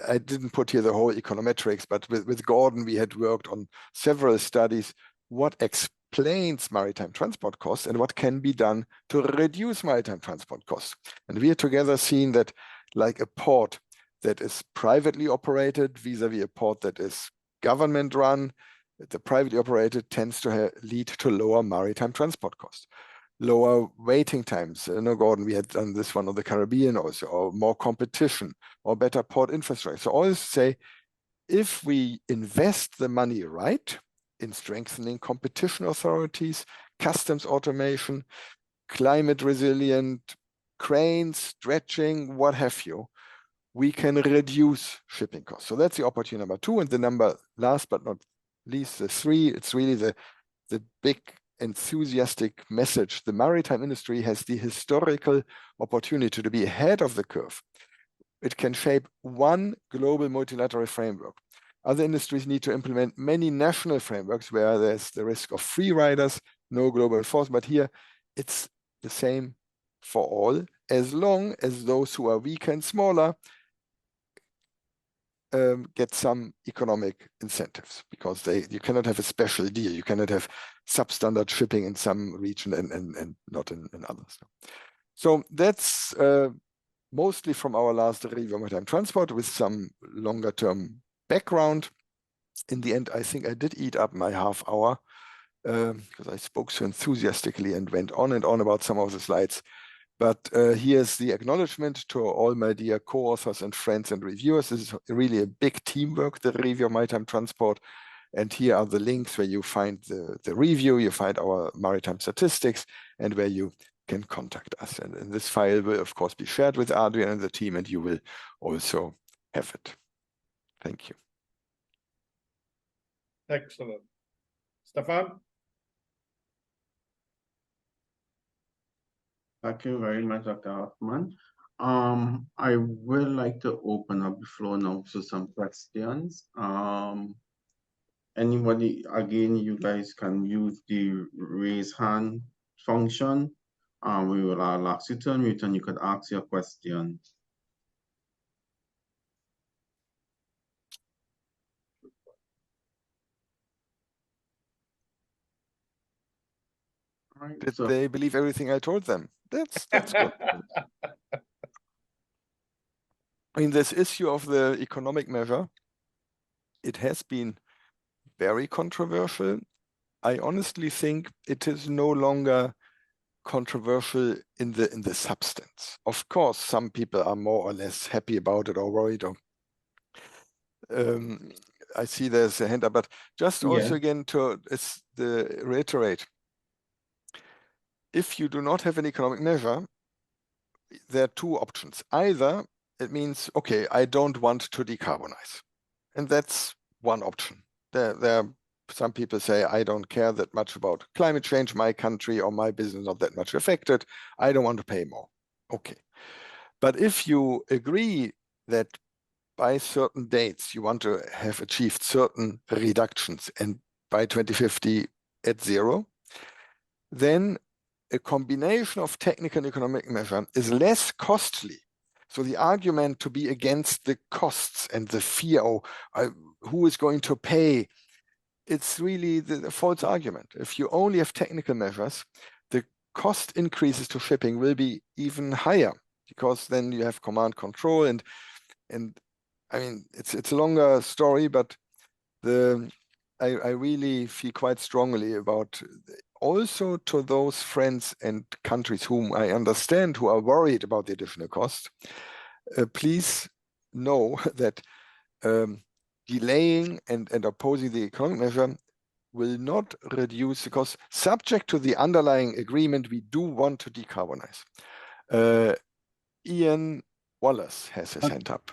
I didn't put here the whole econometrics, but with Gordon, we had worked on several studies, what explains maritime transport costs and what can be done to reduce maritime transport costs. And we had together seen that like a port that is privately operated vis-a-vis a port that is government run, the privately operated tends to lead to lower maritime transport costs, lower waiting times. No, Gordon, we had done this one on the Caribbean also, or more competition, or better port infrastructure. So all this to say, if we invest the money right in strengthening competition authorities, customs automation, climate resilient cranes, stretching, what have you, we can reduce shipping costs. So that's the opportunity number 2. And the number, last but not least, the 3, it's really the big enthusiastic message. The maritime industry has the historical opportunity to be ahead of the curve. It can shape one global multilateral framework. Other industries need to implement many national frameworks where there's the risk of free riders, no global enforcement. But here it's the same for all, as long as those who are weaker and smaller get some economic incentives, because you cannot have a special deal. You cannot have substandard shipping in some region and not in others. So that's mostly from our last review of maritime transport with some longer term background. In the end, I think I did eat up my half hour because I spoke so enthusiastically and went on and on about some of the slides. But here's the acknowledgement to all my dear co-authors and friends and reviewers. This is really a big teamwork, the review of maritime transport. And here are the links where you find the review, you find our maritime statistics, and where you can contact us. And this file will, of course, be shared with Adrian and the team, and you will also have it. Thank you. Excellent. Stefan? Thank you very much, Dr. Hoffman. I would like to open up the floor now to some questions. Anybody, again, you guys can use the raise hand function. We will ask you to unmute and you could ask your question. Right, Did they believe everything I told them? That's good. I mean, this issue of the economic measure, it has been very controversial. I honestly think it is no longer controversial in the substance. Of course, some people are more or less happy about it or worried. Or I see there's a hand up, but just also again to reiterate, if you do not have an economic measure, there are 2 options. Either it means, okay, I don't want to decarbonize. And that's one option. There are some people say, I don't care that much about climate change, my country or my business not that much affected. I don't want to pay more. Okay. But if you agree that by certain dates you want to have achieved certain reductions and by 2050 at 0, then a combination of technical and economic measure is less costly. So the argument to be against the costs and the fear of who is going to pay, it's really the false argument. If you only have technical measures, the cost increases to shipping will be even higher, because then you have command control and I mean, it's a longer story, but I really feel quite strongly about also to those friends and countries whom I understand who are worried about the additional cost. Please know that delaying and opposing the economic measure will not reduce the cost. Subject to the underlying agreement, we do want to decarbonize. Ian Wallace has his hand up.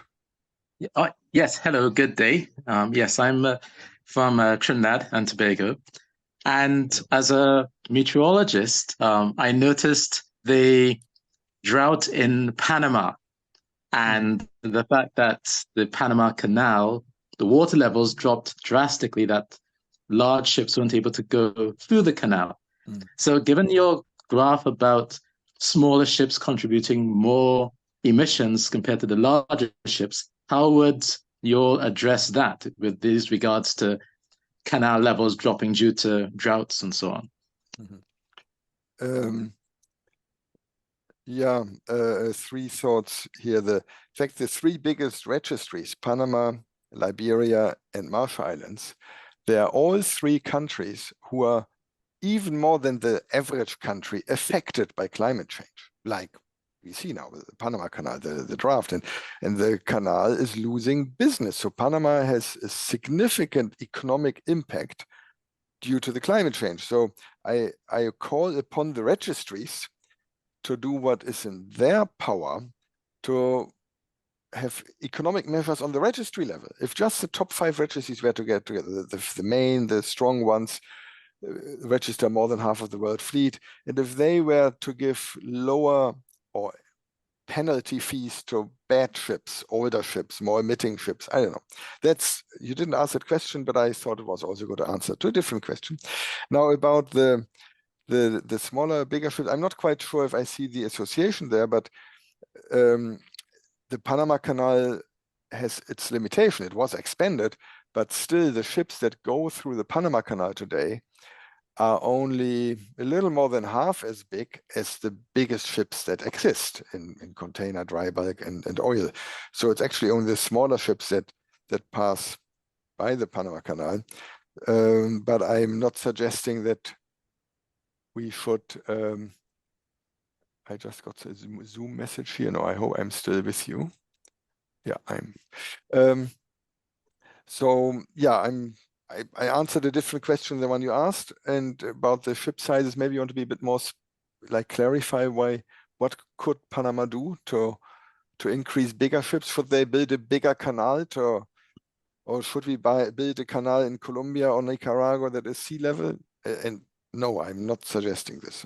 Yes, hello, good day. Yes, I'm from Trinidad and Tobago. And as a meteorologist, I noticed the drought in Panama And the fact that the Panama Canal, the water levels dropped drastically, that large ships weren't able to go through the canal. So given your graph about smaller ships contributing more emissions compared to the larger ships, how would you address that with these regards to canal levels dropping due to droughts and so on? Yeah, three thoughts here. In fact, the three biggest registries, Panama, Liberia, and Marshall Islands, they are all three countries who are even more than the average country affected by climate change, like we see now with the Panama Canal, the drought, and the canal is losing business. So Panama has a significant economic impact due to the climate change. So I call upon the registries to do what is in their power to have economic measures on the registry level. If just the top 5 registries were to get together, the strong ones register more than half of the world fleet, and if they were to give lower or penalty fees to bad ships, older ships, more emitting ships, I don't know. You didn't ask that question, but I thought it was also a good answer to a different question. Now about the smaller, bigger ships, I'm not quite sure if I see the association there, but the Panama Canal has its limitation. It was expanded, but still the ships that go through the Panama Canal today are only a little more than half as big as the biggest ships that exist in container, dry bulk, and oil. So it's actually only the smaller ships that pass by the Panama Canal. But I'm not suggesting that we should. I just got a Zoom message here. No, I hope I'm still with you. Yeah, I'm. So yeah, I answered a different question than the one you asked, and about the ship sizes. Maybe you want to be a bit more clarify what could Panama do to increase bigger ships? Should they build a bigger canal or should we build a canal in Colombia or Nicaragua that is sea level? And no, I'm not suggesting this.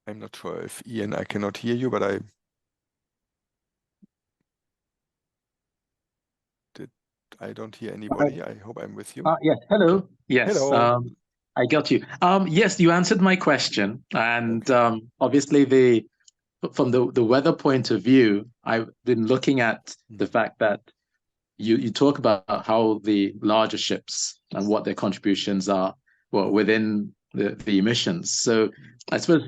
I'm not sure if Ian, I cannot hear you, but I don't hear anybody. I hope I'm with you. Yes, hello. Yes, hello. I got you. Yes, you answered my question, and okay. Obviously from the weather point of view, I've been looking at the fact that you talk about how the larger ships and what their contributions are within the emissions. So I suppose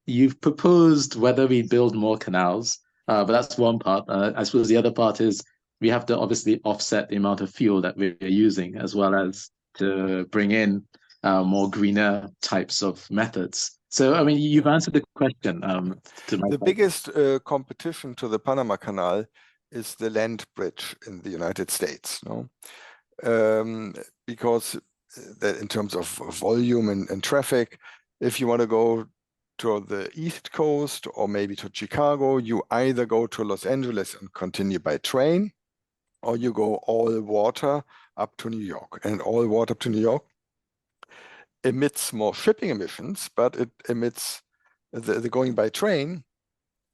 you've proposed whether we build more canals, but that's one part. I suppose the other part is we have to obviously offset the amount of fuel that we're using, as well as to bring in more greener types of methods. So, I mean, you've answered the question. The biggest competition to the Panama Canal is the land bridge in the United States, no? Because in terms of volume and traffic, if you want to go to the East Coast or maybe to Chicago, you either go to Los Angeles and continue by train, or you go all water up to New York. And all water up to New York emits more shipping emissions, but it emits the going by train,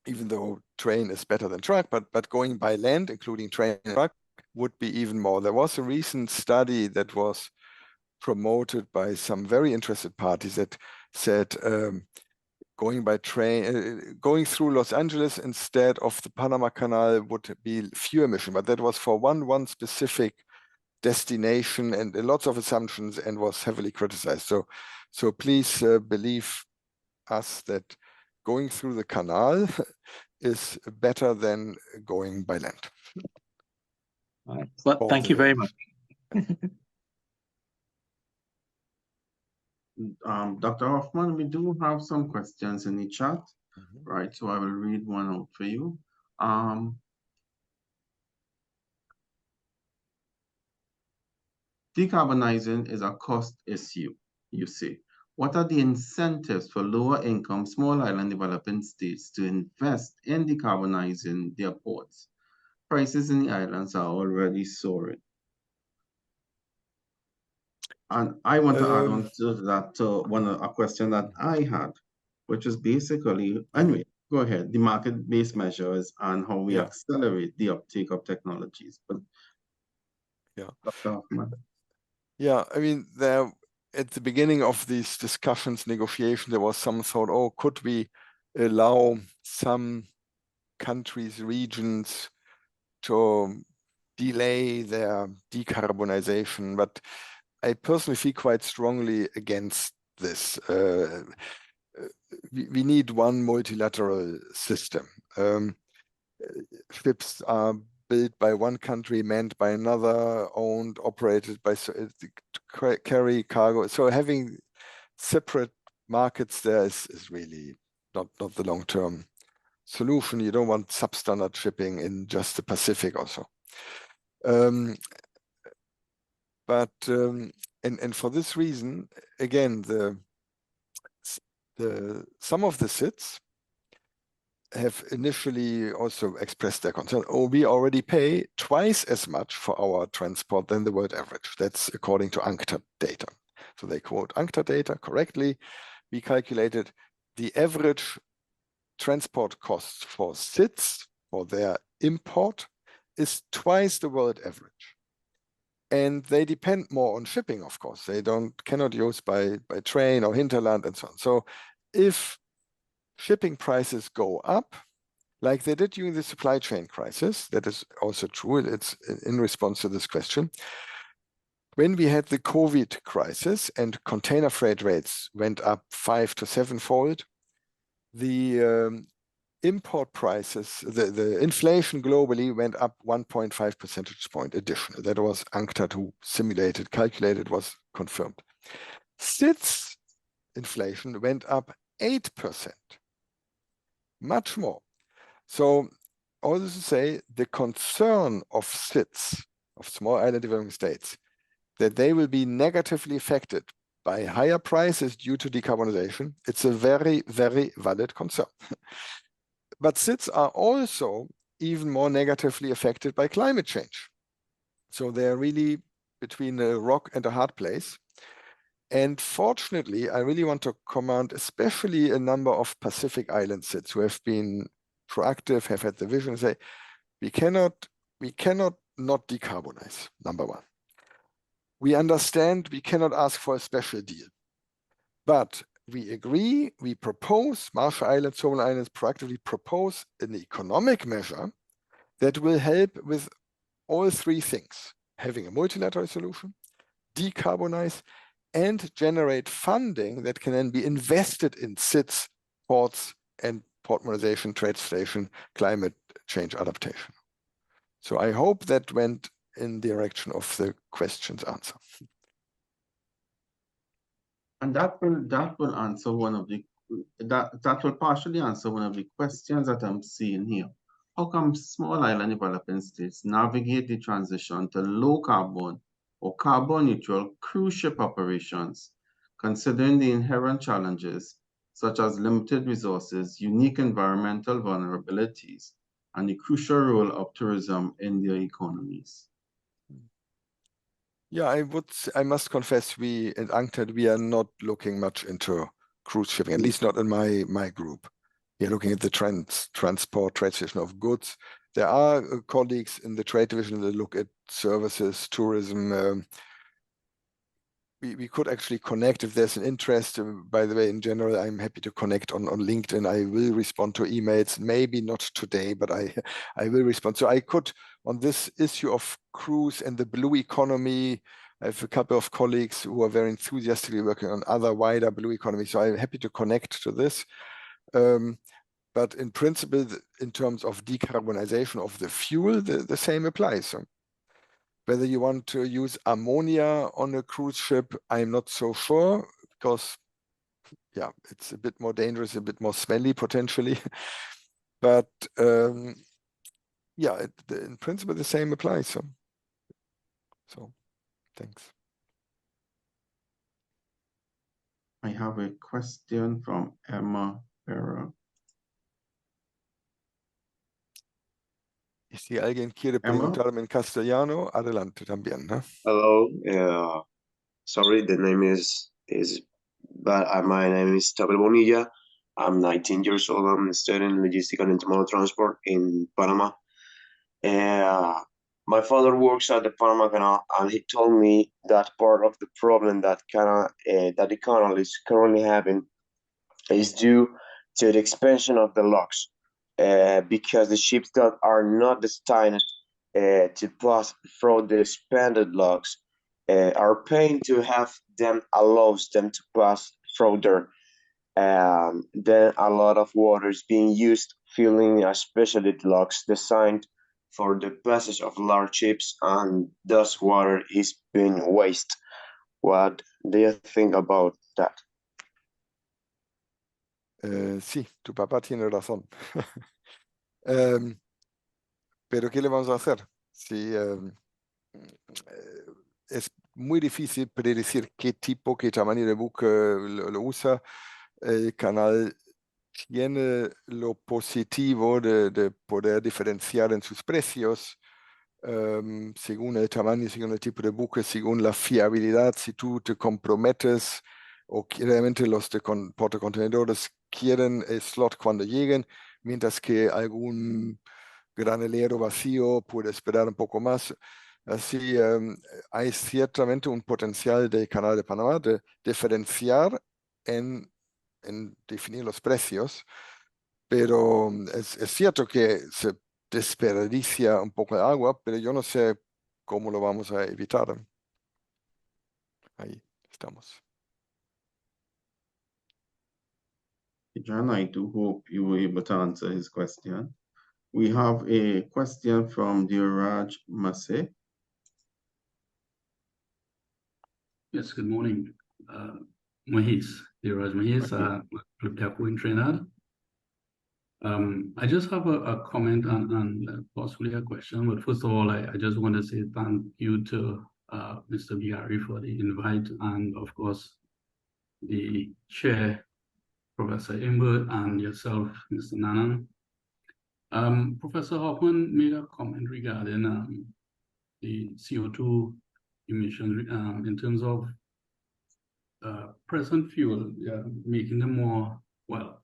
even though train is better than truck, but going by land, including train and truck, would be even more. There was a recent study that was promoted by some very interested parties that said going by train, going through Los Angeles instead of the Panama Canal would be fewer emission, but that was for one specific destination and lots of assumptions and was heavily criticized. So please believe us that going through the canal is better than going by land. Well, thank you very much. Dr. Hoffman, we do have some questions in the chat, right? So I will read one out for you. Decarbonizing is a cost issue, you say. What are the incentives for lower income, small island developing states to invest in decarbonizing their ports? Prices in the islands are already soaring. And I want to add Um, on to that, a question that I had, which is basically, anyway, go ahead, the market-based measures and how we Yeah. accelerate the uptake of technologies. But Yeah. Dr. Hoffman. Yeah, I mean, there at the beginning of these discussions, negotiations, there was some thought, oh, could we allow some countries, regions to delay their decarbonization? But I personally feel quite strongly against this. We need one multilateral system. Ships are built by one country, manned by another, owned, operated by to carry cargo. So having separate markets there is really not the long-term solution. You don't want substandard shipping in just the Pacific also. And for this reason, again, some of the SIDS have initially also expressed their concern. Oh, we already pay twice as much for our transport than the world average. That's according to UNCTAD data. So they quote UNCTAD data correctly. We calculated the average transport costs for SIDS for their import is twice the world average. And they depend more on shipping, of course. They cannot use by train or hinterland and so on. So if shipping prices go up, like they did during the supply chain crisis, that is also true. It's in response to this question. When we had the COVID crisis and container freight rates went up 5 to 7-fold, the import prices, the inflation globally went up 1.5 percentage point additional. That was UNCTAD who simulated, calculated, was confirmed. SIDS inflation went up 8%, much more. So all this to say, the concern of SIDS, of small island developing states, that they will be negatively affected by higher prices due to decarbonization, it's a very, very valid concern. But SIDS are also even more negatively affected by climate change. So they're really between a rock and a hard place. And fortunately, I really want to commend especially a number of Pacific Island SIDS who have been proactive, have had the vision, say, we cannot not decarbonize, number one. We understand we cannot ask for a special deal, but we agree, we propose, Marshall Islands, Solomon Islands proactively propose an economic measure that will help with all three things: having a multilateral solution, decarbonize, and generate funding that can then be invested in SIDS, ports, and port modernization, trade station, climate change adaptation. So I hope that went in the direction of the question's answer. And that will answer one of the that will partially answer one of the questions that I'm seeing here. How come small island developing states navigate the transition to low carbon or carbon neutral cruise ship operations, considering the inherent challenges such as limited resources, unique environmental vulnerabilities, and the crucial role of tourism in their economies? Yeah, I must confess, we at UNCTAD, we are not looking much into cruise shipping, at least not in my group. We are looking at the transport, transition of goods. There are colleagues in the trade division that look at services, tourism. We could actually connect if there's an interest. By the way, in general, I'm happy to connect on LinkedIn. I will respond to emails, maybe not today, but I will respond. So I could, on this issue of cruise and the blue economy, I have a couple of colleagues who are very enthusiastically working on other wider blue economy. So I'm happy to connect to this. But in principle, in terms of decarbonization of the fuel, the same applies. So whether you want to use ammonia on a cruise ship, I'm not so sure, because yeah, it's a bit more dangerous, a bit more smelly potentially. But yeah, in principle, the same applies. So thanks. I have a question from Emma Ferrer. Y si alguien quiere preguntarme en castellano, adelante también, ¿no? Hello. Sorry, the name my name is Tabel Bonilla. I'm 19 years old. I'm studying logistics and intermodal transport in Panama. My father works at the Panama Canal, and he told me that part of the problem that the canal is currently having is due to the expansion of the locks, because the ships that are not destined to pass through the expanded locks are paying to have them allows them to pass through there. Then a lot of water is being used filling especially the locks designed for the passage of large ships, and thus water is being wasted. What do you think about that? Sí, tu papá tiene razón. Pero ¿qué le vamos a hacer? Si es muy difícil predecir qué tipo, qué tamaño de buque lo usa. El canal tiene lo positivo de poder diferenciar en sus precios según el tamaño, según el tipo de buque, según la fiabilidad. Si tú te comprometes o realmente los de portacontenedores quieren el slot cuando lleguen, mientras que algún granelero vacío puede esperar un poco más. Así hay ciertamente un potencial del Canal de Panamá de diferenciar en definir los precios, pero es cierto que se desperdicia un poco de agua, pero yo no sé cómo lo vamos a evitar. Ahí estamos. John, I do hope you were able to answer his question. We have a question from Diraj Mase. Yes, good morning. Diraj Mahis, Club Depot in Trinidad. I just have a comment and possibly a question, but first of all, I just want to say thank you to Mr. Bihari for the invite, and of course, the chair, Professor Imbert, and yourself, Mr. Nanan. Professor Hoffman made a comment regarding the CO2 emissions in terms of present fuel, making them more, well,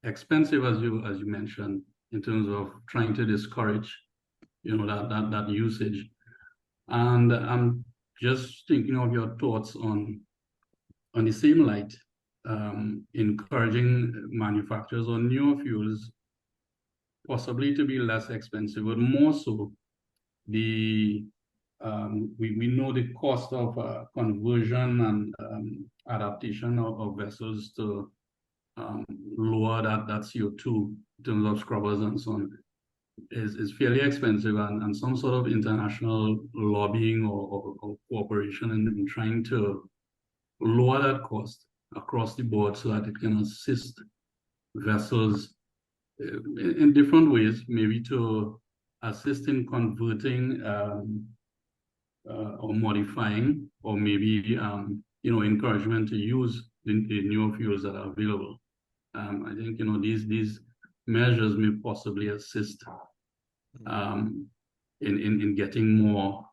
expensive, as you mentioned, in terms of trying to discourage, that usage. And I'm just thinking of your thoughts on the same light, encouraging manufacturers on newer fuels possibly to be less expensive, but more so we know the cost of conversion and adaptation of vessels to lower that CO2 in terms of scrubbers and so on is fairly expensive, and some sort of international lobbying or cooperation in trying to lower that cost across the board so that it can assist vessels in different ways, maybe to assist in converting or modifying, or maybe encouragement to use the newer fuels that are available. I think these measures may possibly assist in getting more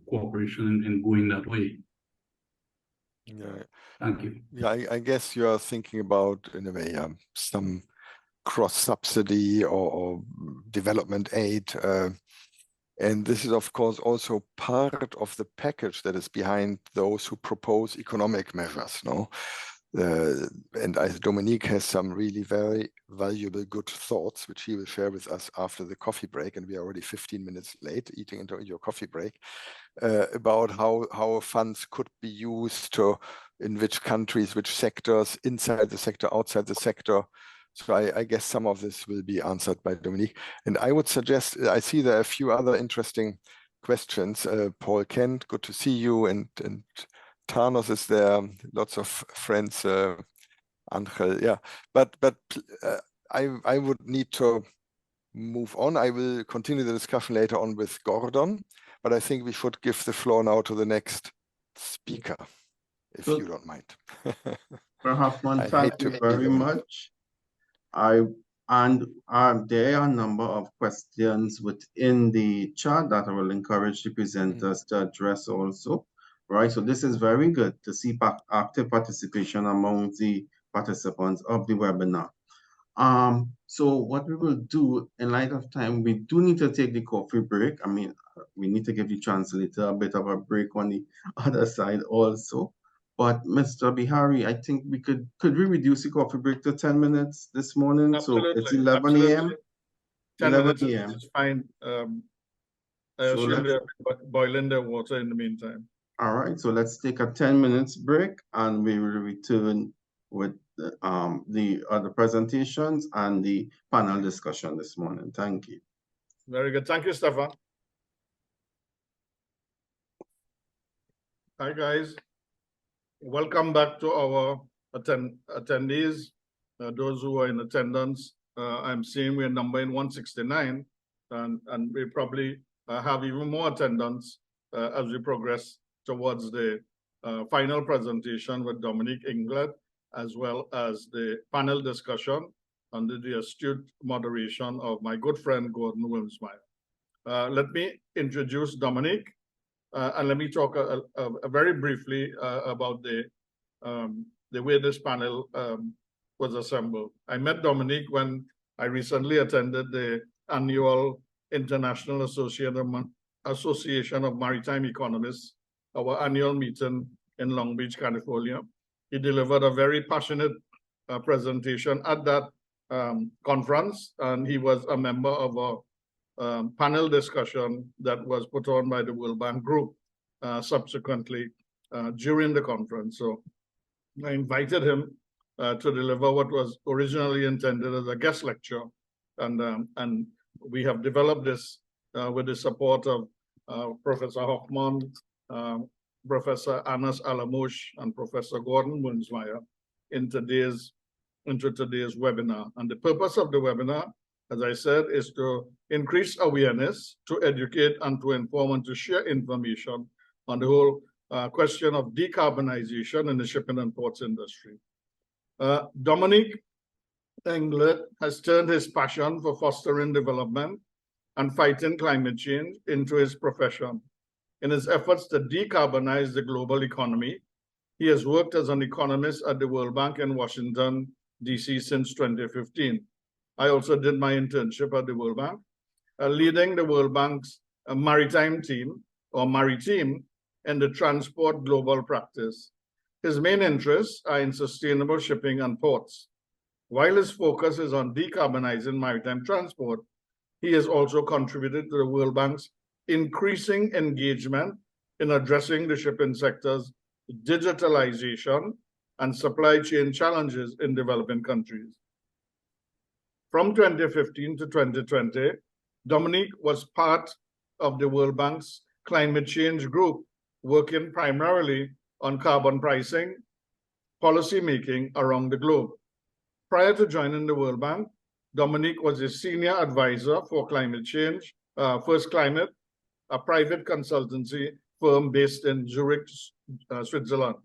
cooperation in going that way. Yeah. Thank you. Yeah, I guess you are thinking about, in a way, some cross-subsidy or development aid. And this is, of course, also part of the package that is behind those who propose economic measures, no? And Dominique has some really very valuable, good thoughts, which he will share with us after the coffee break. And we are already 15 minutes late, eating into your coffee break, about how funds could be used to, in which countries, which sectors, inside the sector, outside the sector. So I guess some of this will be answered by Dominique. And I would suggest, I see there are a few other interesting questions. Paul Kent, good to see you. And Thanos is there, lots of friends, Angel, yeah. But I would need to move on. I will continue the discussion later on with Gordon, but I think we should give the floor now to the next speaker, if you don't mind. Hoffman, I thank hate you to very be- much. I And there are a number of questions within the chat that I will encourage the presenters to address also, right? So this is very good to see active participation among the participants of the webinar. So what we will do in light of time, we do need to take the coffee break. I mean, we need to give the translator a bit of a break on the other side also. But Mr. Bihari, I think we could we reduce the coffee break to 10 minutes this morning? So it's 11 a.m. 10 11 minutes a.m. is fine. I So assume they're boiling their water in the meantime. All right, so let's take a 10 minutes break and we will return with the other presentations and the panel discussion this morning. Thank you. Very good. Thank you, Stefan. Hi, guys. Welcome back to our attendees, those who are in attendance. I'm seeing we're numbering 169, and we probably have even more attendance as we progress towards the final presentation with Dominique Inglet, as well as the panel discussion under the astute moderation of my good friend, Gordon Wilmsmeyer. Let me introduce Dominique. And let me talk very briefly about the way this panel was assembled. I met Dominique when I recently attended the annual International Association of Maritime Economists, our annual meeting in Long Beach, California. He delivered a very passionate presentation at that conference, and he was a member of a panel discussion that was put on by the World Bank Group subsequently during the conference. So I invited him to deliver what was originally intended as a guest lecture. And we have developed this with the support of Professor Hoffman, Professor Anas Alamush, and Professor Gordon Wilmsmeyer into today's webinar. And the purpose of the webinar, as I said, is to increase awareness, to educate and to inform and to share information on the whole question of decarbonization in the shipping and ports industry. Dominique Inglet has turned his passion for fostering development and fighting climate change into his profession. In his efforts to decarbonize the global economy, he has worked as an economist at the World Bank in Washington, D.C. since 2015. I also did my internship at the World Bank, leading the World Bank's maritime team, or MARITEAM, in the transport global practice. His main interests are in sustainable shipping and ports. While his focus is on decarbonizing maritime transport, he has also contributed to the World Bank's increasing engagement in addressing the shipping sector's digitalization and supply chain challenges in developing countries. From 2015 to 2020, Dominique was part of the World Bank's climate change group, working primarily on carbon pricing, policy making around the globe. Prior to joining the World Bank, Dominique was a senior advisor for climate change, First Climate, a private consultancy firm based in Zurich, Switzerland.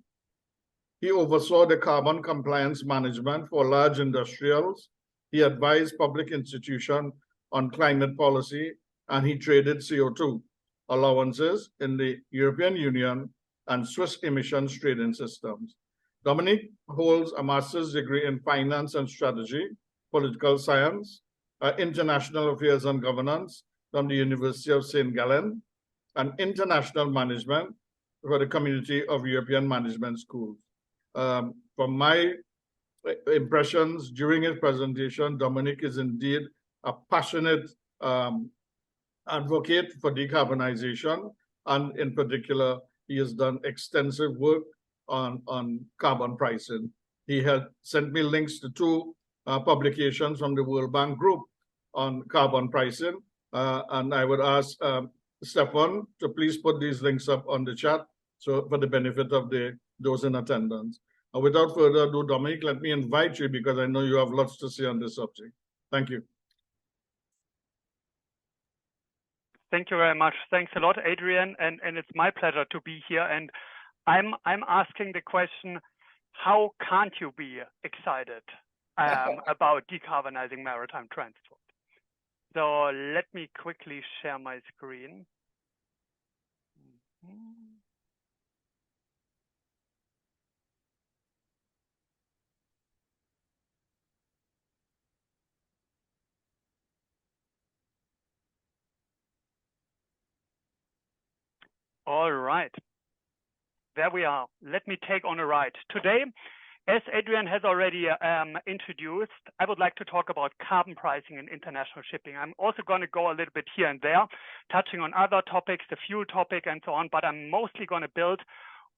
He oversaw the carbon compliance management for large industrials. He advised public institutions on climate policy, and he traded CO2 allowances in the European Union and Swiss emissions trading systems. Dominique holds a master's degree in finance and strategy, political science, international affairs and governance from the University of St. Gallen, and international management for the Community of European Management Schools. From my impressions during his presentation, Dominique is indeed a passionate advocate for decarbonization, and in particular, he has done extensive work on carbon pricing. He had sent me links to two publications from the World Bank Group on carbon pricing, and I would ask Stefan to please put these links up on the chat so for the benefit of those in attendance. Without further ado, Dominique, let me invite you because I know you have lots to say on this subject. Thank you. Thank you very much. Thanks a lot, Adrian, and it's my pleasure to be here. And I'm asking the question, how can't you be excited about decarbonizing maritime transport. So let me quickly share my screen. All right, there we are. Let me take on a ride. Today, as Adrian has already introduced, I would like to talk about carbon pricing in international shipping. I'm also going to go a little bit here and there, touching on other topics, the fuel topic and so on, but I'm mostly going to build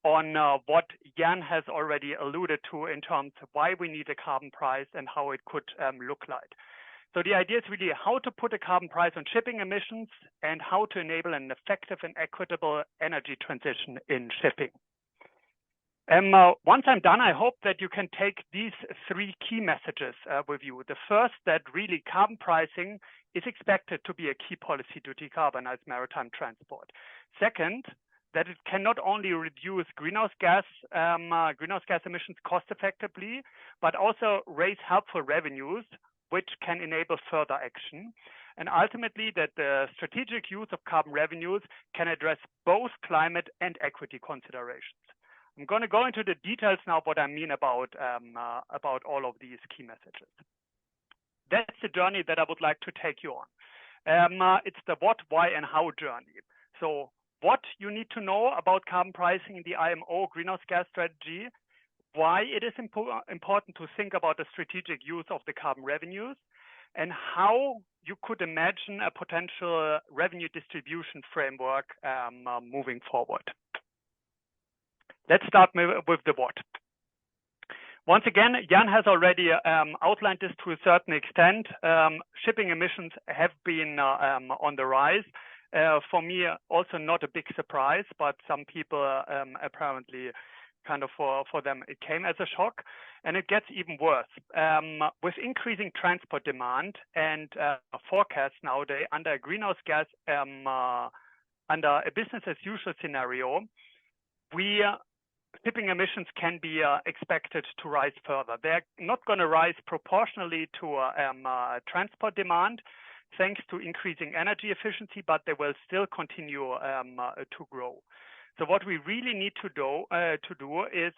on what Jan has already alluded to in terms of why we need a carbon price and how it could look like. So the idea is really how to put a carbon price on shipping emissions and how to enable an effective and equitable energy transition in shipping. Once I'm done, I hope that you can take these three key messages with you. The first, that really carbon pricing is expected to be a key policy to decarbonize maritime transport. Second, that it can not only reduce greenhouse gas emissions cost effectively, but also raise helpful revenues, which can enable further action. And ultimately, that the strategic use of carbon revenues can address both climate and equity considerations. I'm going to go into the details now what I mean about all of these key messages. That's the journey that I would like to take you on. It's the what, why, and how journey. So what you need to know about carbon pricing in the IMO greenhouse gas strategy, why it is important to think about the strategic use of the carbon revenues, and how you could imagine a potential revenue distribution framework moving forward. Let's start with the what. Once again, Jan has already outlined this to a certain extent. Shipping emissions have been on the rise. For me, also not a big surprise, but some people apparently kind of for them it came as a shock, and it gets even worse. With increasing transport demand and forecasts nowadays under a greenhouse gas, under a business as usual scenario, shipping emissions can be expected to rise further. They're not going to rise proportionally to transport demand, thanks to increasing energy efficiency, but they will still continue to grow. So what we really need to do is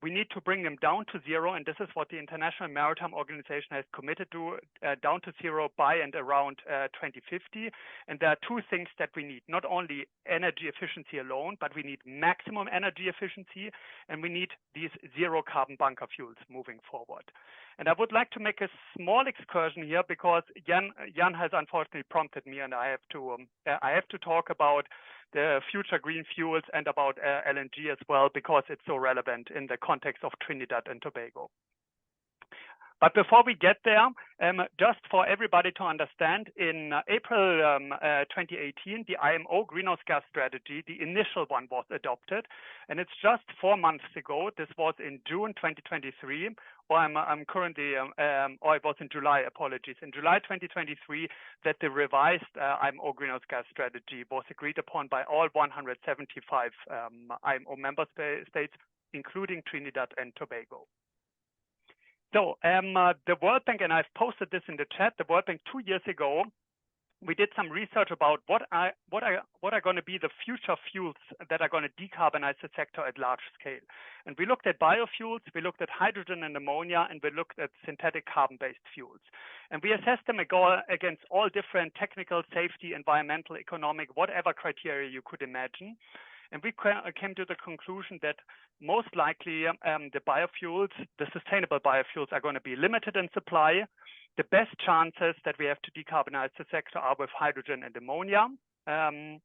we need to bring them down to zero, and this is what the International Maritime Organization has committed to, down to zero by and around 2050. And there are two things that we need, not only energy efficiency alone, but we need maximum energy efficiency, and we need these zero carbon bunker fuels moving forward. And I would like to make a small excursion here because Jan has unfortunately prompted me, and I have to talk about the future green fuels and about LNG as well, because it's so relevant in the context of Trinidad and Tobago. But before we get there, just for everybody to understand, in April 2018, the IMO greenhouse gas strategy, the initial one, was adopted, and it's just 4 months ago. This was in June 2023, or I'm currently, or it was in July. Apologies, in July 2023, that the revised IMO greenhouse gas strategy was agreed upon by all 175 IMO member states, including Trinidad and Tobago. So the World Bank, and I've posted this in the chat, the World Bank 2 years ago, we did some research about what are going to be the future fuels that are going to decarbonize the sector at large scale. And we looked at biofuels, we looked at hydrogen and ammonia, and we looked at synthetic carbon-based fuels. And we assessed them against all different technical, safety, environmental, economic, whatever criteria you could imagine. And we came to the conclusion that most likely the biofuels, the sustainable biofuels, are going to be limited in supply. The best chances that we have to decarbonize the sector are with hydrogen and ammonia. And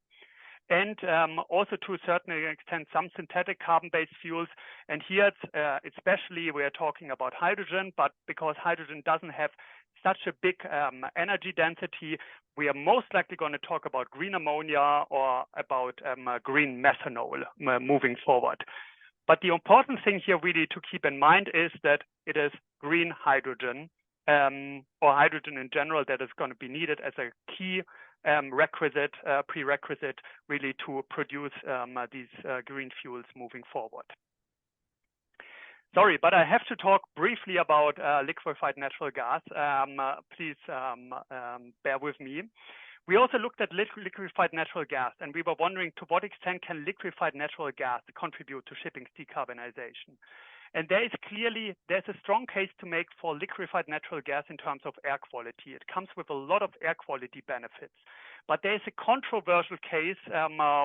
also to a certain extent, some synthetic carbon-based fuels. And here, especially, we are talking about hydrogen, but because hydrogen doesn't have such a big energy density, we are most likely going to talk about green ammonia or about green methanol moving forward. But the important thing here really to keep in mind is that it is green hydrogen or hydrogen in general that is going to be needed as a key prerequisite really to produce these green fuels moving forward. Sorry, but I have to talk briefly about liquefied natural gas. Please bear with me. We also looked at liquefied natural gas, and we were wondering to what extent can liquefied natural gas contribute to shipping's decarbonization. And there's a strong case to make for liquefied natural gas in terms of air quality. It comes with a lot of air quality benefits. But there's a controversial case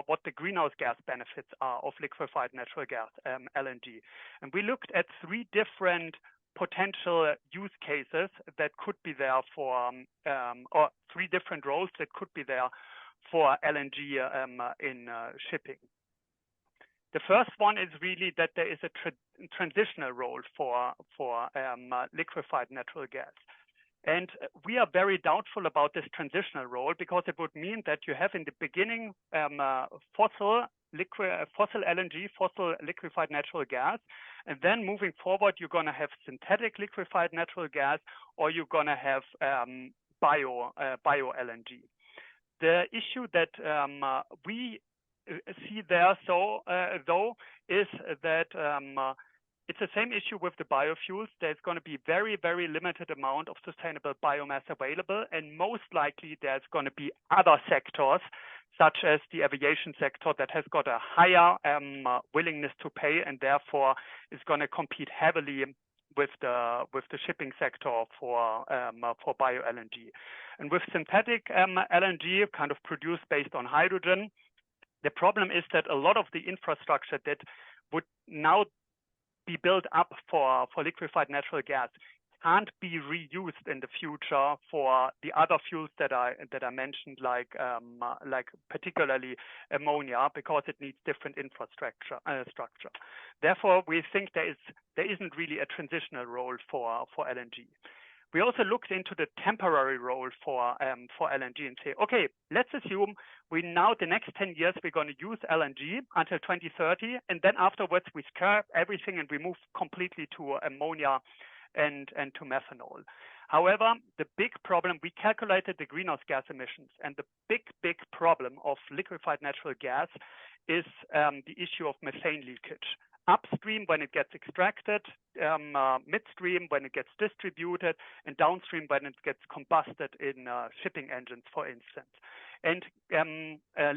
what the greenhouse gas benefits are of liquefied natural gas, LNG. And we looked at 3 different potential use cases that could be there for, or 3 different roles that could be there for LNG in shipping. The first one is really that there is a transitional role for liquefied natural gas. And we are very doubtful about this transitional role because it would mean that you have in the beginning fossil LNG, fossil liquefied natural gas, and then moving forward, you're going to have synthetic liquefied natural gas, or you're going to have bio LNG. The issue that we see there, though, is that it's the same issue with the biofuels. There's going to be very, very limited amount of sustainable biomass available, and most likely there's going to be other sectors, such as the aviation sector, that has got a higher willingness to pay, and therefore is going to compete heavily with the shipping sector for bio LNG. And with synthetic LNG, kind of produced based on hydrogen, the problem is that a lot of the infrastructure that would now be built up for liquefied natural gas can't be reused in the future for the other fuels that I mentioned, like particularly ammonia, because it needs different infrastructure structure. Therefore, we think there isn't really a transitional role for LNG. We also looked into the temporary role for LNG and say, okay, let's assume the next 10 years, we're going to use LNG until 2030. And then afterwards, we scrap everything and we move completely to ammonia and to methanol. However, the big problem, we calculated the greenhouse gas emissions, and the big problem of liquefied natural gas is the issue of methane leakage. Upstream when it gets extracted, midstream when it gets distributed, and downstream when it gets combusted in shipping engines, for instance. And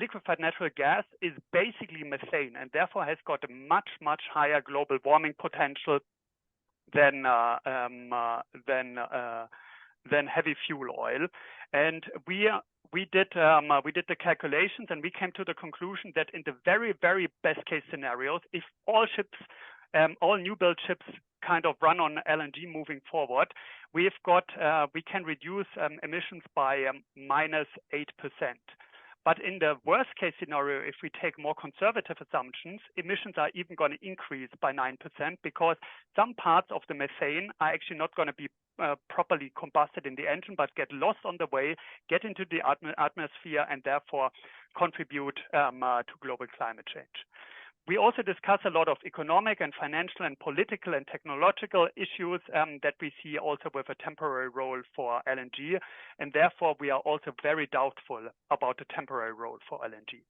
liquefied natural gas is basically methane, and therefore has got a much higher global warming potential than heavy fuel oil. And we did the calculations, and we came to the conclusion that in the very best case scenarios, if all new build ships kind of run on LNG moving forward, we can reduce emissions by -8%. But in the worst case scenario, if we take more conservative assumptions, emissions are even going to increase by 9% because some parts of the methane are actually not going to be properly combusted in the engine, but get lost on the way, get into the atmosphere, and therefore contribute to global climate change. We also discuss a lot of economic and financial and political and technological issues that we see also with a temporary role for LNG. And therefore, we are also very doubtful about the temporary role for LNG.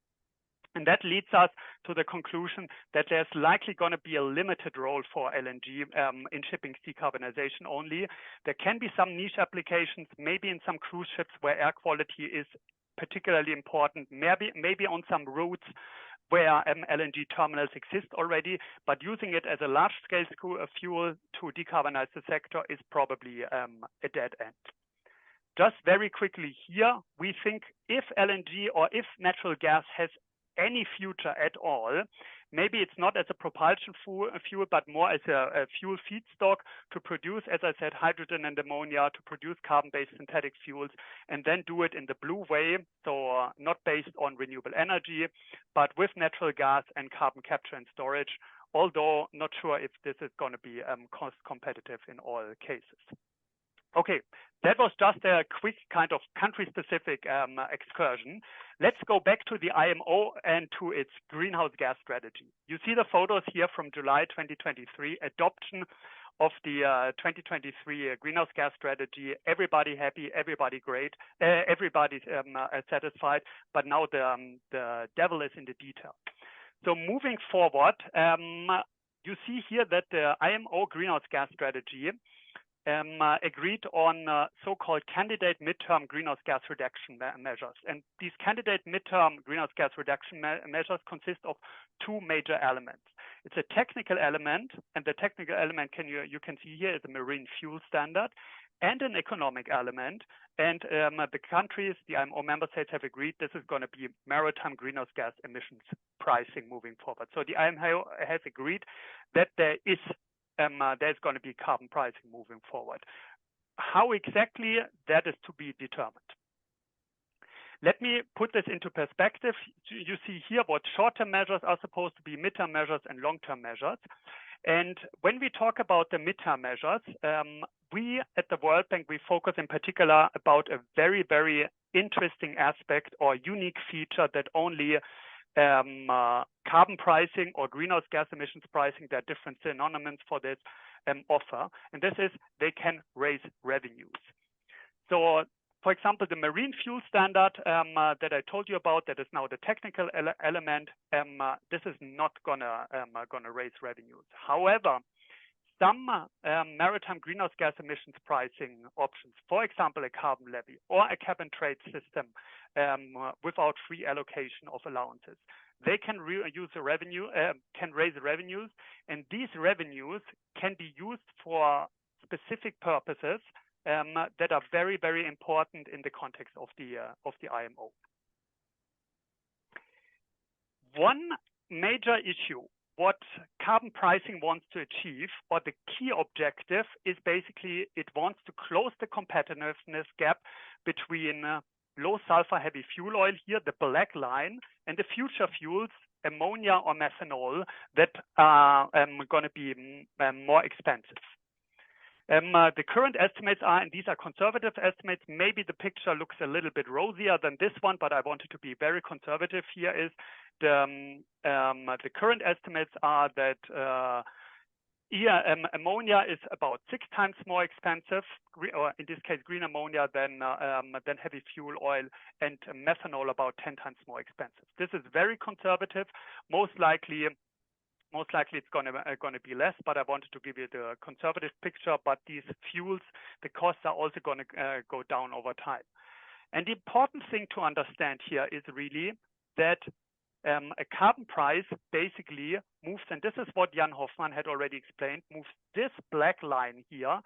And that leads us to the conclusion that there's likely going to be a limited role for LNG in shipping decarbonization only. There can be some niche applications, maybe in some cruise ships where air quality is particularly important, maybe on some routes where LNG terminals exist already, but using it as a large-scale fuel to decarbonize the sector is probably a dead end. Just very quickly here, we think if LNG or if natural gas has any future at all, maybe it's not as a propulsion fuel, but more as a fuel feedstock to produce, as I said, hydrogen and ammonia, to produce carbon-based synthetic fuels, and then do it in the blue way, so not based on renewable energy, but with natural gas and carbon capture and storage, although not sure if this is going to be cost competitive in all cases. Okay, that was just a quick kind of country-specific excursion. Let's go back to the IMO and to its greenhouse gas strategy. You see the photos here from July 2023, adoption of the 2023 greenhouse gas strategy. Everybody happy, everybody great, everybody's satisfied, but now the devil is in the detail. So moving forward, you see here that the IMO greenhouse gas strategy agreed on so-called candidate midterm greenhouse gas reduction measures. And these candidate midterm greenhouse gas reduction measures consist of two major elements. It's a technical element, and the technical element you can see here is a marine fuel standard, and an economic element. And the countries, the IMO member states, have agreed this is going to be maritime greenhouse gas emissions pricing moving forward. So the IMO has agreed that there's going to be carbon pricing moving forward. How exactly, that is to be determined. Let me put this into perspective. You see here what short-term measures are supposed to be, midterm measures and long-term measures. And when we talk about the midterm measures, we at the World Bank, we focus in particular about a very, very interesting aspect or unique feature that only carbon pricing or greenhouse gas emissions pricing, there are different synonyms for this, offer. And this is they can raise revenues. So, for example, the marine fuel standard that I told you about, that is now the technical element, this is not gonna raise revenues. However, some maritime greenhouse gas emissions pricing options, for example, a carbon levy or a cap and trade system without free allocation of allowances, they can use the revenue, can raise revenues, and these revenues can be used for specific purposes that are very, very important in the context of the IMO. One major issue what carbon pricing wants to achieve, or the key objective, is basically it wants to close the competitiveness gap between low sulfur heavy fuel oil here, the black line, and the future fuels, ammonia or methanol, that are going to be more expensive. The current estimates are, and these are conservative estimates, maybe the picture looks a little bit rosier than this one, but I wanted to be very conservative here, is the current estimates are that ammonia is about 6 times more expensive, or in this case, green ammonia than heavy fuel oil, and methanol about 10 times more expensive. This is very conservative. Most likely it's going to be less, but I wanted to give you the conservative picture. But these fuels, the costs are also going to go down over time. And the important thing to understand here is really that a carbon price basically moves, and this is what Jan Hoffmann had already explained, moves this black line here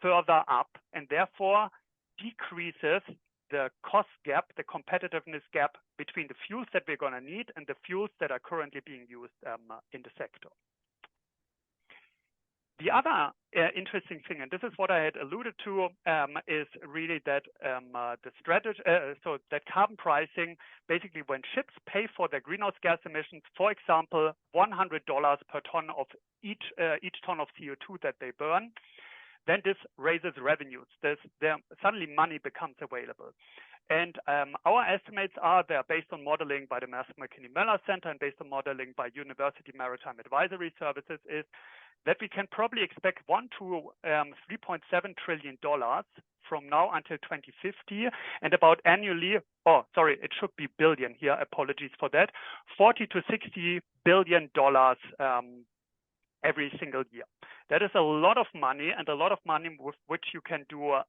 further up, and therefore decreases the cost gap, the competitiveness gap between the fuels that we're going to need and the fuels that are currently being used in the sector. The other interesting thing, and this is what I had alluded to, is really that the strategy, so that carbon pricing, basically when ships pay for their greenhouse gas emissions, for example, $100 per ton of each ton of CO2 that they burn, then this raises revenues. Suddenly money becomes available. And our estimates are, they're based on modeling by the Maersk Mc-Kinney Møller Center and based on modeling by University Maritime Advisory Services, is that we can probably expect $1 to $3.7 trillion from now until 2050, and about annually, it should be billion here, apologies for that, $40 to $60 billion every single year. That is a lot of money, and a lot of money with which you can do a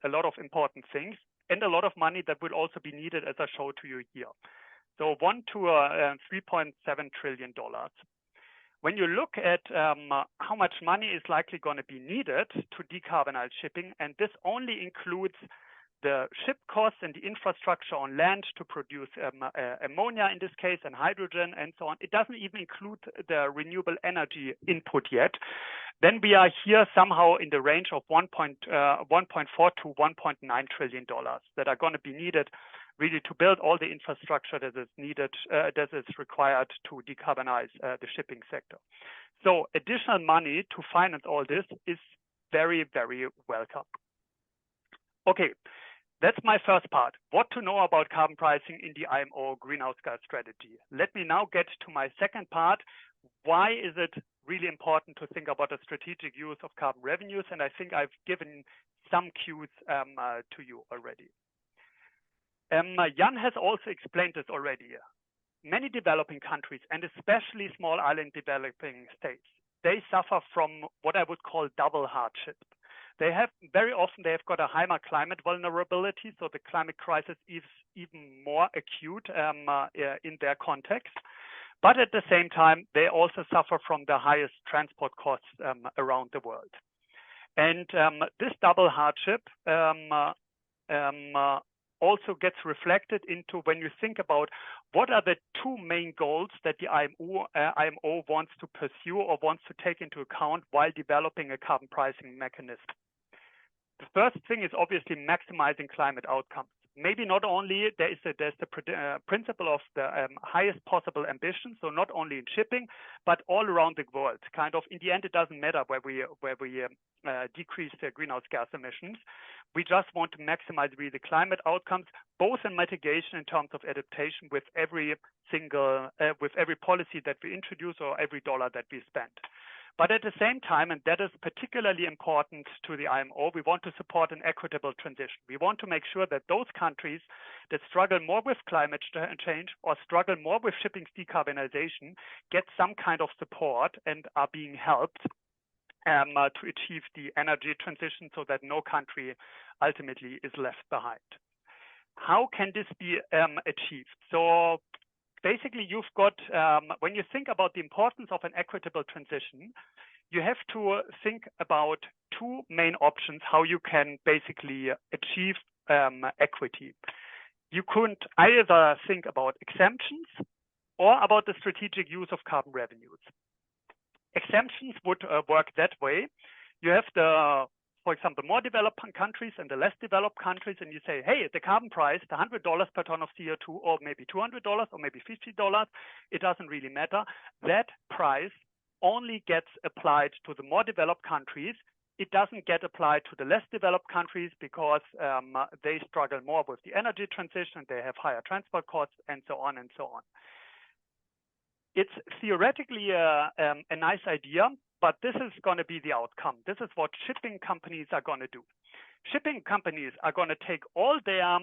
lot of important things, and a lot of money that will also be needed, as I showed to you here. So $1 to $3.7 trillion. When you look at how much money is likely going to be needed to decarbonize shipping, and this only includes the ship costs and the infrastructure on land to produce ammonia in this case, and hydrogen and so on. It doesn't even include the renewable energy input yet. Then we are here somehow in the range of 1.4 to $1.9 trillion that are going to be needed really to build all the infrastructure that is needed, that is required to decarbonize the shipping sector. So additional money to finance all this is very, very welcome. Okay, that's my first part. What to know about carbon pricing in the IMO greenhouse gas strategy. Let me now get to my second part. Why is it really important to think about a strategic use of carbon revenues? And I think I've given some cues to you already. Jan has also explained this already. many developing countries, and especially small island developing states, they suffer from what I would call double hardship. They have very often got a higher climate vulnerability, so the climate crisis is even more acute in their context. But at the same time, they also suffer from the highest transport costs around the world. And this double hardship also gets reflected into when you think about what are the two main goals that the IMO wants to pursue or wants to take into account while developing a carbon pricing mechanism. The first thing is obviously maximizing climate outcomes. Maybe not only there's the principle of the highest possible ambition, so not only in shipping, but all around the world. Kind of in the end, it doesn't matter where we decrease the greenhouse gas emissions. We just want to maximize really the climate outcomes, both in mitigation in terms of adaptation with every policy that we introduce or every dollar that we spend. But at the same time, and that is particularly important to the IMO, we want to support an equitable transition. We want to make sure that those countries that struggle more with climate change or struggle more with shipping's decarbonization get some kind of support and are being helped to achieve the energy transition so that no country ultimately is left behind. How can this be achieved? So basically, you've got, when you think about the importance of an equitable transition, you have to think about two main options how you can basically achieve equity. You could either think about exemptions or about the strategic use of carbon revenues. Exemptions would work that way. You have for example, more developed countries and the less developed countries, and you say, hey, the carbon price, the $100 per ton of CO2, or maybe $200, or maybe $50, it doesn't really matter. That price only gets applied to the more developed countries. It doesn't get applied to the less developed countries because they struggle more with the energy transition, they have higher transport costs, and so on and so on. It's theoretically a nice idea, but this is going to be the outcome. This is what shipping companies are going to do. Shipping companies are going to take all their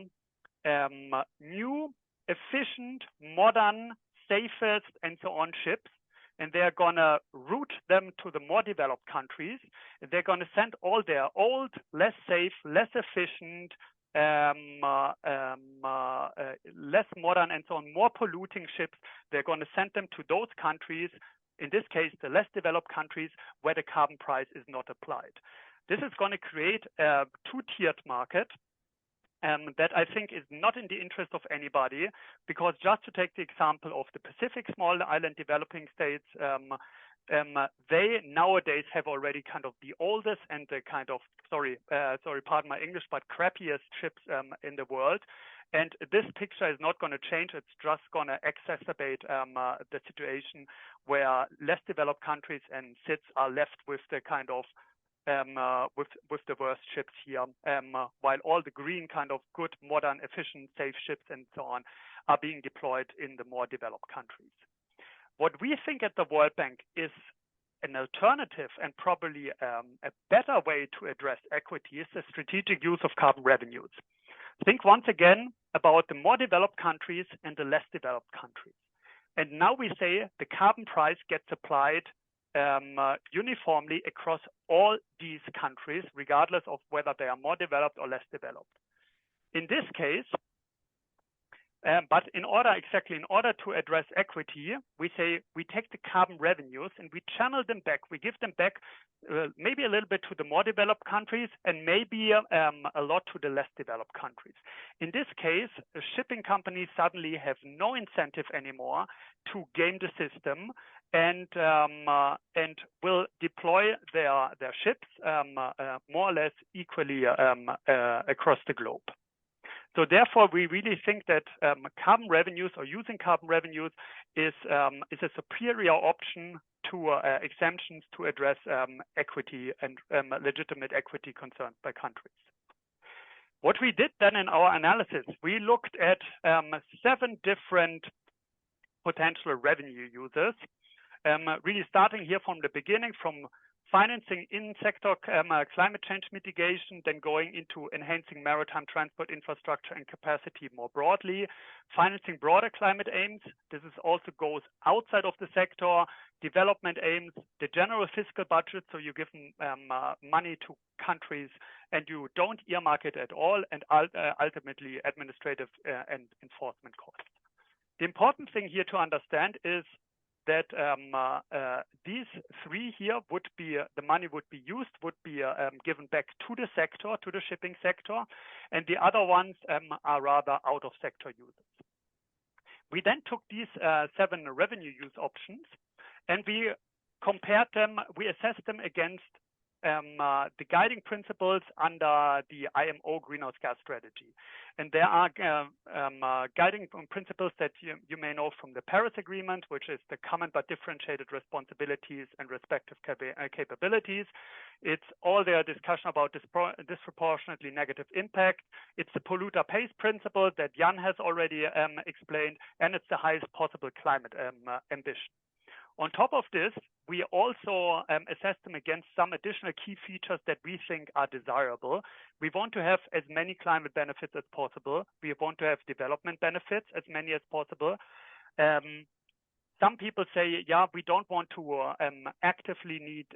new, efficient, modern, safest, and so on ships, and they're going to route them to the more developed countries. They're going to send all their old, less safe, less efficient, less modern, and so on, more polluting ships. They're going to send them to those countries, in this case, the less developed countries where the carbon price is not applied. This is going to create a two-tiered market that I think is not in the interest of anybody, because just to take the example of the Pacific small island developing states, they nowadays have already kind of the oldest and the kind of, pardon my English, but crappiest ships in the world. And this picture is not going to change. It's just going to exacerbate the situation where less developed countries and SIDS are left with the kind of with the worst ships here, while all the green kind of good, modern, efficient, safe ships and so on are being deployed in the more developed countries. What we think at the World Bank is an alternative and probably a better way to address equity is the strategic use of carbon revenues. Think once again about the more developed countries and the less developed countries. And now we say the carbon price gets applied uniformly across all these countries, regardless of whether they are more developed or less developed. In this case, but in order to address equity, we say we take the carbon revenues and we channel them back. We give them back maybe a little bit to the more developed countries and maybe a lot to the less developed countries. In this case, shipping companies suddenly have no incentive anymore to game the system and will deploy their ships more or less equally across the globe. So therefore, we really think that carbon revenues or using carbon revenues is a superior option to exemptions to address equity and legitimate equity concerns by countries. What we did then in our analysis, we looked at 7 different potential revenue users, really starting here from the beginning, from financing in sector climate change mitigation, then going into enhancing maritime transport infrastructure and capacity more broadly, financing broader climate aims. This is also goes outside of the sector, development aims, the general fiscal budget, so you give money to countries and you don't earmark it at all, and ultimately administrative and enforcement costs. The important thing here to understand is that these three here would be, the money would be used, would be given back to the sector, to the shipping sector, and the other ones are rather out of sector users. We then took these 7 revenue use options and we compared them, we assessed them against the guiding principles under the IMO greenhouse gas strategy. And there are guiding principles that you may know from the Paris Agreement, which is the common but differentiated responsibilities and respective capabilities. It's all their discussion about disproportionately negative impact. It's the polluter pays principle that Jan has already explained, and it's the highest possible climate ambition. On top of this, we also assess them against some additional key features that we think are desirable. We want to have as many climate benefits as possible. We want to have development benefits, as many as possible. Some people say, yeah, we don't want to actively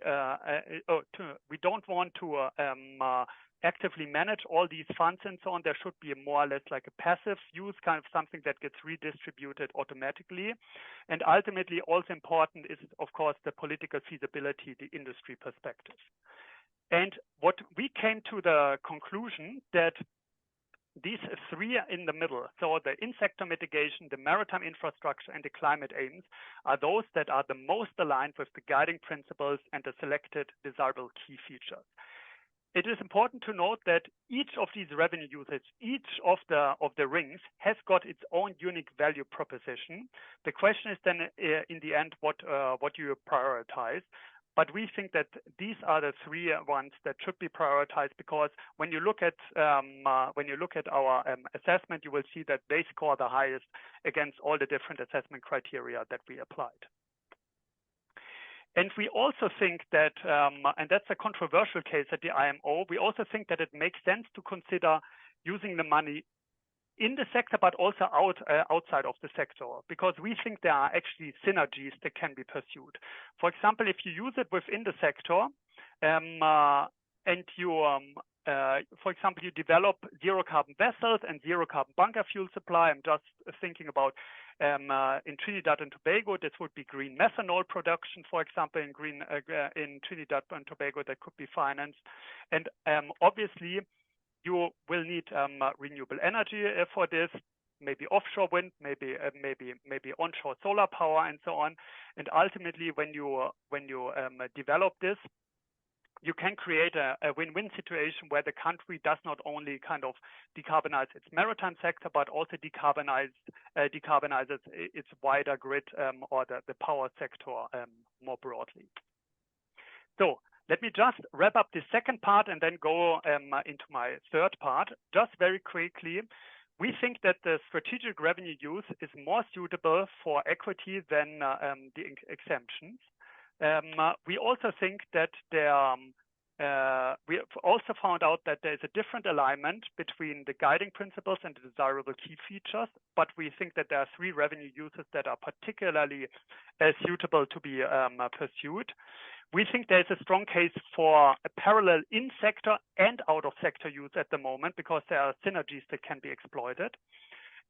actively manage all these funds and so on. There should be more or less like a passive use, kind of something that gets redistributed automatically. And ultimately, also important is, of course, the political feasibility, the industry perspective. And what we came to the conclusion that these three in the middle, so the in-sector mitigation, the maritime infrastructure, and the climate aims, are those that are the most aligned with the guiding principles and the selected desirable key features. It is important to note that each of these revenue uses, each of the rings has got its own unique value proposition. The question is then, in the end, what you prioritize. But we think that these are the three ones that should be prioritized, because when you look at our assessment, you will see that they score the highest against all the different assessment criteria that we applied. And we also think that, and that's a controversial case at the IMO, we also think that it makes sense to consider using the money in the sector, but also outside of the sector, because we think there are actually synergies that can be pursued. For example, if you use it within the sector, and you, for example, you develop zero carbon vessels and zero carbon bunker fuel supply. I'm just thinking about in Trinidad and Tobago, this would be green methanol production, for example, in Trinidad and Tobago, that could be financed. And obviously, you will need renewable energy for this, maybe offshore wind, maybe onshore solar power, and so on. And ultimately, when you develop this, you can create a win-win situation where the country does not only kind of decarbonize its maritime sector, but also decarbonizes its wider grid or the power sector more broadly. So let me just wrap up the second part and then go into my third part. Just very quickly, we think that the strategic revenue use is more suitable for equity than the exemptions. We also think that we have also found out that there is a different alignment between the guiding principles and the desirable key features, but we think that there are three revenue uses that are particularly suitable to be pursued. We think there is a strong case for a parallel in-sector and out-of-sector use at the moment, because there are synergies that can be exploited.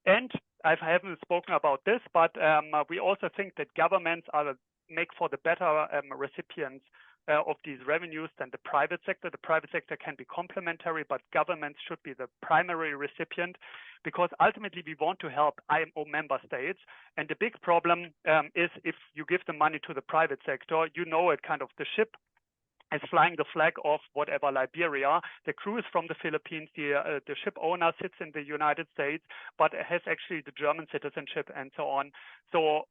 And I haven't spoken about this, but we also think that governments make for the better recipients of these revenues than the private sector. The private sector can be complementary, but governments should be the primary recipient, because ultimately we want to help IMO member states. And the big problem is if you give the money to the private sector, you know it, kind of the ship is flying the flag of whatever, Liberia. The crew is from the Philippines. The ship owner sits in the United States, but has actually the German citizenship and so on. So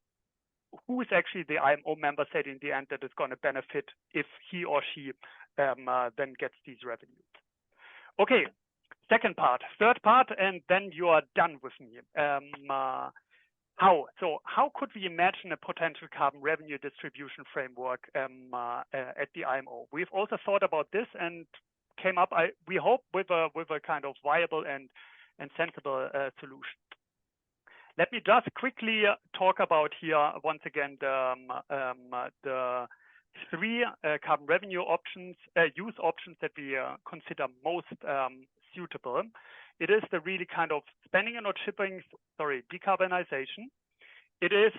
who is actually the IMO member state in the end that is going to benefit if he or she then gets these revenues? Okay, second part, third part, and then you are done with me. How? So how could we imagine a potential carbon revenue distribution framework at the IMO? We've also thought about this and came up, we hope, with a kind of viable and sensible solution. Let me just quickly talk about here once again the three carbon revenue options, use options that we consider most suitable. It is the really kind of spending and not shipping, decarbonization. It is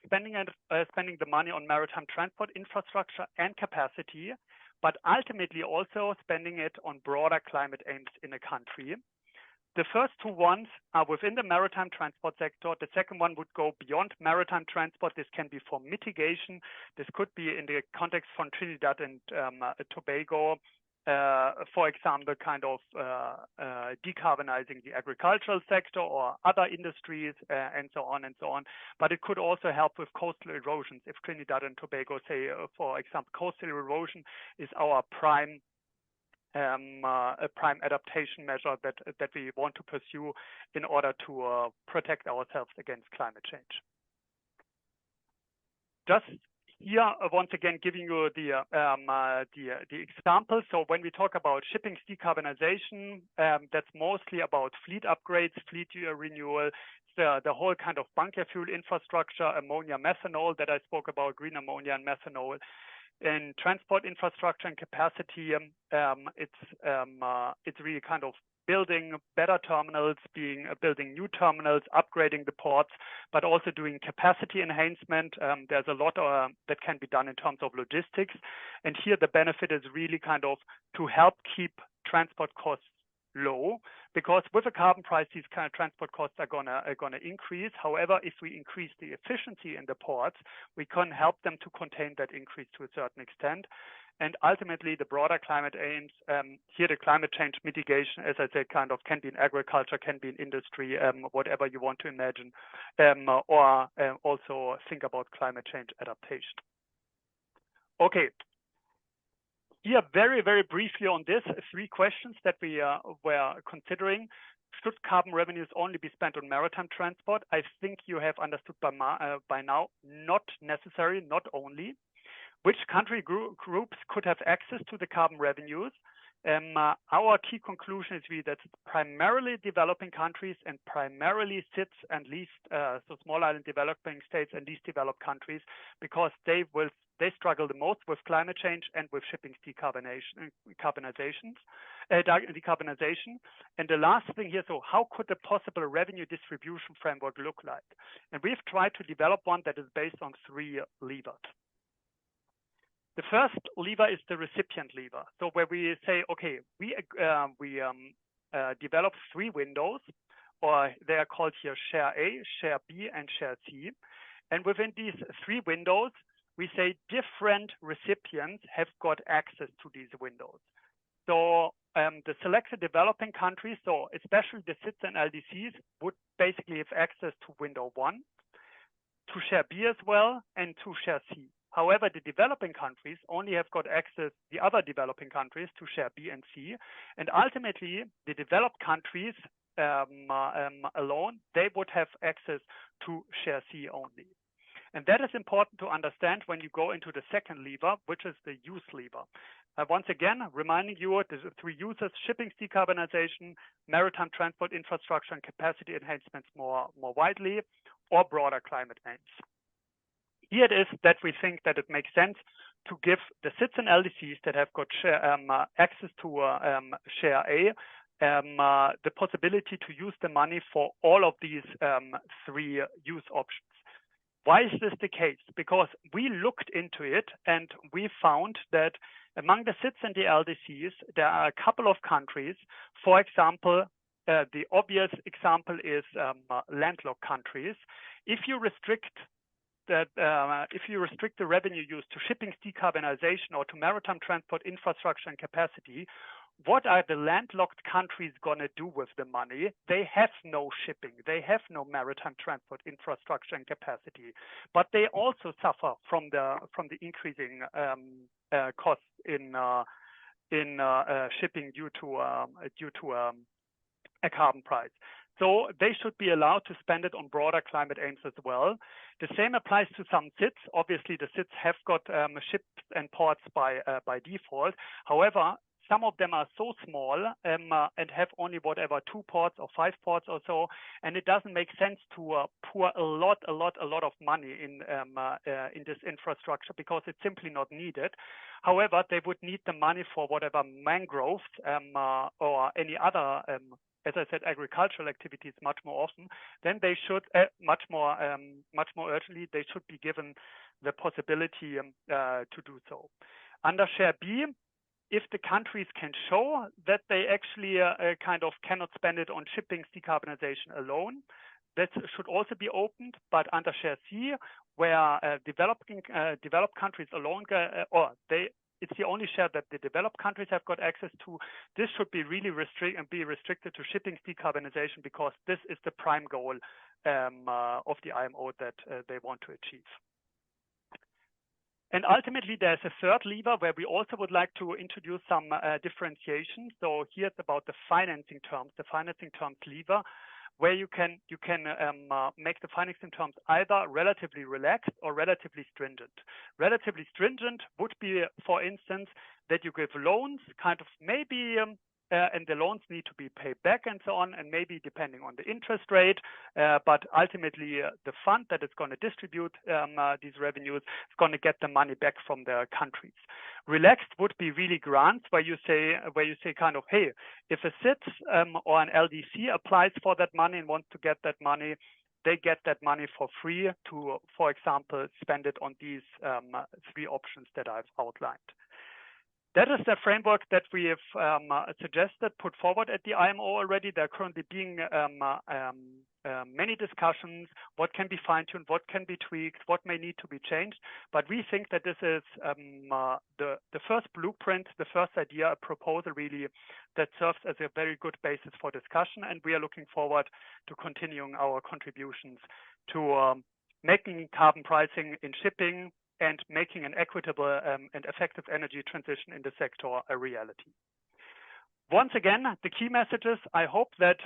spending the money on maritime transport infrastructure and capacity, but ultimately also spending it on broader climate aims in a country. The first two ones are within the maritime transport sector. The second one would go beyond maritime transport. This can be for mitigation. This could be in the context from Trinidad and Tobago, for example, kind of decarbonizing the agricultural sector or other industries and so on and so on. But it could also help with coastal erosions. If Trinidad and Tobago say, for example, coastal erosion is our prime adaptation measure that we want to pursue in order to protect ourselves against climate change. Just here, once again, giving you the example. So when we talk about shipping decarbonization, that's mostly about fleet upgrades, fleet renewal, the whole kind of bunker fuel infrastructure, ammonia, methanol that I spoke about, green ammonia and methanol. In transport infrastructure and capacity, it's really kind of building better terminals, building new terminals, upgrading the ports, but also doing capacity enhancement. There's a lot that can be done in terms of logistics, and here the benefit is really kind of to help keep transport costs low, because with a carbon price, these kind of transport costs are gonna increase. However, if we increase the efficiency in the ports, we can help them to contain that increase to a certain extent. And ultimately, the broader climate aims, here the climate change mitigation, as I said, kind of can be in agriculture, can be in industry, whatever you want to imagine, or also think about climate change adaptation. Okay. Here, very, very briefly on this, three questions that we were considering. Should carbon revenues only be spent on maritime transport? I think you have understood by now, not necessary, not only. Which country groups could have access to the carbon revenues? Our key conclusion is really that primarily developing countries and primarily SIDS and least, so small island developing states and least developed countries, because they struggle the most with climate change and with shipping decarbonization. And the last thing here, so how could the possible revenue distribution framework look like? And we've tried to develop one that is based on three levers. The first lever is the recipient lever. So where we say, okay, we develop three windows, or they are called here Share A, Share B, and Share C. And within these three windows, we say different recipients have got access to these windows. So the selected developing countries, so especially the SIDS and LDCs, would basically have access to window 1, to Share B as well, and to Share C. However, the developing countries only have got access, the other developing countries, to Share B and C. And ultimately, the developed countries alone, they would have access to Share C only. And that is important to understand when you go into the second lever, which is the use lever. Once again, reminding you, the three uses: shipping decarbonization, maritime transport infrastructure and capacity enhancements more widely, or broader climate aims. Here it is that we think that it makes sense to give the SIDS and LDCs that have got access to Share A the possibility to use the money for all of these three use options. Why is this the case? Because we looked into it and we found that among the SIDS and the LDCs, there are a couple of countries. For example, the obvious example is landlocked countries. If you restrict the revenue use to shipping decarbonization or to maritime transport infrastructure and capacity, what are the landlocked countries going to do with the money? They have no shipping, they have no maritime transport infrastructure and capacity, but they also suffer from the increasing costs in shipping due to a carbon price. So they should be allowed to spend it on broader climate aims as well. The same applies to some SIDs. Obviously, the SIDs have got ships and ports by default. However, some of them are so small and have only whatever 2 ports or 5 ports or so, and it doesn't make sense to pour a lot of money in this infrastructure because it's simply not needed. However, they would need the money for whatever mangroves or any other, as I said, agricultural activities much more often. Then they should much more urgently. They should be given the possibility to do so. Under Share B, if the countries can show that they actually kind of cannot spend it on shipping's decarbonization alone, that should also be opened. But under Share C, where developed countries alone, it's the only share that the developed countries have got access to, this should be really restricted to shipping's decarbonization, because this is the prime goal of the IMO that they want to achieve. And ultimately, there's a third lever where we also would like to introduce some differentiation. So here's about the financing terms lever, where you can make the financing terms either relatively relaxed or relatively stringent. Relatively stringent would be, for instance, that you give loans, kind of maybe, and the loans need to be paid back and so on, and maybe depending on the interest rate, but ultimately the fund that is going to distribute these revenues is going to get the money back from the countries. Relaxed would be really grants, where you say kind of, hey, if a SID or an LDC applies for that money and wants to get that money, they get that money for free to, for example, spend it on these 3 options that I've outlined. That is the framework that we have suggested, put forward at the IMO already. There are currently being many discussions, what can be fine-tuned, what can be tweaked, what may need to be changed. But we think that this is the first blueprint, the first idea, a proposal really that serves as a very good basis for discussion. And we are looking forward to continuing our contributions to making carbon pricing in shipping and making an equitable and effective energy transition in the sector a reality. Once again, the key messages, I hope that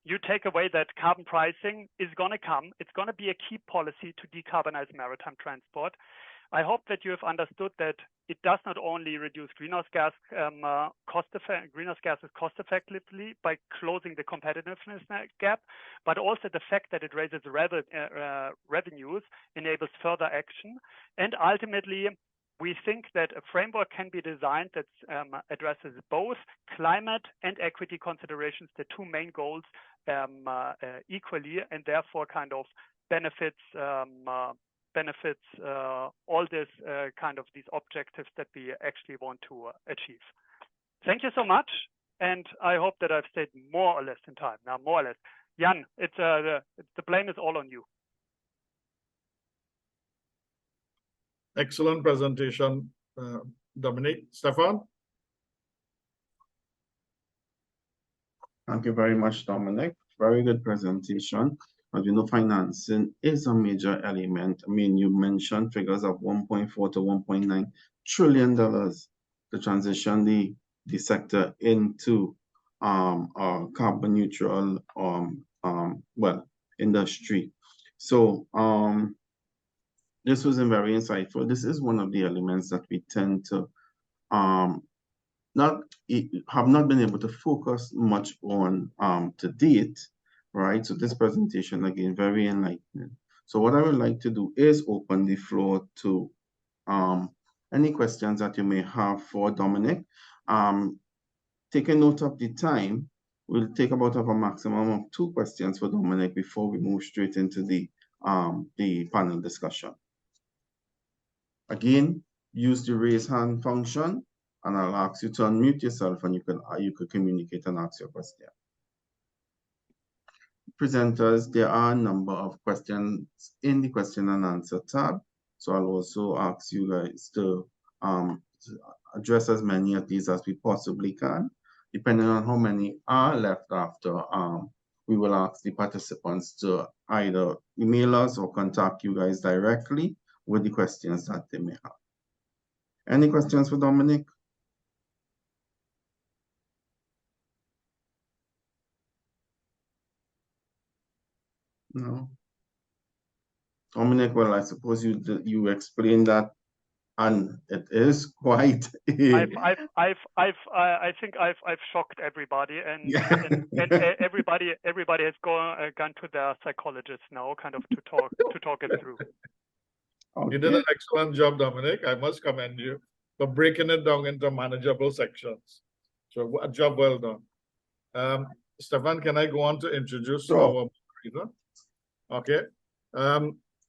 you take away that carbon pricing is going to come. It's going to be a key policy to decarbonize maritime transport. I hope that you have understood that it does not only reduce greenhouse gases cost effectively by closing the competitiveness gap, but also the fact that it raises revenues, enables further action. And ultimately, we think that a framework can be designed that addresses both climate and equity considerations, the 2 main goals, equally, and therefore kind of benefits all this kind of these objectives that we actually want to achieve. Thank you so much, and I hope that I've stayed more or less in time. Now, more or less, Jan, the blame is all on you. Excellent presentation, Dominic. Stefan? Thank you very much, Dominic. Very good presentation. As we know, financing is a major element. I mean, you mentioned figures of $1.4 to $1.9 trillion to transition the sector into a carbon neutral industry. So this was very insightful. This is one of the elements that we tend to have not been able to focus much on to date, right? So this presentation, again, very enlightening. So what I would like to do is open the floor to any questions that you may have for Dominic. Take a note of the time. We'll take about a maximum of 2 questions for Dominic before we move straight into the panel discussion. Again, use the raise hand function, and I'll ask you to unmute yourself, and you could communicate and ask your question. Presenters, there are a number of questions in the question and answer tab. So I'll also ask you guys to address as many of these as we possibly can. Depending on how many are left after, we will ask the participants to either email us or contact you guys directly with the questions that they may have. Any questions for Dominic? No. Dominic, well, I suppose you explained that, and it is quite. I think I've shocked everybody, and Yeah. and everybody has gone to their psychologist now, kind of to talk it through. You did an Okay. excellent job, Dominic. I must commend you for breaking it down into manageable sections. So a job well done. Stefan, can I go on to introduce Sure. our moderator? Okay.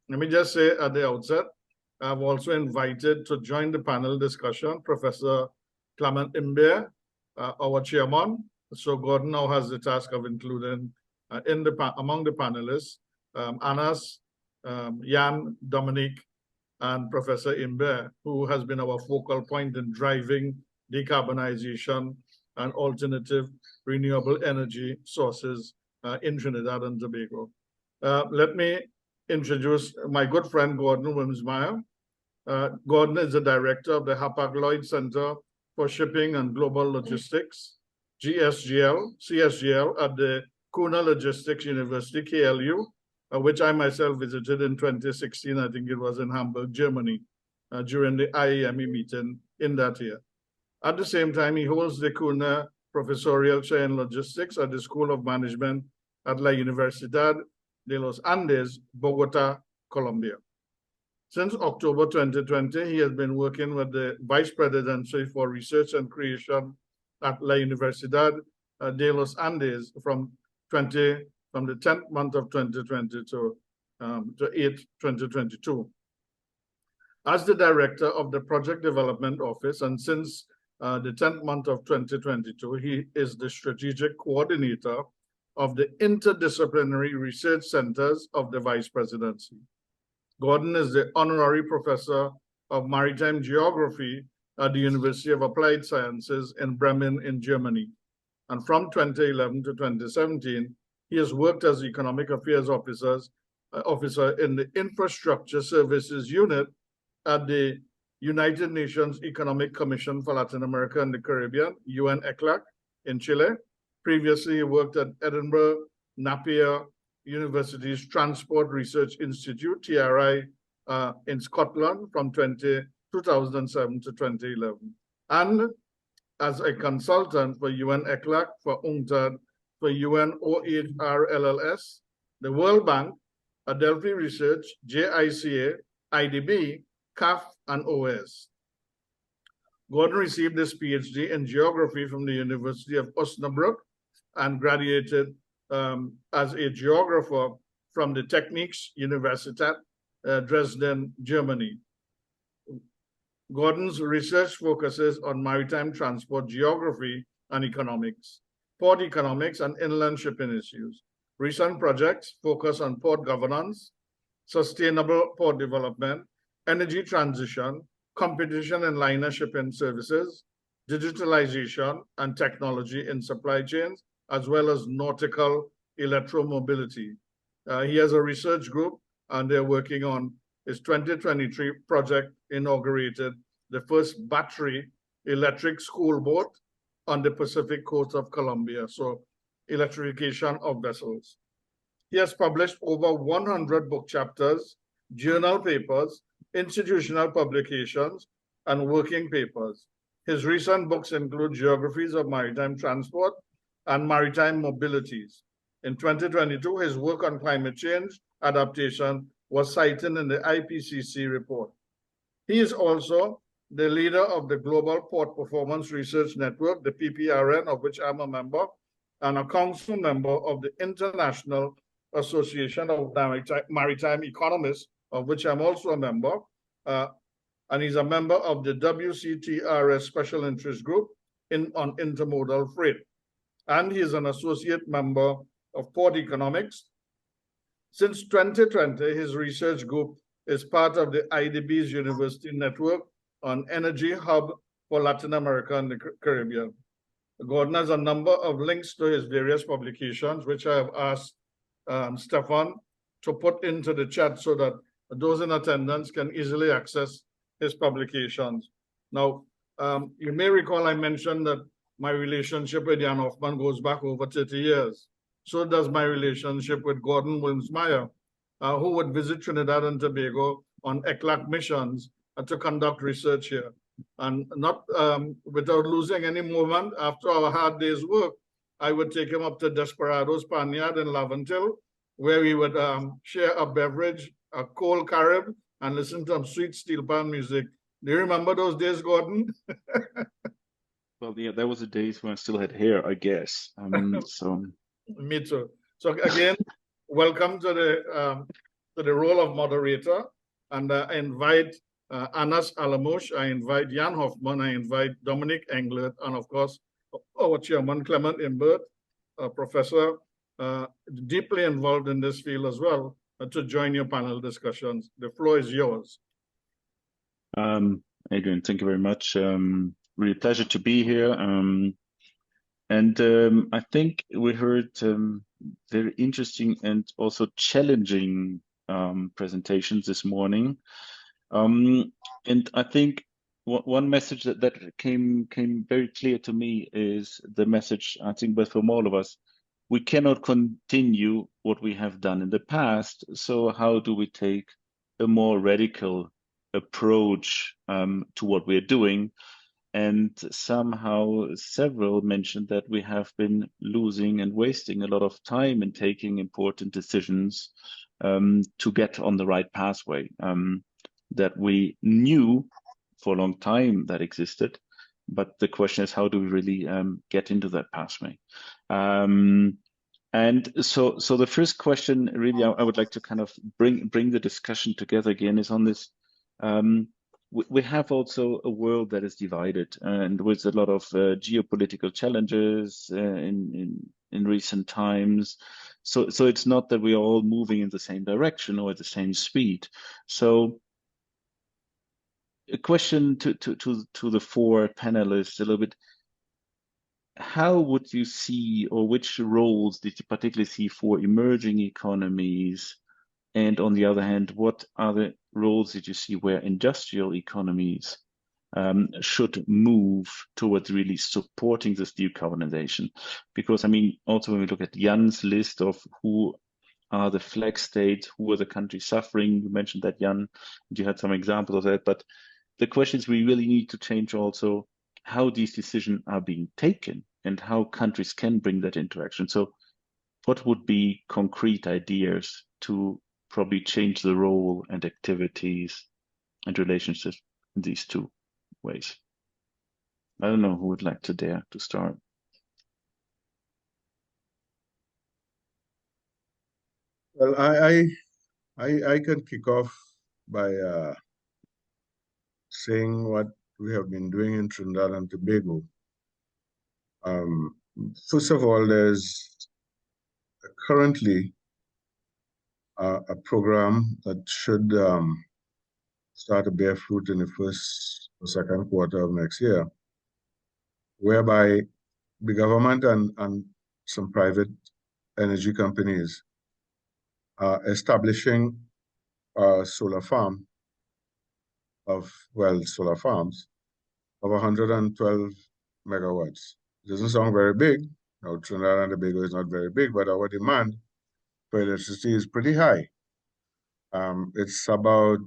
Let me just say at the outset, I've also invited to join the panel discussion Professor Clement Imbe, our chairman. So Gordon now has the task of including among the panelists, Anas, Jan, Dominique, and Professor Imbe, who has been our focal point in driving decarbonization and alternative renewable energy sources in Trinidad and Tobago. Let me introduce my good friend, Gordon Wimsmeyer. Gordon is the director of the Hapag-Lloyd Center for Shipping and Global Logistics, CSGL, at the Kuna Logistics University, KLU, which I myself visited in 2016. I think it was in Hamburg, Germany, during the IAME meeting in that year. At the same time, he holds the Kuna Professorial Chair in Logistics at the School of Management at La Universidad de los Andes, Bogota, Colombia. Since October 2020, he has been working with the Vice Presidency for Research and Creation at La Universidad de los Andes from the 10th month of 2020 to 8th, 2022. As the director of the Project Development Office, and since the 10th month of 2022, he is the strategic coordinator of the interdisciplinary research centers of the Vice Presidency. Gordon is the honorary professor of maritime geography at the University of Applied Sciences in Bremen in Germany. And from 2011 to 2017, he has worked as economic affairs officer in the Infrastructure Services Unit at the United Nations Economic Commission for Latin America and the Caribbean, UN-ECLAC, in Chile. Previously, he worked at Edinburgh Napier University's Transport Research Institute, TRI, in Scotland from 2007 to 2011. And as a consultant for UN-ECLAC, for UNCTAD, for UN-OHR LLS, the World Bank, Adelphi Research, JICA, IDB, CAF, and OS. Gordon received his PhD in geography from the University of Osnabrück and graduated as a geographer from the Technische Universität Dresden, Germany. Gordon's research focuses on maritime transport geography and economics, port economics, and inland shipping issues. Recent projects focus on port governance, sustainable port development, energy transition, competition in liner shipping services, digitalization and technology in supply chains, as well as nautical electromobility. He has a research group, and they're working on his 2023 project, inaugurated the first battery electric school boat on the Pacific coast of Colombia, so electrification of vessels. He has published over 100 book chapters, journal papers, institutional publications, and working papers. His recent books include Geographies of Maritime Transport and Maritime Mobilities. In 2022, his work on climate change adaptation was cited in the IPCC report. He is also the leader of the Global Port Performance Research Network, the PPRN, of which I'm a member, and a council member of the International Association of Maritime Economists, of which I'm also a member, and he's a member of the WCTRS Special Interest Group on intermodal freight. And he is an associate member of Port Economics. Since 2020, his research group is part of the IDB's University Network on Energy Hub for Latin America and the Caribbean. Gordon has a number of links to his various publications, which I have asked Stefan to put into the chat so that those in attendance can easily access his publications. Now, you may recall I mentioned that my relationship with Jan Hoffman goes back over 30 years. so does my relationship with Gordon Wilmsmeyer, who would visit Trinidad and Tobago on ECLAC missions to conduct research here. And not without losing any moment after our hard day's work, I would take him up to Desperado's Panyard in Laventille, where we would share a beverage, a cold carib, and listen to some sweet steel pan music. Do you remember those days, Gordon? Well, yeah, that was the days when I still had hair, I guess. So Me too. So again, welcome to the role of moderator, and I invite Anas Alamush, I invite Jan Hoffman, I invite Dominic Englert, and of course, our chairman, Clement Imbert, a professor deeply involved in this field as well, to join your panel discussions. The floor is yours. Adrian, thank you very much. Really pleasure to be here. And I think we heard very interesting and also challenging presentations this morning. And I think one message that came very clear to me is the message, I think, but from all of us, we cannot continue what we have done in the past. So how do we take a more radical approach to what we're doing? And somehow several mentioned that we have been losing and wasting a lot of time in taking important decisions to get on the right pathway that we knew for a long time that existed. But the question is, how do we really get into that pathway? And so the first question, really, I would like to kind of bring the discussion together again, is on this. We have also a world that is divided, and with a lot of geopolitical challenges in recent times. So it's not that we are all moving in the same direction or at the same speed. So a question to the four panelists a little bit. How would you see, or which roles did you particularly see for emerging economies? And on the other hand, what other roles did you see where industrial economies should move towards really supporting this decarbonization? Because, I mean, also when we look at Jan's list of who are the flag states, who are the countries suffering, you mentioned that, Jan, you had some examples of that, but the question is, we really need to change also how these decisions are being taken and how countries can bring that into action. So what would be concrete ideas to probably change the role and activities and relationships in these two ways? I don't know who would like to dare to start. Well, I can kick off by saying what we have been doing in Trinidad and Tobago. First of all, there's currently a program that should start to bear fruit in the first or second quarter of next year, whereby the government and some private energy companies are establishing a solar farm solar farms of 112 megawatts. It doesn't sound very big. Now, Trinidad and Tobago is not very big, but our demand for electricity is pretty high. It's about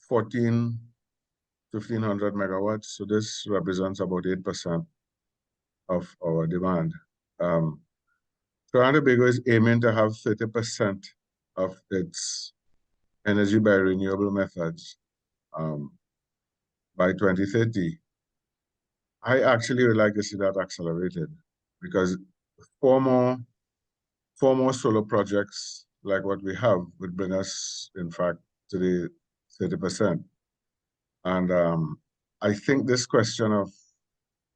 1,500 megawatts. So this represents about 8% of our demand. Trinidad and Tobago is aiming to have 30% of its energy by renewable methods by 2030. I actually would like to see that accelerated, because four more solar projects like what we have would bring us, in fact, to the 30%. And I think this question of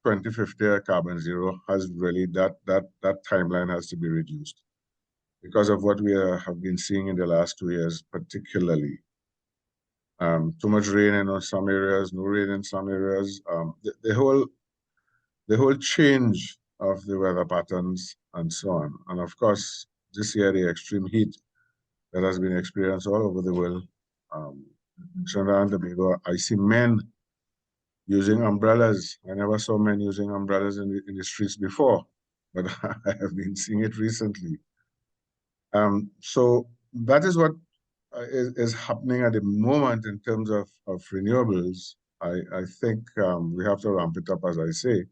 2050 carbon zero has really, that timeline has to be reduced because of what we have been seeing in the last 2 years, particularly. Too much rain in some areas, no rain in some areas. The whole change of the weather patterns and so on. And of course, this year, the extreme heat that has been experienced all over the world. In Trinidad and Tobago, I see men using umbrellas. I never saw men using umbrellas in the streets before. but I have been seeing it recently. So that is what is happening at the moment in terms of renewables. I think we have to ramp it up, as I say.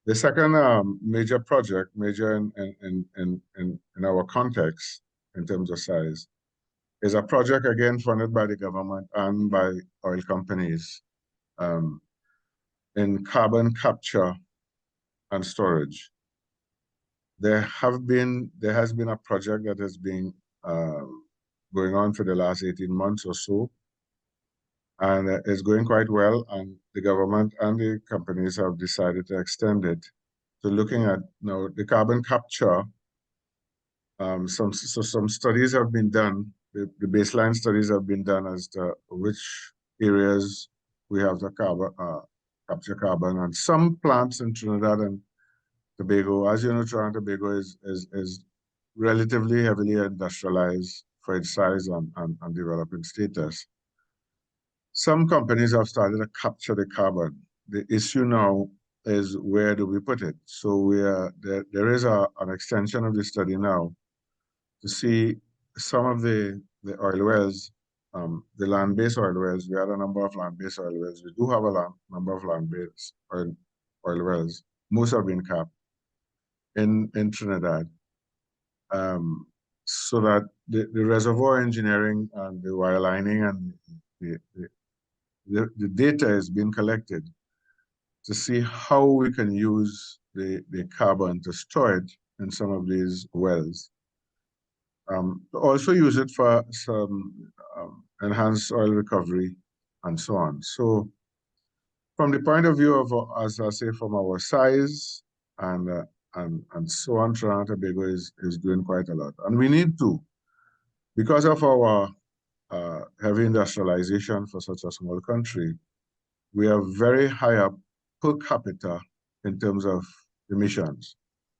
The second major project, major in our context in terms of size, is a project again funded by the government and by oil companies in carbon capture and storage. There has been a project that has been going on for the last 18 months or so, and it's going quite well, and the government and the companies have decided to extend it to looking at now the carbon capture. Some studies have been done. The baseline studies have been done as to which areas we have to capture carbon, and some plants in Trinidad and Tobago, as you know, Trinidad and Tobago is relatively heavily industrialized for its size and developing status. Some companies have started to capture the carbon. The issue now is where do we put it? So there is an extension of the study now to see some of the oil wells, the land-based oil wells. We had a number of land-based oil wells. We do have a number of land-based oil wells. Most have been capped in Trinidad. So that the reservoir engineering and the wirelining and the data is being collected to see how we can use the carbon to store it in some of these wells. Also use it for some enhanced oil recovery and so on. So from the point of view of, as I say, from our size and so on, Trinidad and Tobago is doing quite a lot. And we need to, because of our heavy industrialization for such a small country, we are very high up per capita in terms of emissions,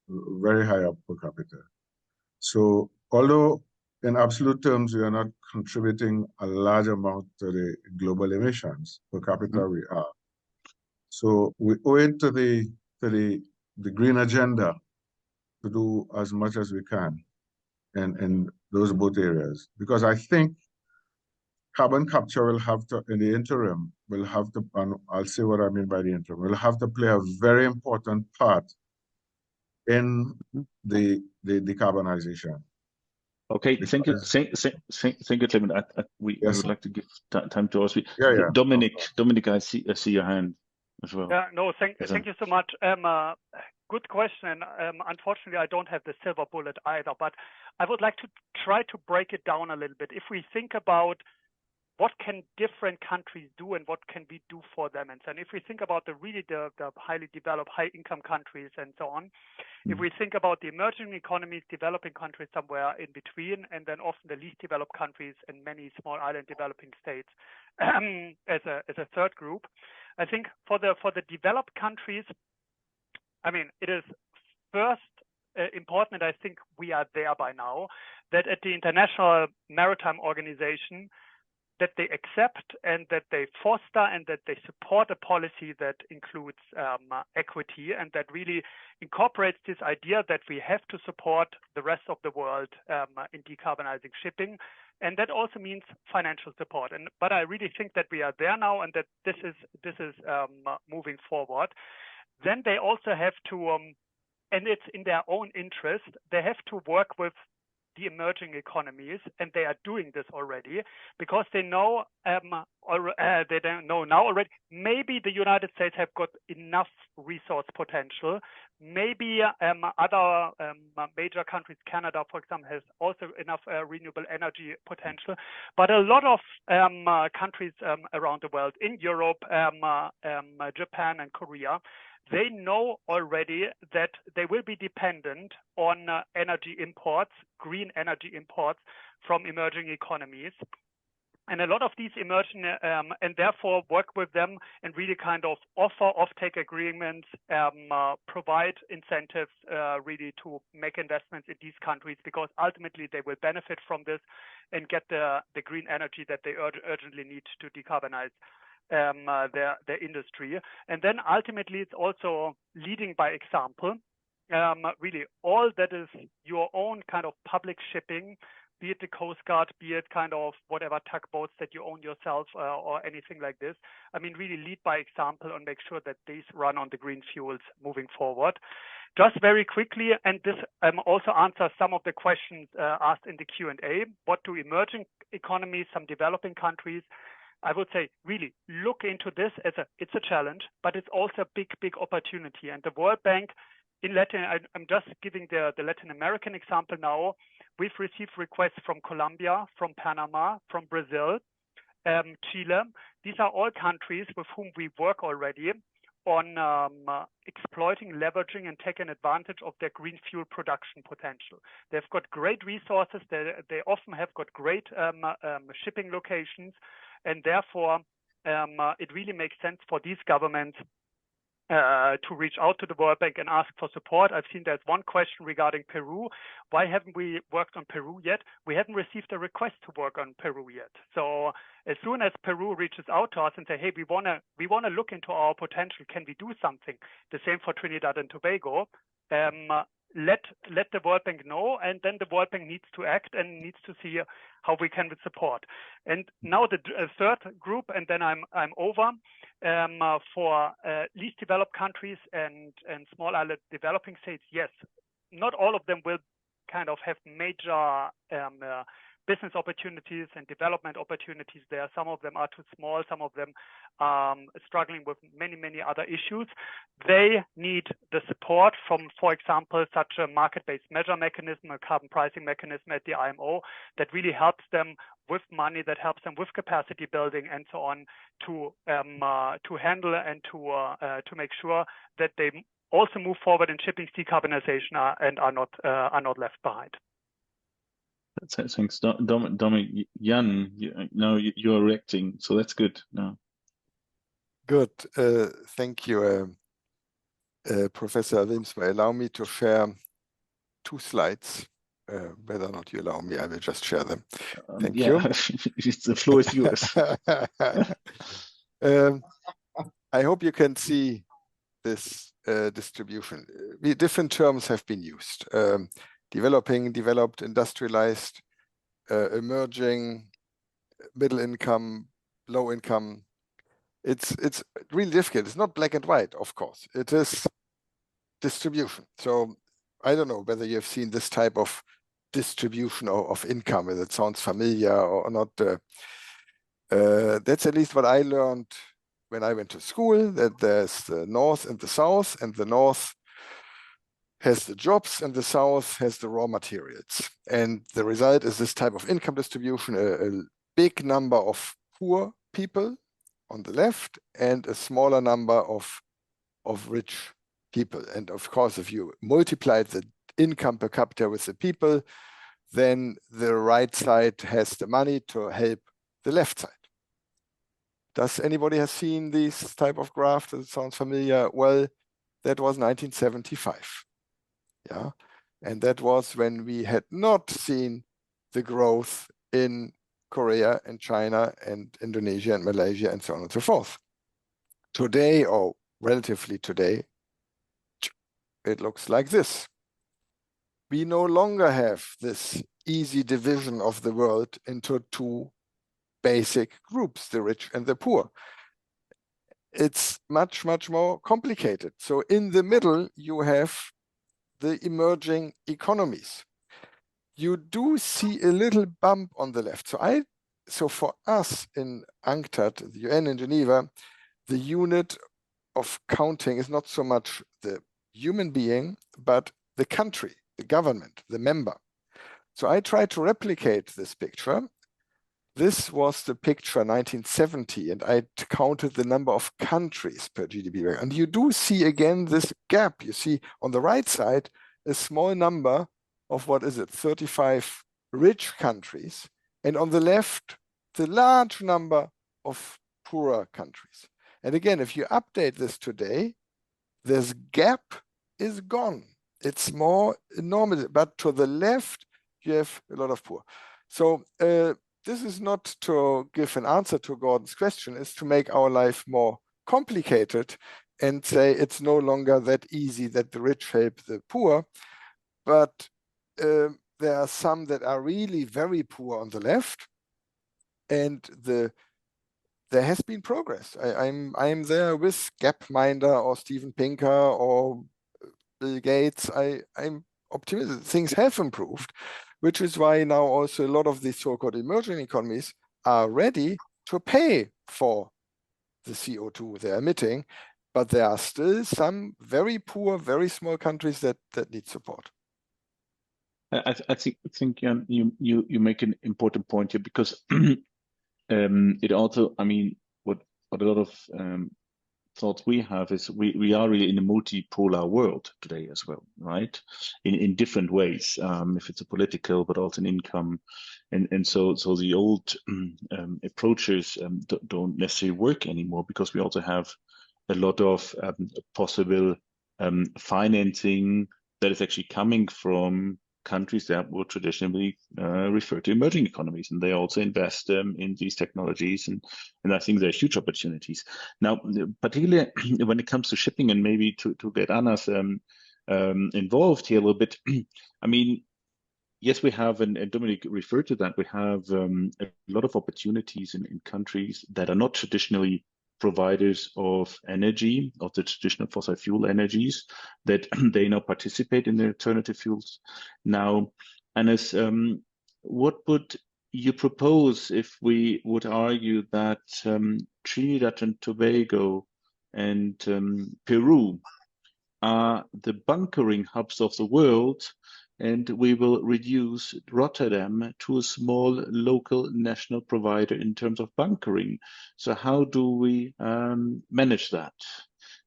very high up per capita. So although in absolute terms, we are not contributing a large amount to the global emissions per capita, we are. So we owe it to the green agenda to do as much as we can in those both areas. Because I think carbon capture will have to, in the interim, will have to, and I'll say what I mean by the interim, will have to play a very important part in the decarbonization. Okay, thank you, Clement. We would like to give time to us. Dominic, I see your hand as well. Yeah, no, thank you so much. Good question. Unfortunately, I don't have the silver bullet either, but I would like to try to break it down a little bit. If we think about what can different countries do and what can we do for them, and if we think about the highly developed, high-income countries and so on, if we think about the emerging economies, developing countries somewhere in between, and then often the least developed countries and many small island developing states as a third group, I think for the developed countries, I mean, it is first important, and I think we are there by now, that at the International Maritime Organization, that they accept and that they foster and that they support a policy that includes equity and that really incorporates this idea that we have to support the rest of the world in decarbonizing shipping. And that also means financial support. But I really think that we are there now and that this is moving forward. Then they also have to, and it's in their own interest, they have to work with the emerging economies, and they are doing this already because they know they don't know now already. Maybe the United States have got enough resource potential. Maybe other major countries, Canada, for example, has also enough renewable energy potential. But a lot of countries around the world, in Europe, Japan, and Korea, they know already that they will be dependent on energy imports, green energy imports from emerging economies. And a lot of these emerging, and therefore work with them and really kind of offer offtake agreements, provide incentives really to make investments in these countries, because ultimately they will benefit from this and get the green energy that they urgently need to decarbonize their industry. And then ultimately it's also leading by example. really all that is your own kind of public shipping, be it the Coast Guard, be it kind of whatever tugboats that you own yourself or anything like this. I mean, really lead by example and make sure that these run on the green fuels moving forward. Just very quickly, and this also answers some of the questions asked in the Q&A. What do emerging economies, some developing countries? I would say really look into this as it's a challenge, but it's also a big opportunity. And the World Bank in Latin, I'm just giving the Latin American example now. We've received requests from Colombia, from Panama, from Brazil, Chile. These are all countries with whom we work already on exploiting, leveraging, and taking advantage of their green fuel production potential. They've got great resources. They often have got great shipping locations, and therefore it really makes sense for these governments to reach out to the World Bank and ask for support. I've seen there's one question regarding Peru. Why haven't we worked on Peru yet? We haven't received a request to work on Peru yet. So as soon as Peru reaches out to us and say, hey, we wanna look into our potential, can we do something? The same for Trinidad and Tobago. Let the World Bank know, and then the World Bank needs to act and needs to see how we can support. And now the third group, and then I'm over. For least developed countries and small island developing states, yes, not all of them will kind of have major business opportunities and development opportunities there. Some of them are too small. Some of them struggling with many other issues. They need the support from, for example, such a market-based measure mechanism, a carbon pricing mechanism at the IMO that really helps them with money, that helps them with capacity building and so on to handle and to make sure that they also move forward in shipping decarbonization and are not left behind. Thanks, Dominic. Jan, now you're reacting, so that's good. No. Good. Thank you, Professor Wilmsma. Allow me to share 2 slides. Whether or not you allow me, I will just share them. Thank you. The floor is yours. I hope you can see this distribution. Different terms have been used. Developing, developed, industrialized, emerging, middle income, low income. It's really difficult. It's not black and white, of course. It is distribution. So I don't know whether you've seen this type of distribution of income, whether it sounds familiar or not. That's at least what I learned when I went to school, that there's the North and the South, and the North has the jobs and the South has the raw materials. And the result is this type of income distribution, a big number of poor people on the left and a smaller number of rich people. And of course, if you multiply the income per capita with the people, then the right side has the money to help the left side. Does anybody have seen this type of graph? Does it sound familiar? Well, that was 1975. Yeah, and that was when we had not seen the growth in Korea and China and Indonesia and Malaysia and so on and so forth. Today, or relatively today, it looks like this. We no longer have this easy division of the world into 2 basic groups, the rich and the poor. It's much more complicated. So in the middle, you have the emerging economies. You do see a little bump on the left. So for us in UNCTAD, the UN in Geneva, the unit of counting is not so much the human being, but the country, the government, the member. So I try to replicate this picture. This was the picture 1970, and I counted the number of countries per GDP. And you do see again this gap. You see on the right side, a small number of, 35 rich countries. And on the left, the large number of poorer countries. And again, if you update this today, this gap is gone. It's more normal, but to the left, you have a lot of poor. So this is not to give an answer to Gordon's question, it's to make our life more complicated and say it's no longer that easy that the rich help the poor, but there are some that are really very poor on the left, and there has been progress. I'm there with Gapminder or Steven Pinker or Bill Gates. I'm optimistic things have improved, which is why now also a lot of these so-called emerging economies are ready to pay for the CO2 they're emitting, but there are still some very poor, very small countries that need support. I think you make an important point here, because it also, I mean, what a lot of thoughts we have is we are really in a multipolar world today as well, right? In different ways, if it's a political, but also an income, and so the old approaches don't necessarily work anymore, because we also have a lot of possible financing that is actually coming from countries that would traditionally refer to emerging economies, and they also invest in these technologies, and I think there are huge opportunities. Now, particularly when it comes to shipping, and maybe to get Anna's involved here a little bit, I mean, yes, we have, and Dominic referred to that, we have a lot of opportunities in countries that are not traditionally providers of energy, of the traditional fossil fuel energies, that they now participate in the alternative fuels. Now, Anas, what would you propose if we would argue that Trinidad and Tobago and Peru are the bunkering hubs of the world, and we will reduce Rotterdam to a small local national provider in terms of bunkering? So how do we manage that?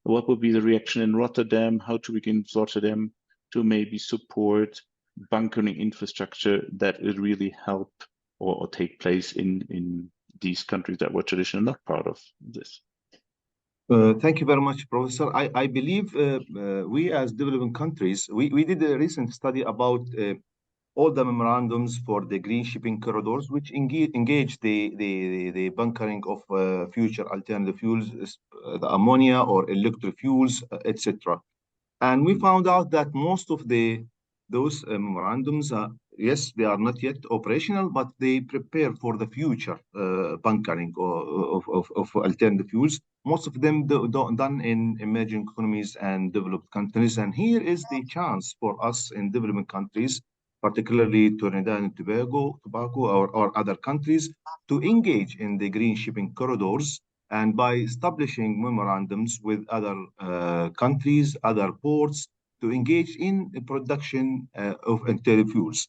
What would be the reaction in Rotterdam? How do we get Rotterdam to maybe support bunkering infrastructure that will really help or take place in these countries that were traditionally not part of this? Thank you very much, Professor. I believe we as developing countries, we did a recent study about all the memorandums for the green shipping corridors, which engage the bunkering of future alternative fuels, the ammonia or electric fuels, etc. And we found out that most of those memorandums are, yes, they are not yet operational, but they prepare for the future bunkering of alternative fuels. Most of them done in emerging economies and developed countries. And here is the chance for us in developing countries, particularly Trinidad and Tobago or other countries, to engage in the green shipping corridors, and by establishing memorandums with other countries, other ports, to engage in the production of alternative fuels.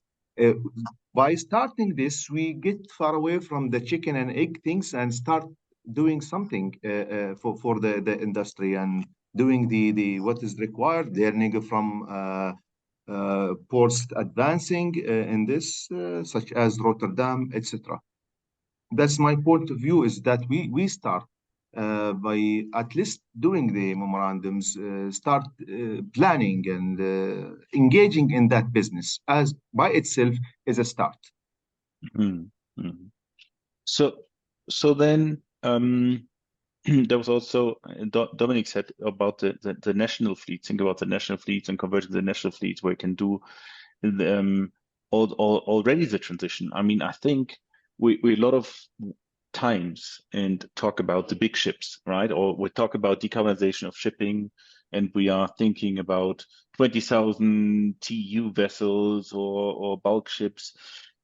By starting this, we get far away from the chicken and egg things and start doing something for the industry, and doing the what is required, learning from ports advancing in this, such as Rotterdam, etc. That's my point of view, is that we start by at least doing the memorandums, start planning and engaging in that business as by itself is a start. Mm-hmm. So then there was also, Dominic said about the national fleet. Think about the national fleets and converting the national fleets where it can do already the transition. I mean, I think we a lot of times and talk about the big ships, right? Or we talk about decarbonization of shipping, and we are thinking about 20,000 TEU vessels or bulk ships,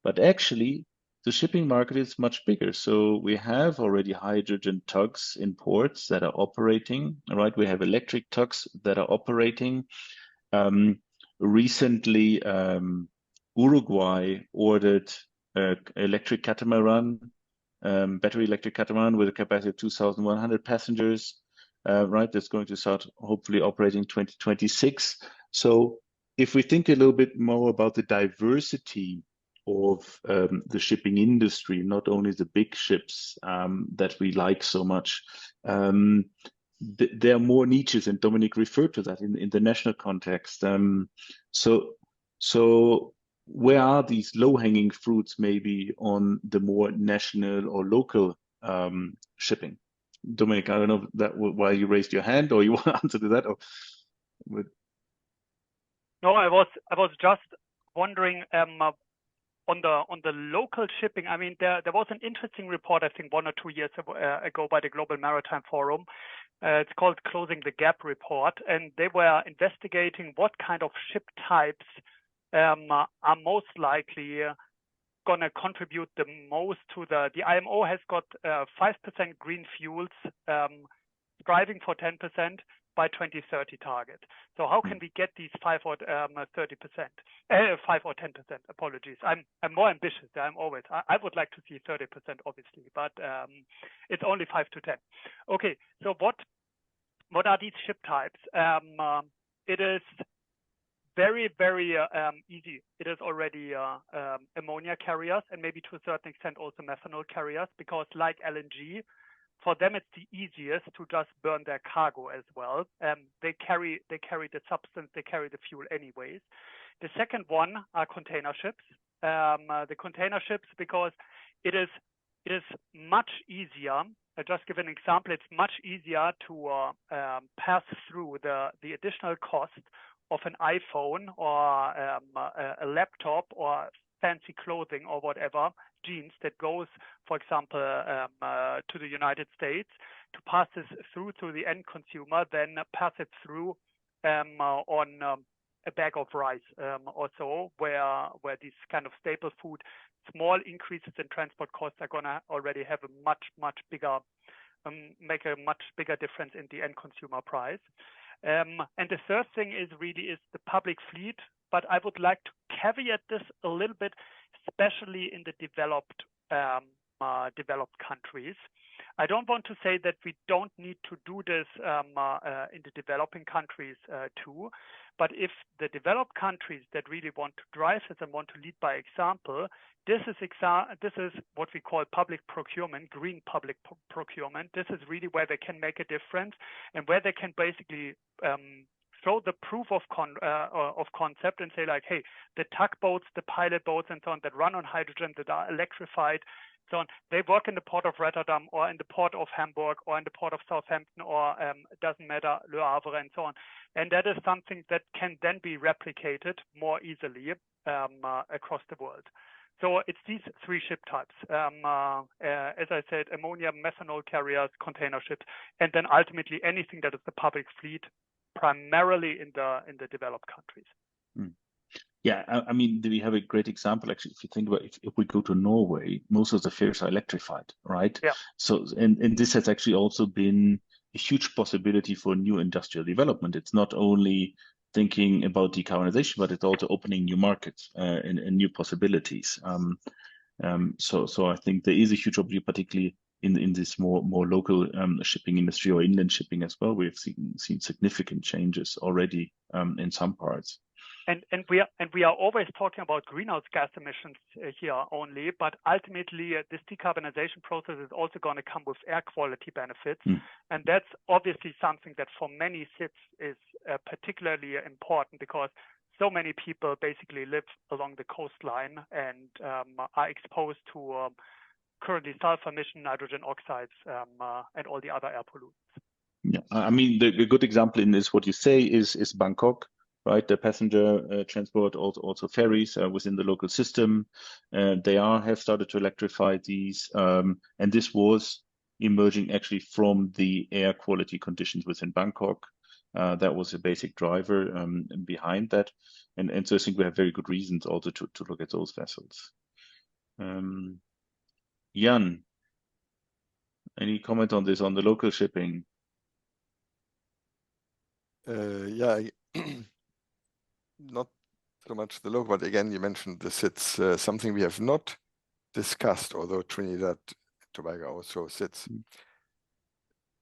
but actually the shipping market is much bigger. So we have already hydrogen tugs in ports that are operating, right? We have electric tugs that are operating. Recently, Uruguay ordered electric catamaran, battery electric catamaran with a capacity of 2,100 passengers, right? That's going to start hopefully operating 2026. So if we think a little bit more about the diversity of the shipping industry, not only the big ships that we like so much, there are more niches, and Dominic referred to that in the national context. So where are these low-hanging fruits maybe on the more national or local shipping? Dominic, I don't know that why you raised your hand, or you want to answer to that, or but No, I was just wondering on the local shipping. I mean, there was an interesting report, I think 1 or 2 years ago by the Global Maritime Forum. It's called Closing the Gap report, and they were investigating what kind of ship types are most likely going to contribute the most to the IMO has got 5% green fuels, striving for 10% by 2030 target. So how can we get these 5 or 30%, 5 or 10%? Apologies. I'm more ambitious. I'm always. I would like to see 30%, obviously, but it's only 5 to 10. Okay. So what are these ship types? It is very, very easy. It is already ammonia carriers, and maybe to a certain extent also methanol carriers, because like LNG, for them it's the easiest to just burn their cargo as well. They carry the substance, they carry the fuel anyways. The second one are container ships. The container ships, because it is much easier. I'll just give an example. It's much easier to pass through the additional cost of an iPhone or a laptop or fancy clothing or whatever, jeans that goes, for example, to the United States, to pass this through to the end consumer, then pass it through on a bag of rice or so, where these kind of staple food, small increases in transport costs are going to already have a much bigger, make a much bigger difference in the end consumer price. And the third thing is the public fleet, but I would like to caveat this a little bit, especially in the developed countries. I don't want to say that we don't need to do this in the developing countries too, but if the developed countries that really want to drive this and want to lead by example, this is what we call public procurement, green public procurement. This is really where they can make a difference and where they can basically show the proof of concept and say like, hey, the tugboats, the pilot boats and so on that run on hydrogen, that are electrified, so on, they work in the port of Rotterdam or in the port of Hamburg or in the port of Southampton or it doesn't matter, Le Havre and so on. And that is something that can then be replicated more easily across the world. So it's these 3 ship types. As I said, ammonia, methanol carriers, container ships, and then ultimately anything that is the public fleet, primarily in the developed countries. Yeah, I mean, we have a great example actually. If you think about if we go to Norway, most of the ferries are electrified, right? Yeah. So and this has actually also been a huge possibility for new industrial development. It's not only thinking about decarbonization, but it's also opening new markets and new possibilities. So I think there is a huge opportunity, particularly in this more local shipping industry or inland shipping as well. We've seen significant changes already in some parts. And we are always talking about greenhouse gas emissions here only, but ultimately this decarbonization process is also going to come with air quality benefits, and that's obviously something that for many cities is particularly important because so many people basically live along the coastline and are exposed to currently sulfur emission, nitrogen oxides, and all the other air pollutants. Yeah, I mean the good example in this what you say is Bangkok. Right, the passenger transport, also ferries within the local system, they have started to electrify these, and this was emerging actually from the air quality conditions within Bangkok. That was a basic driver behind that, and so I think we have very good reasons also to look at those vessels. Jan, any comment on this on the local shipping? Yeah. Not so much the local, but again, you mentioned the sits, something we have not discussed, although Trinidad and Tobago also sits.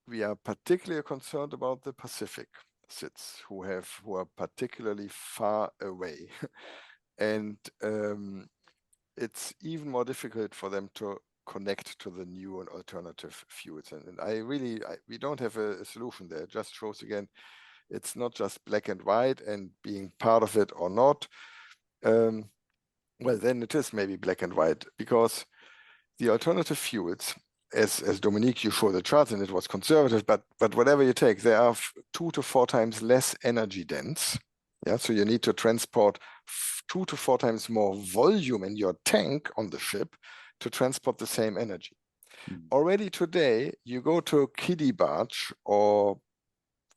We are particularly concerned about the Pacific sits, who are particularly far away, and it's even more difficult for them to connect to the new and alternative fuels. And we don't have a solution there. It just shows again, it's not just black and white and being part of it or not. Well, then it is maybe black and white, because the alternative fuels as Dominique, you showed the charts and it was conservative, but whatever you take, they are 2 to 4 times less energy dense. Yeah, so you need to transport 2 to 4 times more volume in your tank on the ship to transport the same energy. Already today, you go to Kiribati or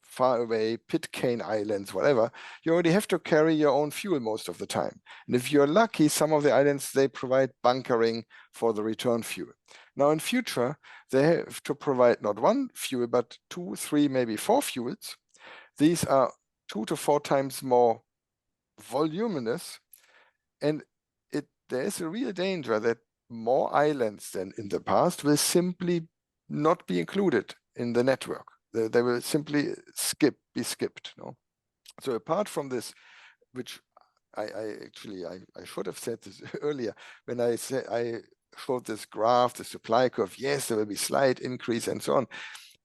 far away Pitcairn Islands, whatever, you already have to carry your own fuel most of the time. And if you're lucky, some of the islands, they provide bunkering for the return fuel. Now in future, they have to provide not one fuel, but 2, 3, maybe 4 fuels. These are 2 to 4 times more voluminous. And there is a real danger that more islands than in the past will simply not be included in the network. They will simply be skipped. No? So apart from this, which I should have said this earlier, when I showed this graph, the supply curve, yes, there will be slight increase and so on.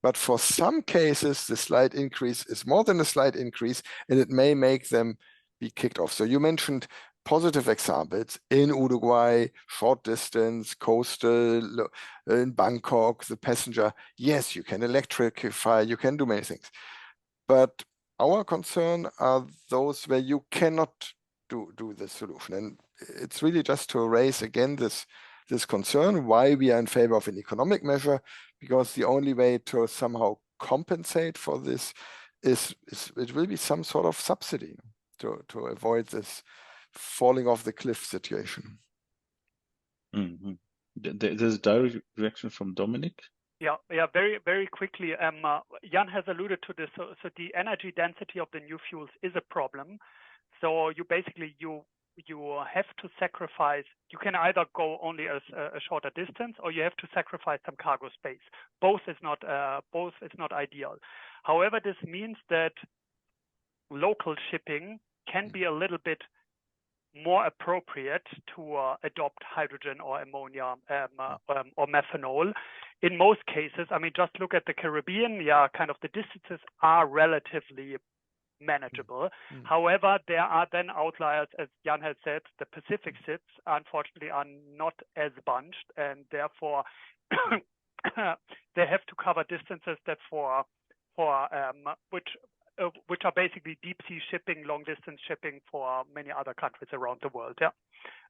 But for some cases, the slight increase is more than a slight increase, and it may make them be kicked off. So you mentioned positive examples in Uruguay, short distance, coastal, in Bangkok, the passenger. Yes, you can electrify, you can do many things. But our concern are those where you cannot do the solution. And it's really just to raise again this concern, why we are in favor of an economic measure, because the only way to somehow compensate for this is it will be some sort of subsidy to avoid this falling off the cliff situation. There's a direct reaction from Dominic. Yeah, very, very quickly. Jan has alluded to this. So the energy density of the new fuels is a problem. So you basically you have to sacrifice. You can either go only a shorter distance, or you have to sacrifice some cargo space. Both is not ideal. However, this means that local shipping can be a little bit more appropriate to adopt hydrogen or ammonia or methanol. In most cases, I mean, just look at the Caribbean. Yeah, kind of the distances are relatively manageable. However, there are then outliers, as Jan has said. The Pacific sits, unfortunately, are not as bunched, and therefore they have to cover distances that which are basically deep sea shipping, long distance shipping for many other countries around the world. Yeah,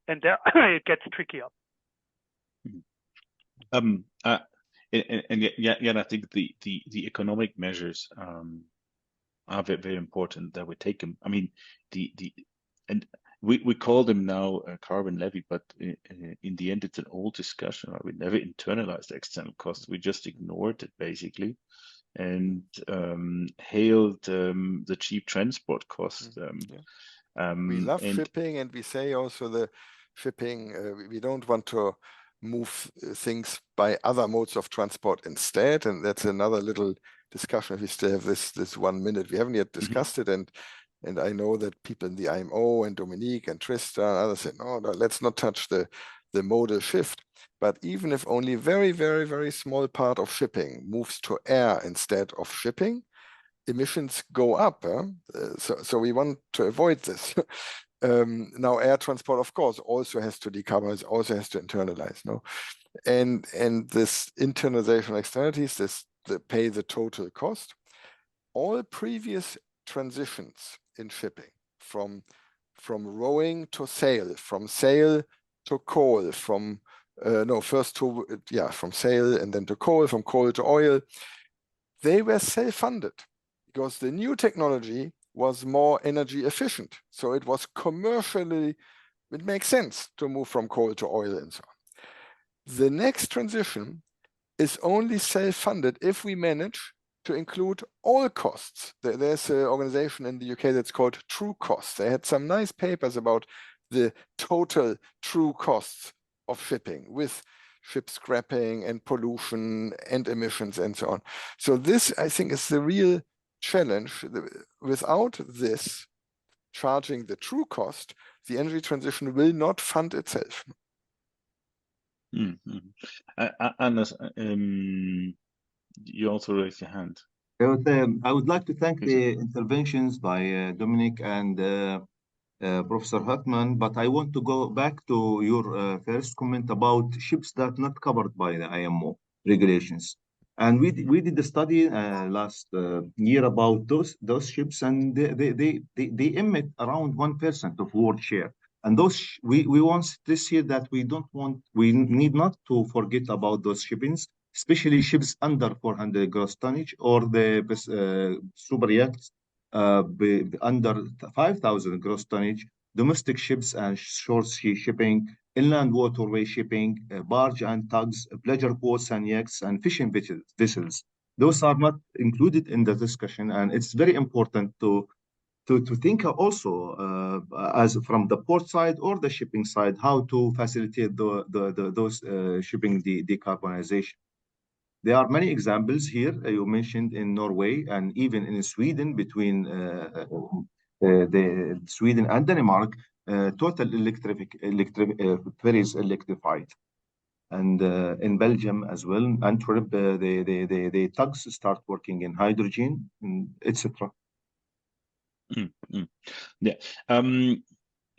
and there it gets trickier. And I think the economic measures are very, very important that we take them. I mean, and we call them now a carbon levy, but in the end, it's an old discussion. Right? We never internalized external costs. We just ignored it basically, and hailed the cheap transport costs. We love shipping, and we say also the shipping, we don't want to move things by other modes of transport instead. And that's another little discussion. If we still have this 1 minute, we haven't yet discussed it. And I know that people in the IMO and Dominique and Trista and others said, no, let's not touch the modal shift. But even if only very, very, very small part of shipping moves to air instead of shipping, emissions go up. So we want to avoid this. Now air transport, of course, also has to decarbonize, also has to internalize. No, and this internalization externalities, pay the total cost. All previous transitions in shipping, from rowing to sail, from sail to coal, from sail and then to coal, from coal to oil, they were self-funded because the new technology was more energy efficient. So it was commercially, it makes sense to move from coal to oil and so on. The next transition is only self-funded if we manage to include all costs. There's an organization in the UK that's called True Costs. They had some nice papers about the total true costs of shipping with ship scrapping and pollution and emissions and so on. So this, I think, is the real challenge. Without this charging the true cost, the energy transition will not fund itself. Anders, you also raised your hand. I would like to thank the interventions by Dominic and Professor Hartmann, but I want to go back to your first comment about ships that are not covered by the IMO. regulations. And we did the study last year about those ships, and they emit around 1% of world share. And we want this year that we need not to forget about those shippings, especially ships under 400 gross tonnage, or the super yachts under 5,000 gross tonnage, domestic ships and short sea shipping, inland waterway shipping, barge and tugs, pleasure boats and yachts, and fishing vessels. Those are not included in the discussion, and it's very important to think also as from the port side or the shipping side, how to facilitate those shipping decarbonization. There are many examples here. You mentioned in Norway and even in Sweden, between the Sweden and Denmark, total electric ferries electrified. And in Belgium as well, Antwerp, the tugs start working in hydrogen, etc. Yeah.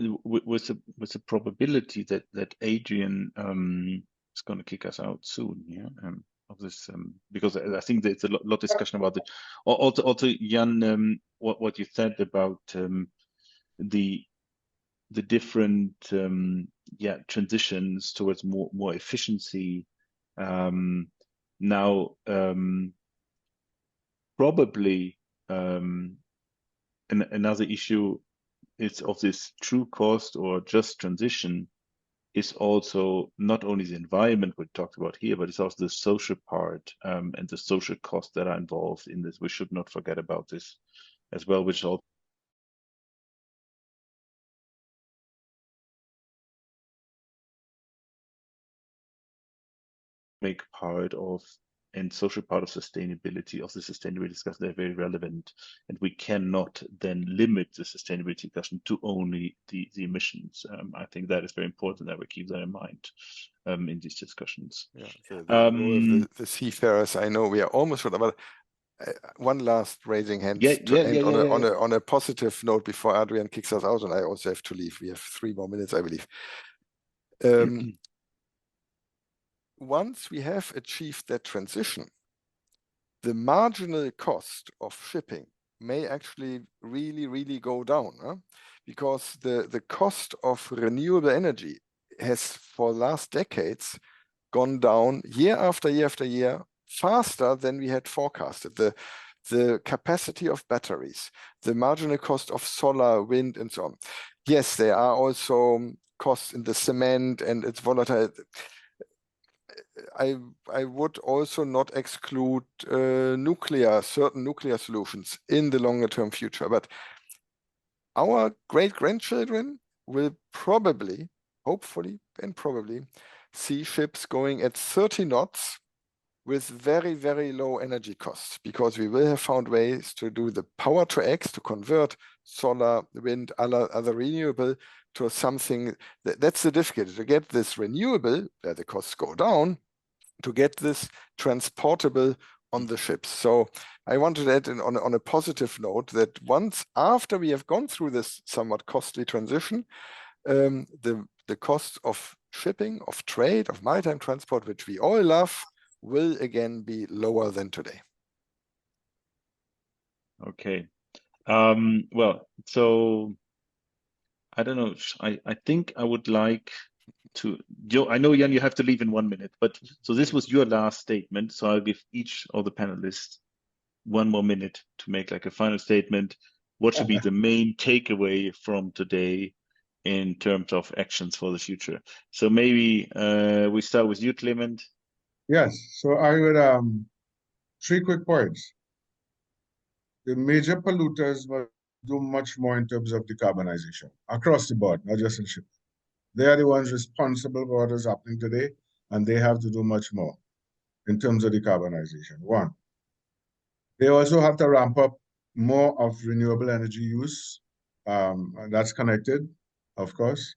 With the probability that Adrian is going to kick us out soon, yeah, of this, because I think there's a lot discussion about it. Also, Jan, what you said about the different transitions towards more efficiency. Now, probably another issue is of this true cost or just transition is also not only the environment we talked about here, but it's also the social part and the social costs that are involved in this. We should not forget about this as well, which also make part of and social part of sustainability, of the sustainability discussion. They're very relevant, and we cannot then limit the sustainability discussion to only the emissions. I think that is very important that we keep that in mind in these discussions. Yeah, the role of the seafarers. I know we are almost short, but one last raising hands to end on a positive note before Adrian kicks us out, and I also have to leave. We have 3 more minutes, I believe. Once we have achieved that transition, the marginal cost of shipping may actually really go down, because the cost of renewable energy has for the last decades gone down year after year after year faster than we had forecasted. The capacity of batteries, the marginal cost of solar, wind, and so on. Yes, there are also costs in the cement, and it's volatile. I would also not exclude certain nuclear solutions in the longer term future, but our great-grandchildren will probably, hopefully, and probably see ships going at 30 knots with very low energy costs, because we will have found ways to do the power to X, to convert solar, wind, other renewable to something that's the difficulty, to get this renewable where the costs go down, to get this transportable on the ships. So I wanted to add on a positive note that once after we have gone through this somewhat costly transition, the cost of shipping, of trade, of maritime transport, which we all love, will again be lower than today. Okay. Well, so I don't know. I think I would like to, I know, Jan, you have to leave in 1 minute, but so this was your last statement. So I'll give each of the panelists 1 more minute to make like a final statement. What should be the main takeaway from today in terms of actions for the future? So maybe we start with you, Clement. Yes, so I would 3 quick points. The major polluters must do much more in terms of decarbonization across the board, not just in shipping. They are the ones responsible for what is happening today, and they have to do much more in terms of decarbonization. 1, they also have to ramp up more of renewable energy use. And that's connected, of course.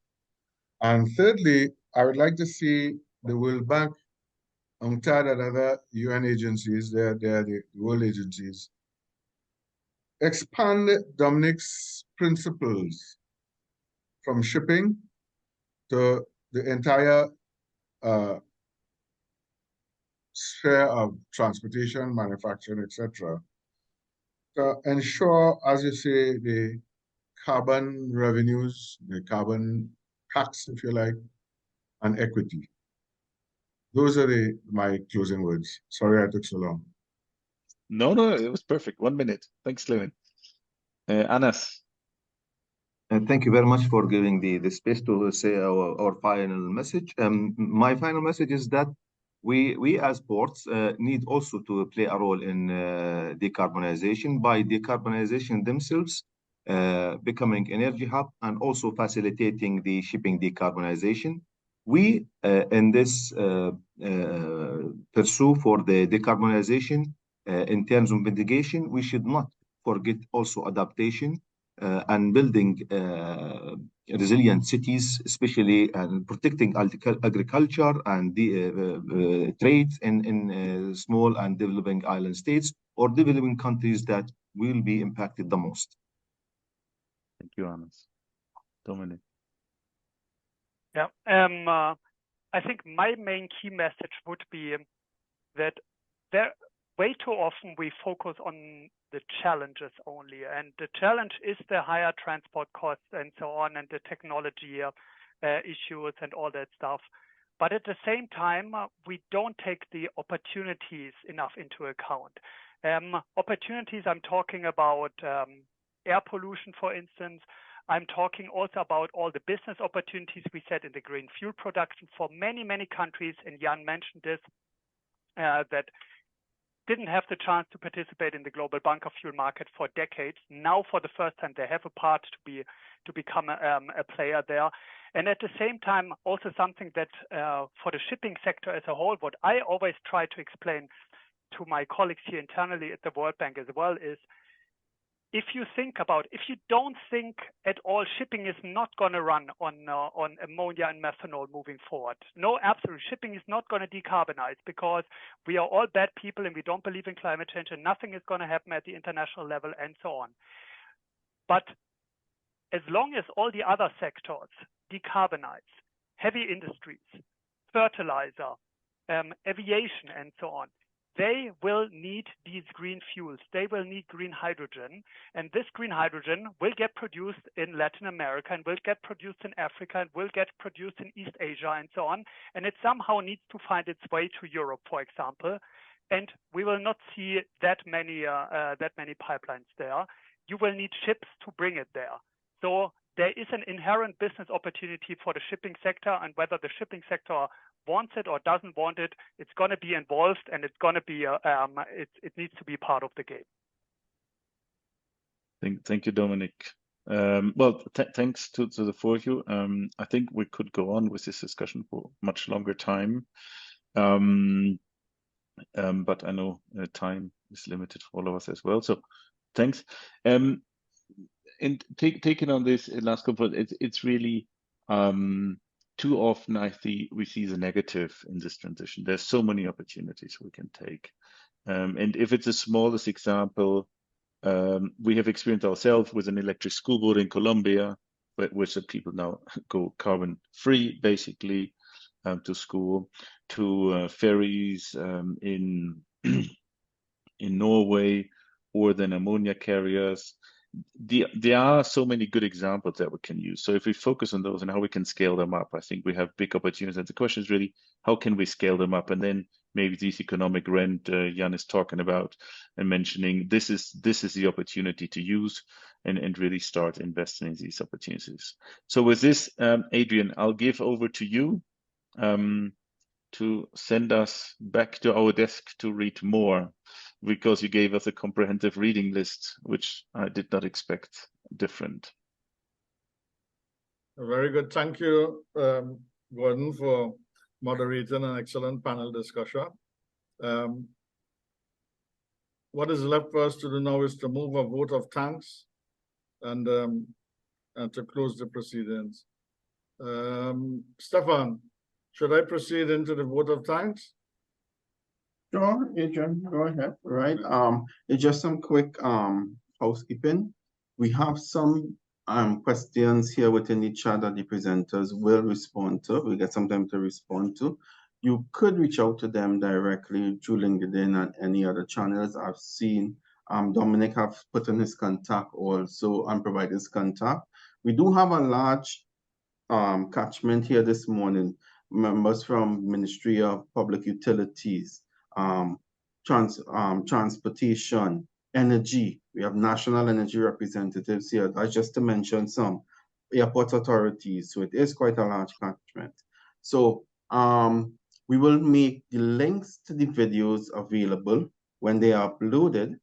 And thirdly, I would like to see the World Bank, UNCTAD, and other UN agencies, they're the world agencies, expand Dominic's principles from shipping to the entire sphere of transportation, manufacturing, etc., to ensure, as you say, the carbon revenues, the carbon tax, if you like, and equity. Those are my closing words. Sorry I took so long. No, it was perfect. 1 minute. Thanks, Levin. Anas. Thank you very much for giving the space to say our final message. My final message is that we as ports need also to play a role in decarbonization by decarbonization themselves, becoming energy hub and also facilitating the shipping decarbonization. We in this pursue for the decarbonization in terms of mitigation, we should not forget also adaptation and building resilient cities, especially and protecting agriculture and the trade in small and developing island states or developing countries that will be impacted the most. Thank you, Anas. Dominic. Yeah, I think my main key message would be that way too often we focus on the challenges only, and the challenge is the higher transport costs and so on, and the technology issues and all that stuff. But at the same time, we don't take the opportunities enough into account. Opportunities, I'm talking about air pollution, for instance. I'm talking also about all the business opportunities we set in the green fuel production for many, many countries, and Jan mentioned this, that didn't have the chance to participate in the global bunker fuel market for decades. Now, for the first time, they have a part to become a player there. And at the same time, also something that for the shipping sector as a whole, what I always try to explain to my colleagues here internally at the World Bank as well is, if you don't think at all, shipping is not going to run on ammonia and methanol moving forward. No, absolutely. Shipping is not going to decarbonize because we are all bad people and we don't believe in climate change and nothing is going to happen at the international level and so on. But as long as all the other sectors decarbonize, heavy industries, fertilizer, aviation and so on, they will need these green fuels. They will need green hydrogen. And this green hydrogen will get produced in Latin America and will get produced in Africa and will get produced in East Asia and so on. And it somehow needs to find its way to Europe, for example. And we will not see that many pipelines there. You will need ships to bring it there. So there is an inherent business opportunity for the shipping sector, and whether the shipping sector wants it or doesn't want it, it's going to be involved, and it's going to be it needs to be part of the game. Thank you, Dominic. Well, thanks to the four of you. I think we could go on with this discussion for much longer time, but I know time is limited for all of us as well. So, thanks. And taking on this last component, it's really too often we see the negative in this transition. There's so many opportunities we can take. And if it's the smallest example, we have experienced ourselves with an electric school board in Colombia, which the people now go carbon free, basically, to school, to ferries in Norway, or then ammonia carriers. There are so many good examples that we can use. So if we focus on those and how we can scale them up, I think we have big opportunities. And the question is really, how can we scale them up? And then maybe this economic rent Jan is talking about and mentioning, this is the opportunity to use and really start investing in these opportunities. So with this, Adrian, I'll give over to you to send us back to our desk to read more, because you gave us a comprehensive reading list, which I did not expect different. Very good. Thank you, Gordon, for moderating an excellent panel discussion. What is left for us to do now is to move a vote of thanks and to close the proceedings. Stefan, should I proceed into the vote of thanks? Sure, Adrian, go ahead. Right. It's just some quick housekeeping. We have some questions here within the chat that the presenters will respond to. We get some time to respond to. you could reach out to them directly through LinkedIn and any other channels. I've seen Dominic have put in his contact also and provided his contact. We do have a large catchment here this morning. Members from Ministry of Public Utilities, transportation, energy. We have national energy representatives here. That's just to mention some. Airport authorities. So it is quite a large catchment. So we will make the links to the videos available when they are uploaded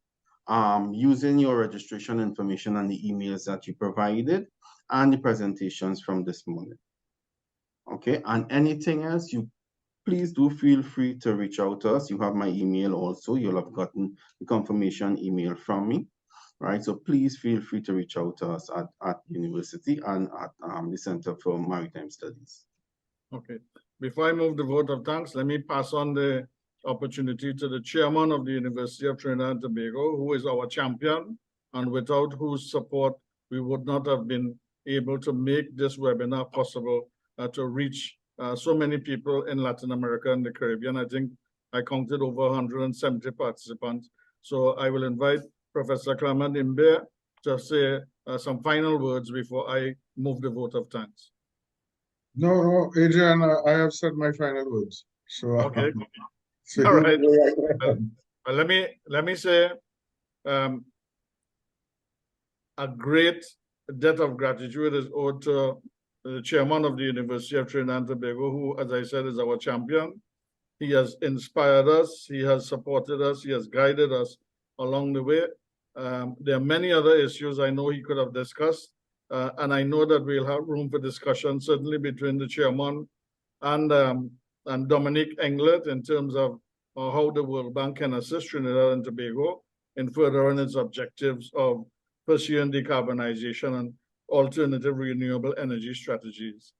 using your registration information and the emails that you provided and the presentations from this morning. Okay, and anything else, please do feel free to reach out to us. You have my email also. You'll have gotten the confirmation email from me, right? So please feel free to reach out to us at university and at the Center for Maritime Studies. Okay, before I move the vote of thanks, let me pass on the opportunity to the chairman of the University of Trinidad and Tobago, who is our champion, and without whose support, we would not have been able to make this webinar possible to reach so many people in Latin America and the Caribbean. I think I counted over 170 participants. So I will invite Professor Clement Imbe to say some final words before I move the vote of thanks. No, Adrian, I have said my final words. So, okay. So all right. Well, let me say a great debt of gratitude is owed to the chairman of the University of Trinidad and Tobago, who, as I said, is our champion. He has inspired us, he has supported us, he has guided us along the way. There are many other issues I know he could have discussed, and I know that we'll have room for discussion, certainly between the chairman and Dominic Englert in terms of how the World Bank can assist Trinidad and Tobago in furthering its objectives of pursuing decarbonization and alternative renewable energy strategies.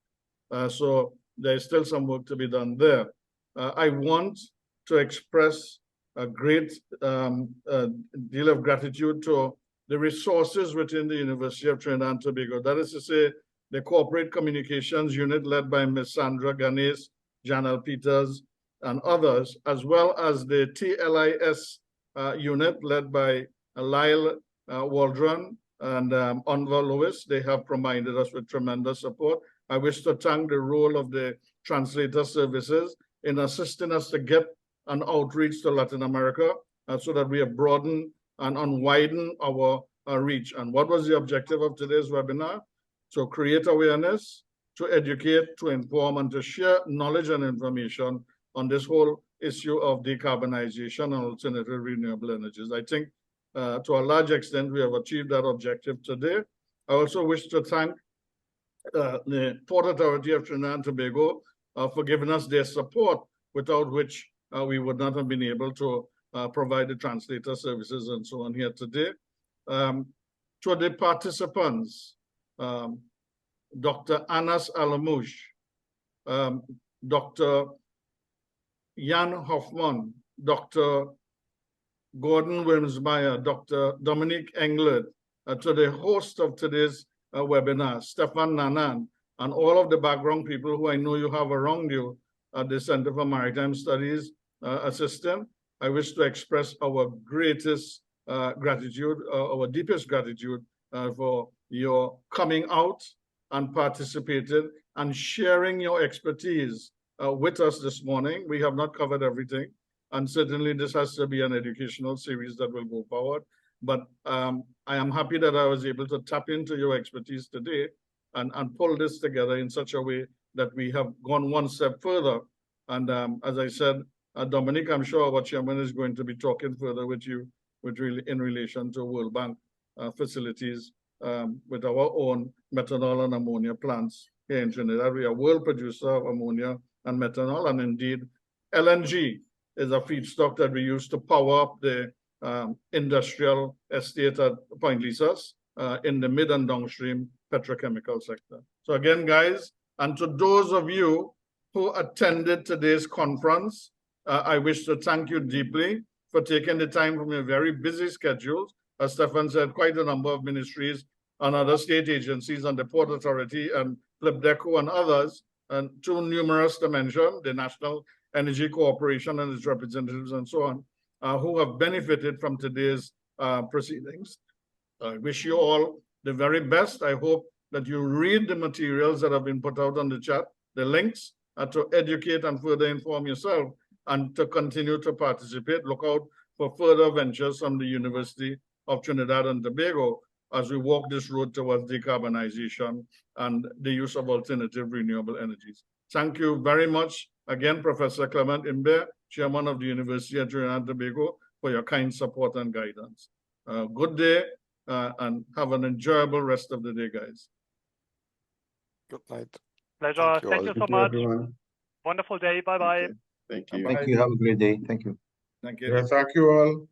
So there's still some work to be done there. I want to express a great deal of gratitude to the resources within the University of Trinidad and Tobago. That is to say, the Corporate Communications Unit led by Ms. Sandra Ganes, Janelle Peters, and others, as well as the TLIS unit led by Lyle Waldron and Onva Lewis. They have provided us with tremendous support. I wish to thank the role of the translator services in assisting us to get an outreach to Latin America so that we have broadened and widened our reach. And what was the objective of today's webinar? To create awareness, to educate, to inform, and to share knowledge and information on this whole issue of decarbonization and alternative renewable energies. I think to a large extent, we have achieved that objective today. I also wish to thank the Port Authority of Trinidad and Tobago for giving us their support, without which we would not have been able to provide the translator services and so on here today. To the participants, Dr. Anas Alamouche, Dr. Jan Hoffman, Dr. Gordon Wilmsmeyer, Dr. Dominic Englert, to the host of today's webinar, Stefan Nanan, and all of the background people who I know you have around you at the Center for Maritime Studies assistant. I wish to express our greatest gratitude, our deepest gratitude for your coming out and participating and sharing your expertise with us this morning. We have not covered everything, and certainly this has to be an educational series that will go forward. But I am happy that I was able to tap into your expertise today and pull this together in such a way that we have gone one step further. And as I said, Dominic, I'm sure our chairman is going to be talking further with you in relation to World Bank facilities with our own methanol and ammonia plants here in Trinidad. We are a world producer of ammonia and methanol, and indeed LNG is a feedstock that we use to power up the industrial estate at Point Lisas in the mid and downstream petrochemical sector. So again, guys, and to those of you who attended today's conference, I wish to thank you deeply for taking the time from your very busy schedules. As Stefan said, quite a number of ministries and other state agencies and the Port Authority and FlipDeco and others, and too numerous to mention, the National Energy Corporation and its representatives and so on, who have benefited from today's proceedings. I wish you all the very best. I hope that you read the materials that have been put out on the chat, the links, to educate and further inform yourself and to continue to participate. Look out for further ventures from the University of Trinidad and Tobago as we walk this road towards decarbonization and the use of alternative renewable energies. Thank you very much again, Professor Clement Imbe, Chairman of the University of Trinidad and Tobago, for your kind support and guidance. Good day and have an enjoyable rest of the day, guys. Good night. Pleasure. Thank you so much. Everyone. Wonderful day. Bye-bye. Thank you. Thank you. Have a great day. Thank you. Thank you. Yeah, thank you all.